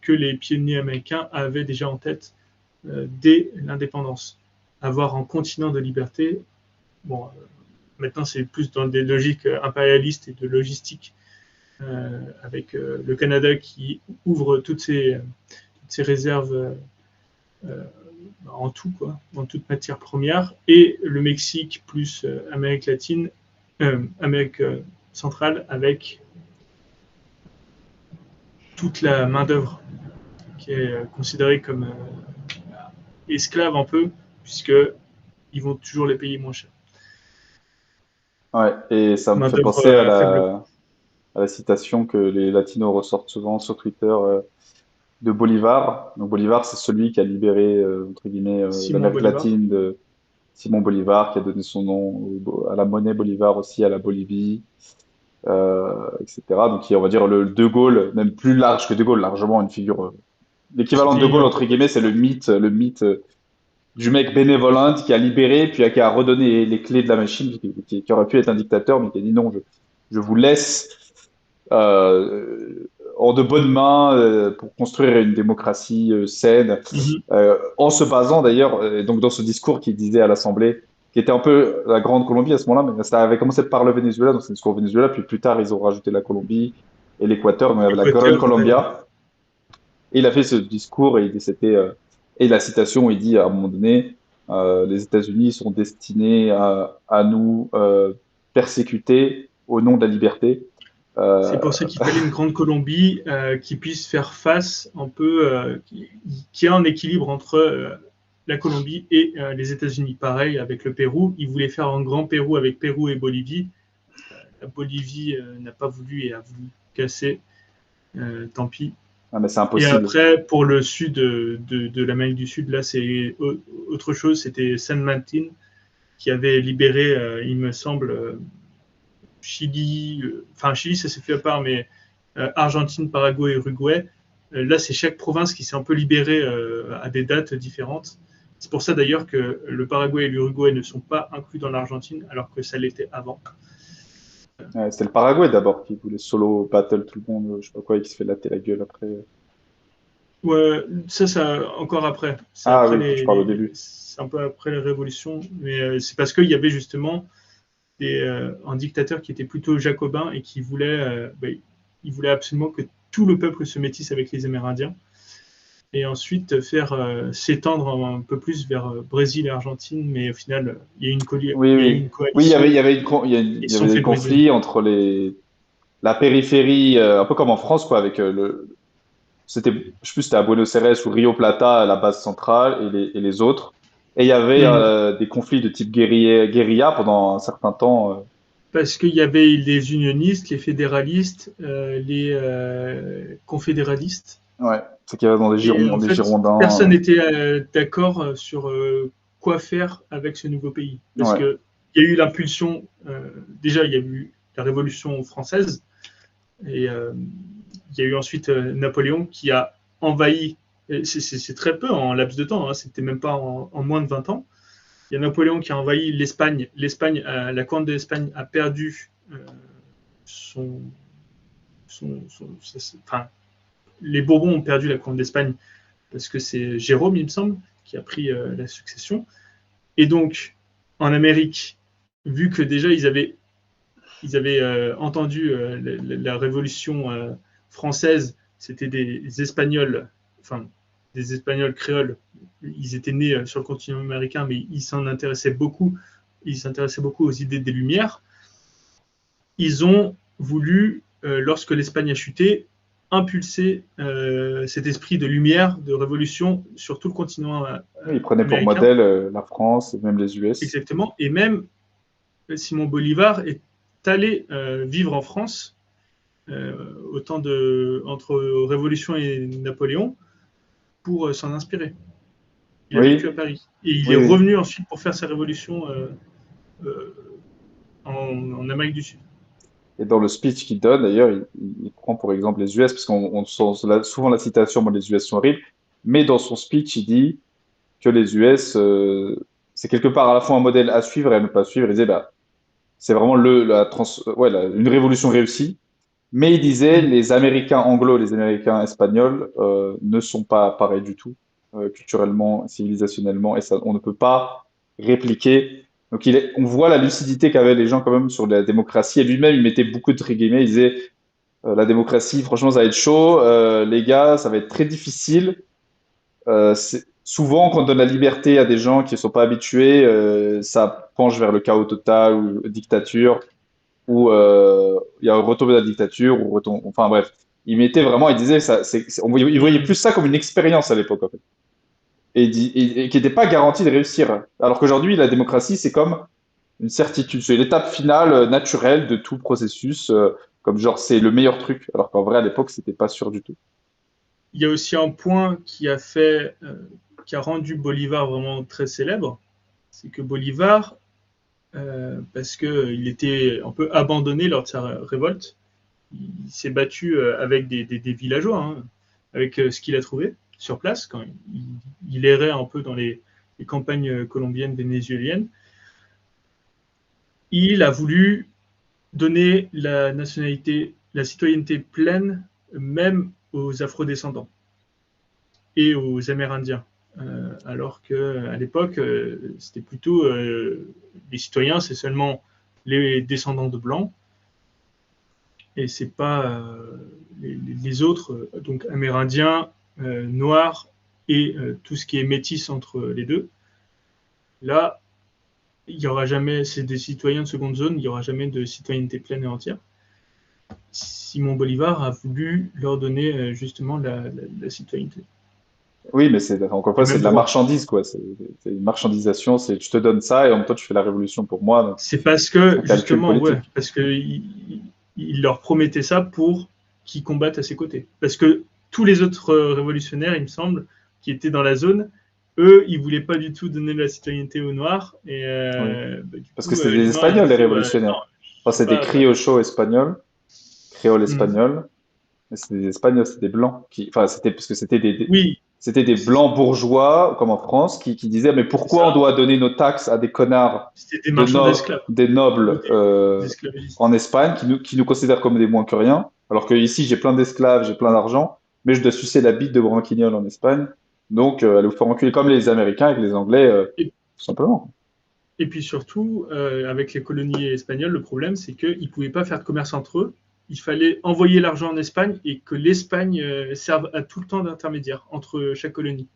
que les pionniers américains avaient déjà en tête dès l'indépendance. Avoir un continent de liberté, bon, maintenant c'est plus dans des logiques impérialistes et de logistique, avec le Canada qui ouvre toutes ses réserves en tout, quoi, en toute matière première, et le Mexique plus Amérique latine, Amérique centrale avec toute la main-d'œuvre qui est considérée comme esclave un peu, puisque ils vont toujours les payer moins cher. Ouais. Et ça me fait Main-d'œuvre penser faible. à la citation que les latinos ressortent souvent sur Twitter de Bolivar. Donc Bolivar, c'est celui qui a libéré, entre guillemets, Simon l'Amérique Bolivar. latine de Simon Bolivar, qui a donné son nom à la monnaie Bolivar aussi, à la Bolivie, etc. Donc, on va dire le De Gaulle, même plus large que De Gaulle, largement une figure. L'équivalent de C'était De Gaulle, un entre peu guillemets, c'est le mythe du mec bénévolent qui a libéré, puis qui a redonné les clés de la machine, qui aurait pu être un dictateur, mais qui a dit non, je vous laisse en de bonnes mains pour construire une démocratie saine, Mhm. en se basant d'ailleurs, donc dans ce discours qu'il disait à l'Assemblée, qui était un peu la Grande Colombie à ce moment-là, mais ça avait commencé par le Venezuela, donc c'est un discours au Venezuela, puis plus tard ils ont rajouté la Colombie et l'Équateur, donc il y avait la Grande Équateur, ouais. Colombia. Et il a fait ce discours et la citation où il dit à un moment donné, les États-Unis sont destinés à nous persécuter au nom de la liberté. C'est Euh, pour ça qu'il fallait une grande Colombie qui puisse faire face un peu, qui a un équilibre entre la Colombie et les États-Unis. Pareil avec le Pérou, ils voulaient faire un grand Pérou avec Pérou et Bolivie. La Bolivie n'a pas voulu et a voulu casser. Tant pis. ah, mais c'est Et impossible. après, pour le sud de l'Amérique du Sud, là, c'est autre chose. C'était San Martin qui avait libéré, il me semble, Chili. Enfin, Chili, ça s'est fait à part, mais Argentine, Paraguay, Uruguay. Là, c'est chaque province qui s'est un peu libérée à des dates différentes. C'est pour ça d'ailleurs que le Paraguay et l'Uruguay ne sont pas inclus dans l'Argentine, alors que ça l'était avant. C'était le Paraguay d'abord qui voulait solo battle tout le monde, je sais pas quoi, et qui se fait latter la gueule après. Ouais, ça encore après. C'est Ah après oui, je parle au début. c'est un peu après la Révolution, mais c'est parce qu'il y avait justement un dictateur qui était plutôt jacobin et qui voulait, il voulait absolument que tout le peuple se métisse avec les Amérindiens et ensuite faire s'étendre un peu plus vers Brésil et Argentine, mais au final, Oui, il y a eu une oui. Oui, coalition il et ils y se sont avait fait des le Brésil. conflits entre la périphérie, un peu comme en France, quoi, avec c'était, je sais plus, c'était à Buenos Aires ou Rio Plata, la base centrale, et les autres. Et il y avait Mm. des conflits de type guérilla pendant un certain temps. Parce qu'il y avait les unionistes, les fédéralistes, les confédéralistes. Ouais, c'est qu'il y avait Et en Des fait, Girondins. personne n'était d'accord sur quoi faire avec ce nouveau pays. Parce Ouais, qu'il y a eu l'impulsion, déjà il y a eu la Révolution française, et il y a eu ensuite Napoléon qui a envahi, c'est très peu en laps de temps, hein, c'était même pas en moins de 20 ans. Il y a Napoléon qui a envahi l'Espagne. La couronne de l'Espagne a perdu son, enfin, les Bourbons ont perdu la couronne d'Espagne parce que c'est Jérôme, il me semble, qui a pris la succession. Et donc, en Amérique, vu que déjà ils avaient entendu la révolution française, c'était des Espagnols, enfin des Espagnols créoles. Ils étaient nés sur le continent américain, mais ils s'en intéressaient beaucoup. Ils s'intéressaient beaucoup aux idées des Lumières. Ils ont voulu, lorsque l'Espagne a chuté, impulser cet esprit de lumière, de révolution sur tout le continent oui, ils prenaient pour américain. modèle la France et même les US. Exactement. Et même Simon Bolivar est allé vivre en France entre Révolution et Napoléon pour s'en inspirer. Il a vécu à Oui, Paris. Et il est oui, oui. revenu ensuite pour faire sa révolution euh, en Amérique du Sud. Et dans le speech qu'il donne, d'ailleurs, il prend pour exemple les US, parce qu'on sent souvent la citation, bon, les US sont horribles, mais dans son speech, il dit que les US, c'est quelque part à la fois un modèle à suivre et à ne pas suivre. Il disait, bah, c'est vraiment une révolution réussie. Mais il disait, Mm. les Américains anglo, les Américains espagnols ne sont pas pareils du tout, culturellement, civilisationnellement, et ça, on ne peut pas répliquer. Donc on voit la lucidité qu'avaient les gens quand même sur la démocratie. Et lui-même, il mettait beaucoup de guillemets. Il disait, la démocratie, franchement, ça va être chaud. Les gars, ça va être très difficile. Souvent, quand on donne la liberté à des gens qui ne sont pas habitués, ça penche vers le chaos total ou la dictature où il y a un retour de la dictature, enfin bref. Il mettait vraiment, il disait, il voyait plus Mm. ça comme une expérience à l'époque, en fait. Et qui n'était pas garanti de réussir. Alors qu'aujourd'hui, la démocratie, c'est comme une certitude, c'est l'étape finale naturelle de tout processus, comme genre c'est le meilleur truc. Alors qu'en vrai, à l'époque, c'était pas sûr du tout. Il y a aussi un point qui a rendu Bolivar vraiment très célèbre, c'est que Bolivar, parce qu'il était un peu abandonné lors de sa révolte, il s'est battu avec des villageois, hein, avec ce qu'il a trouvé sur place, quand il errait un peu dans les campagnes colombiennes, vénézuéliennes. Il a voulu donner la nationalité, la citoyenneté pleine, même aux afrodescendants et aux Amérindiens. Alors qu'à l'époque, c'était plutôt les citoyens, c'est seulement les descendants de blancs, et c'est pas les autres, donc amérindiens, noirs et tout ce qui est métis entre les deux. Là, il y aura jamais, c'est des citoyens de seconde zone, il y aura jamais de citoyenneté pleine et entière. Simon Bolivar a voulu leur donner justement la citoyenneté. Oui, mais encore une Les fois, c'est mêmes de la droits. marchandise, quoi. C'est une marchandisation, c'est je te donne ça et en même temps tu fais la révolution pour moi. Donc, C'est parce c'est que, un calcul justement, ouais, politique. parce que il leur promettait ça pour qu'ils combattent à ses côtés. Parce que tous les autres révolutionnaires, il me semble, qui étaient dans la zone, eux, ils voulaient pas du tout donner la citoyenneté aux Noirs. Et Oui. du Parce que coup, c'était des les Noirs, ils Espagnols, les disaient, ouais, non, révolutionnaires. Enfin, je veux c'est des pas. criochos espagnols, créoles Hmm. espagnols. Mais c'était des Espagnols, c'était des blancs enfin, parce que Oui, c'était des c'est blancs bourgeois, comme en France, qui disaient, mais pourquoi on ça. doit donner nos taxes à des connards C'était des marchands d'esclaves des ou nobles, des en esclavagistes. Espagne, qui nous considèrent comme des moins que rien. Alors que ici, j'ai plein d'esclaves, j'ai plein d'argent. mais je dois sucer la bite de Branquignol en Espagne. Donc, allez vous faire enculer comme les Américains avec les Anglais, Et, tout simplement. et puis surtout, avec les colonies espagnoles, le problème, c'est qu'ils ne pouvaient pas faire de commerce entre eux. Il fallait envoyer l'argent en Espagne et que l'Espagne serve à tout le temps d'intermédiaire entre chaque colonie.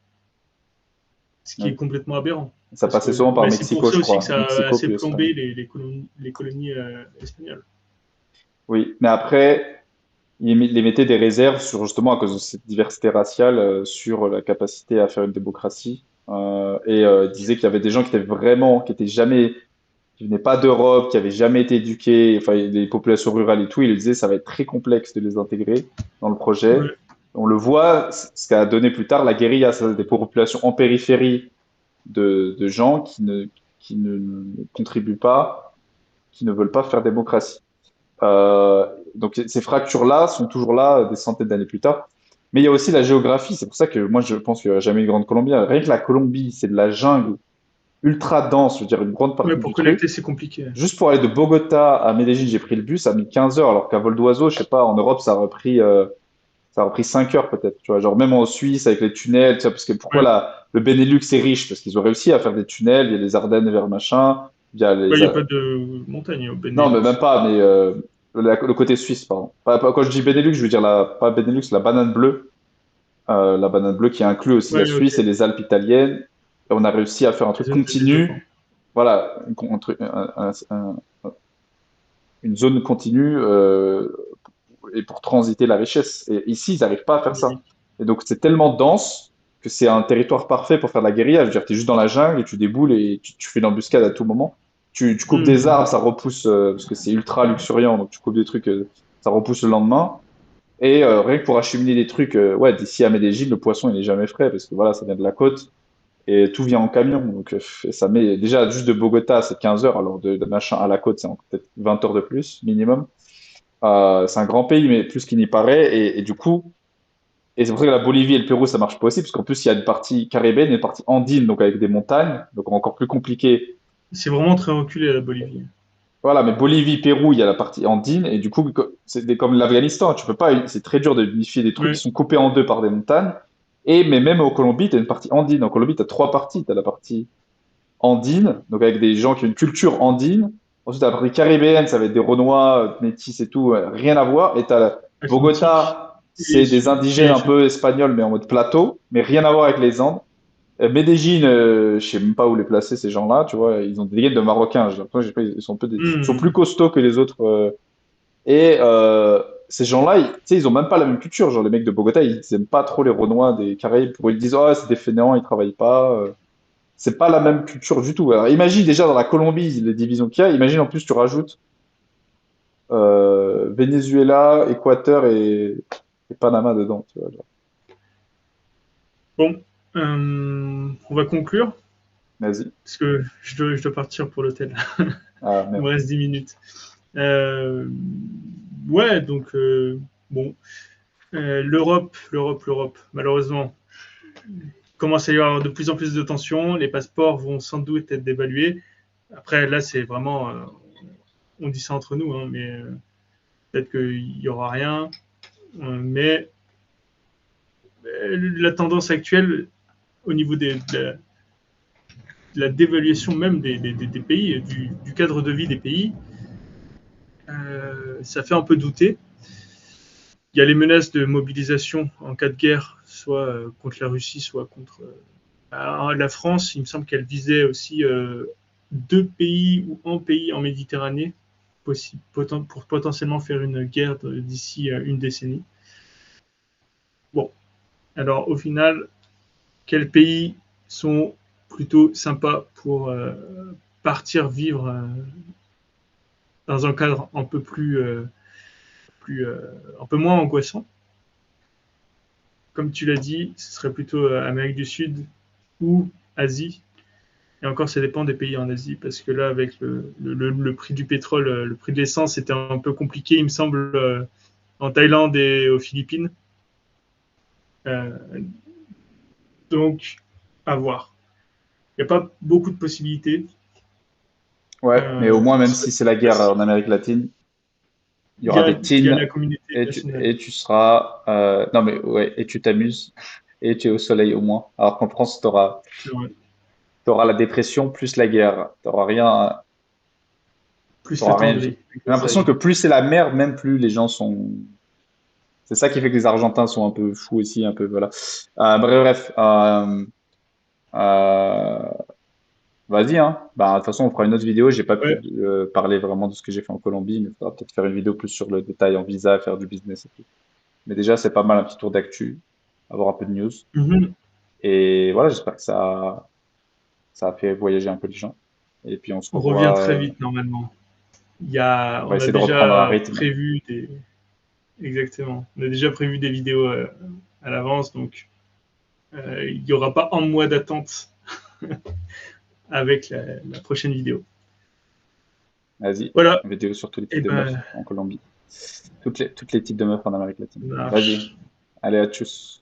Ce qui est Ouais. complètement aberrant. Ça Parce passait que souvent par c'est pour Mexico, ça je aussi que crois. ça a Mexico assez puis Espagne. plombé les colonies espagnoles. Oui, mais après, ils mettaient des réserves sur justement à cause de cette diversité raciale, sur la capacité à faire une démocratie. Ils disaient qu'il y avait des gens qui étaient vraiment, qui étaient jamais, qui venaient pas d'Europe, qui avaient jamais été éduqués, enfin les populations rurales et tout. Ils disaient ça va être très complexe de les intégrer dans le projet. Ouais. On le voit, ce qu'a donné plus tard la guérilla, ça, des populations en périphérie de gens qui ne contribuent pas, qui ne veulent pas faire démocratie. Donc ces fractures-là sont toujours là des centaines d'années plus tard. Mais il y a aussi la géographie. C'est pour ça que moi je pense qu'il n'y aura jamais une grande Colombie. Rien que la Colombie, c'est de la jungle ultra dense, je veux dire une grande Ouais, partie pour du collecter, truc. c'est compliqué. Juste pour aller de Bogota à Medellín, j'ai pris le bus, ça a mis 15 heures, alors qu'à vol d'oiseau, je sais pas, en Europe, ça aurait pris 5 heures peut-être. Tu vois, genre même en Suisse avec les tunnels, tu vois, parce que pourquoi Ouais. le Benelux est riche? Parce qu'ils ont réussi à faire des tunnels, il y a les Ardennes vers machin, il y a Bah, il les, n'y a pas de montagne au non, mais Benelux. même pas, mais le côté suisse, pardon. Quand je dis Benelux, je veux dire pas Benelux, la banane bleue. La banane bleue qui inclut aussi la Ouais, ok. Suisse et les Alpes italiennes. Et on a réussi à faire un Les truc zones de développement. continu. Voilà, une zone continue et pour transiter la richesse. Et ici, ils n'arrivent pas à faire ça. Unique. Et donc, c'est tellement dense que c'est un territoire parfait pour faire de la guérilla. Je veux dire, tu es juste dans la jungle et tu déboules et tu fais une embuscade à tout moment. Tu coupes des Mhm. arbres, ça repousse, parce que c'est ultra luxuriant, donc tu coupes des trucs, ça repousse le lendemain. Et rien que pour acheminer des trucs, ouais, d'ici à Medellín, le poisson, il est jamais frais, parce que voilà, ça vient de la côte, et tout vient en camion. Donc, ça met, déjà, juste de Bogota, c'est 15 heures, alors de machin à la côte, c'est peut-être 20 heures de plus, minimum. C'est un grand pays, mais plus qu'il n'y paraît. Et du coup, et c'est pour ça que la Bolivie et le Pérou, ça marche pas aussi, parce qu'en plus, il y a une partie caribéenne et une partie andine, donc avec des montagnes, donc encore plus compliqué. C'est vraiment très reculé, la Bolivie. Voilà, mais Bolivie, Pérou, il y a la partie andine, et du coup, comme l'Afghanistan, tu peux pas, c'est très dur de unifier des trucs qui Ouais. sont coupés en deux par des montagnes. Mais même au Colombie, tu as une partie andine. En Colombie, tu as trois parties. Tu as la partie andine, donc avec des gens qui ont une culture andine. Ensuite, tu as la partie caribéenne, ça va être des Renois, métis et tout, rien à voir. Et tu as Atlantique. Bogota, c'est des indigènes un Sud. peu espagnols, mais en mode plateau, mais rien à voir avec les Andes. Medellín, je sais même pas où les placer ces gens-là, tu vois, ils ont des gaines de Marocains. J'ai l'impression, je sais pas, ils sont un peu ils sont plus Mhm. costauds que les autres. Et ces gens-là, tu sais, ils ont même pas la même culture. Genre les mecs de Bogota, ils aiment pas trop les Renois des Caraïbes. Pour ils disent, oh, c'est des fainéants, ils travaillent pas. C'est pas la même culture du tout. Alors imagine déjà dans la Colombie les divisions qu'il y a. Imagine en plus tu rajoutes Venezuela, Équateur et Panama dedans. Tu vois, genre. Bon, on va conclure, Vas-y. parce que je dois partir pour l'hôtel. Ah Il me merde. reste 10 minutes. Euh, ouais, donc, bon. L'Europe, malheureusement, commence à y avoir de plus en plus de tensions. Les passeports vont sans doute être dévalués. Après, là, c'est vraiment. On dit ça entre nous, hein, mais peut-être qu'il n'y aura rien. Mais la tendance actuelle, au niveau de la dévaluation même des pays, du cadre de vie des pays, ça fait un peu douter. Il y a les menaces de mobilisation en cas de guerre, soit contre la Russie, soit contre la France. Il me semble qu'elle visait aussi deux pays ou un pays en Méditerranée pour potentiellement faire une guerre d'ici une décennie. Bon, alors au final, quels pays sont plutôt sympas pour partir vivre dans un cadre un peu moins angoissant? Comme tu l'as dit, ce serait plutôt Amérique du Sud ou Asie. Et encore, ça dépend des pays en Asie, parce que là, avec le prix du pétrole, le prix de l'essence, c'était un peu compliqué, il me semble, en Thaïlande et aux Philippines. Euh, donc, à voir. Il n'y a pas beaucoup de possibilités. Ouais, mais au moins même Ce serait si c'est la guerre facile. en Amérique latine, Il y aura des il y a teams la communauté nationale. et tu seras. Non, mais ouais, et tu t'amuses et tu es au soleil au moins. Alors qu'en France, tu auras, C'est vrai. la dépression plus la guerre. Tu n'auras rien. Plus T'auras rien. l'attendri. J'ai l'impression que plus c'est la merde, même plus les gens sont. C'est ça qui fait que les Argentins sont un peu fous aussi, un peu. Voilà. Bref. Euh, Vas-y, hein. Bah, de toute façon, on fera une autre vidéo. J'ai pas pu Ouais. parler vraiment de ce que j'ai fait en Colombie, mais il faudra peut-être faire une vidéo plus sur le détail en visa, faire du business et tout. Mais déjà, c'est pas mal un petit tour d'actu, avoir un peu de news. Mhm. Et voilà, j'espère que ça a fait voyager un peu les gens. Et puis on se On revient revoit. très vite normalement. On va On a essayer de reprendre un déjà rythme. prévu des. Exactement. On a déjà prévu des vidéos à l'avance, donc il n'y aura pas un mois d'attente avec la prochaine vidéo. Vas-y, Voilà. une vidéo sur tous les Et types de meufs ben, en Colombie. Toutes les types de meufs en Amérique latine. ça marche. Vas-y, allez, à tchuss.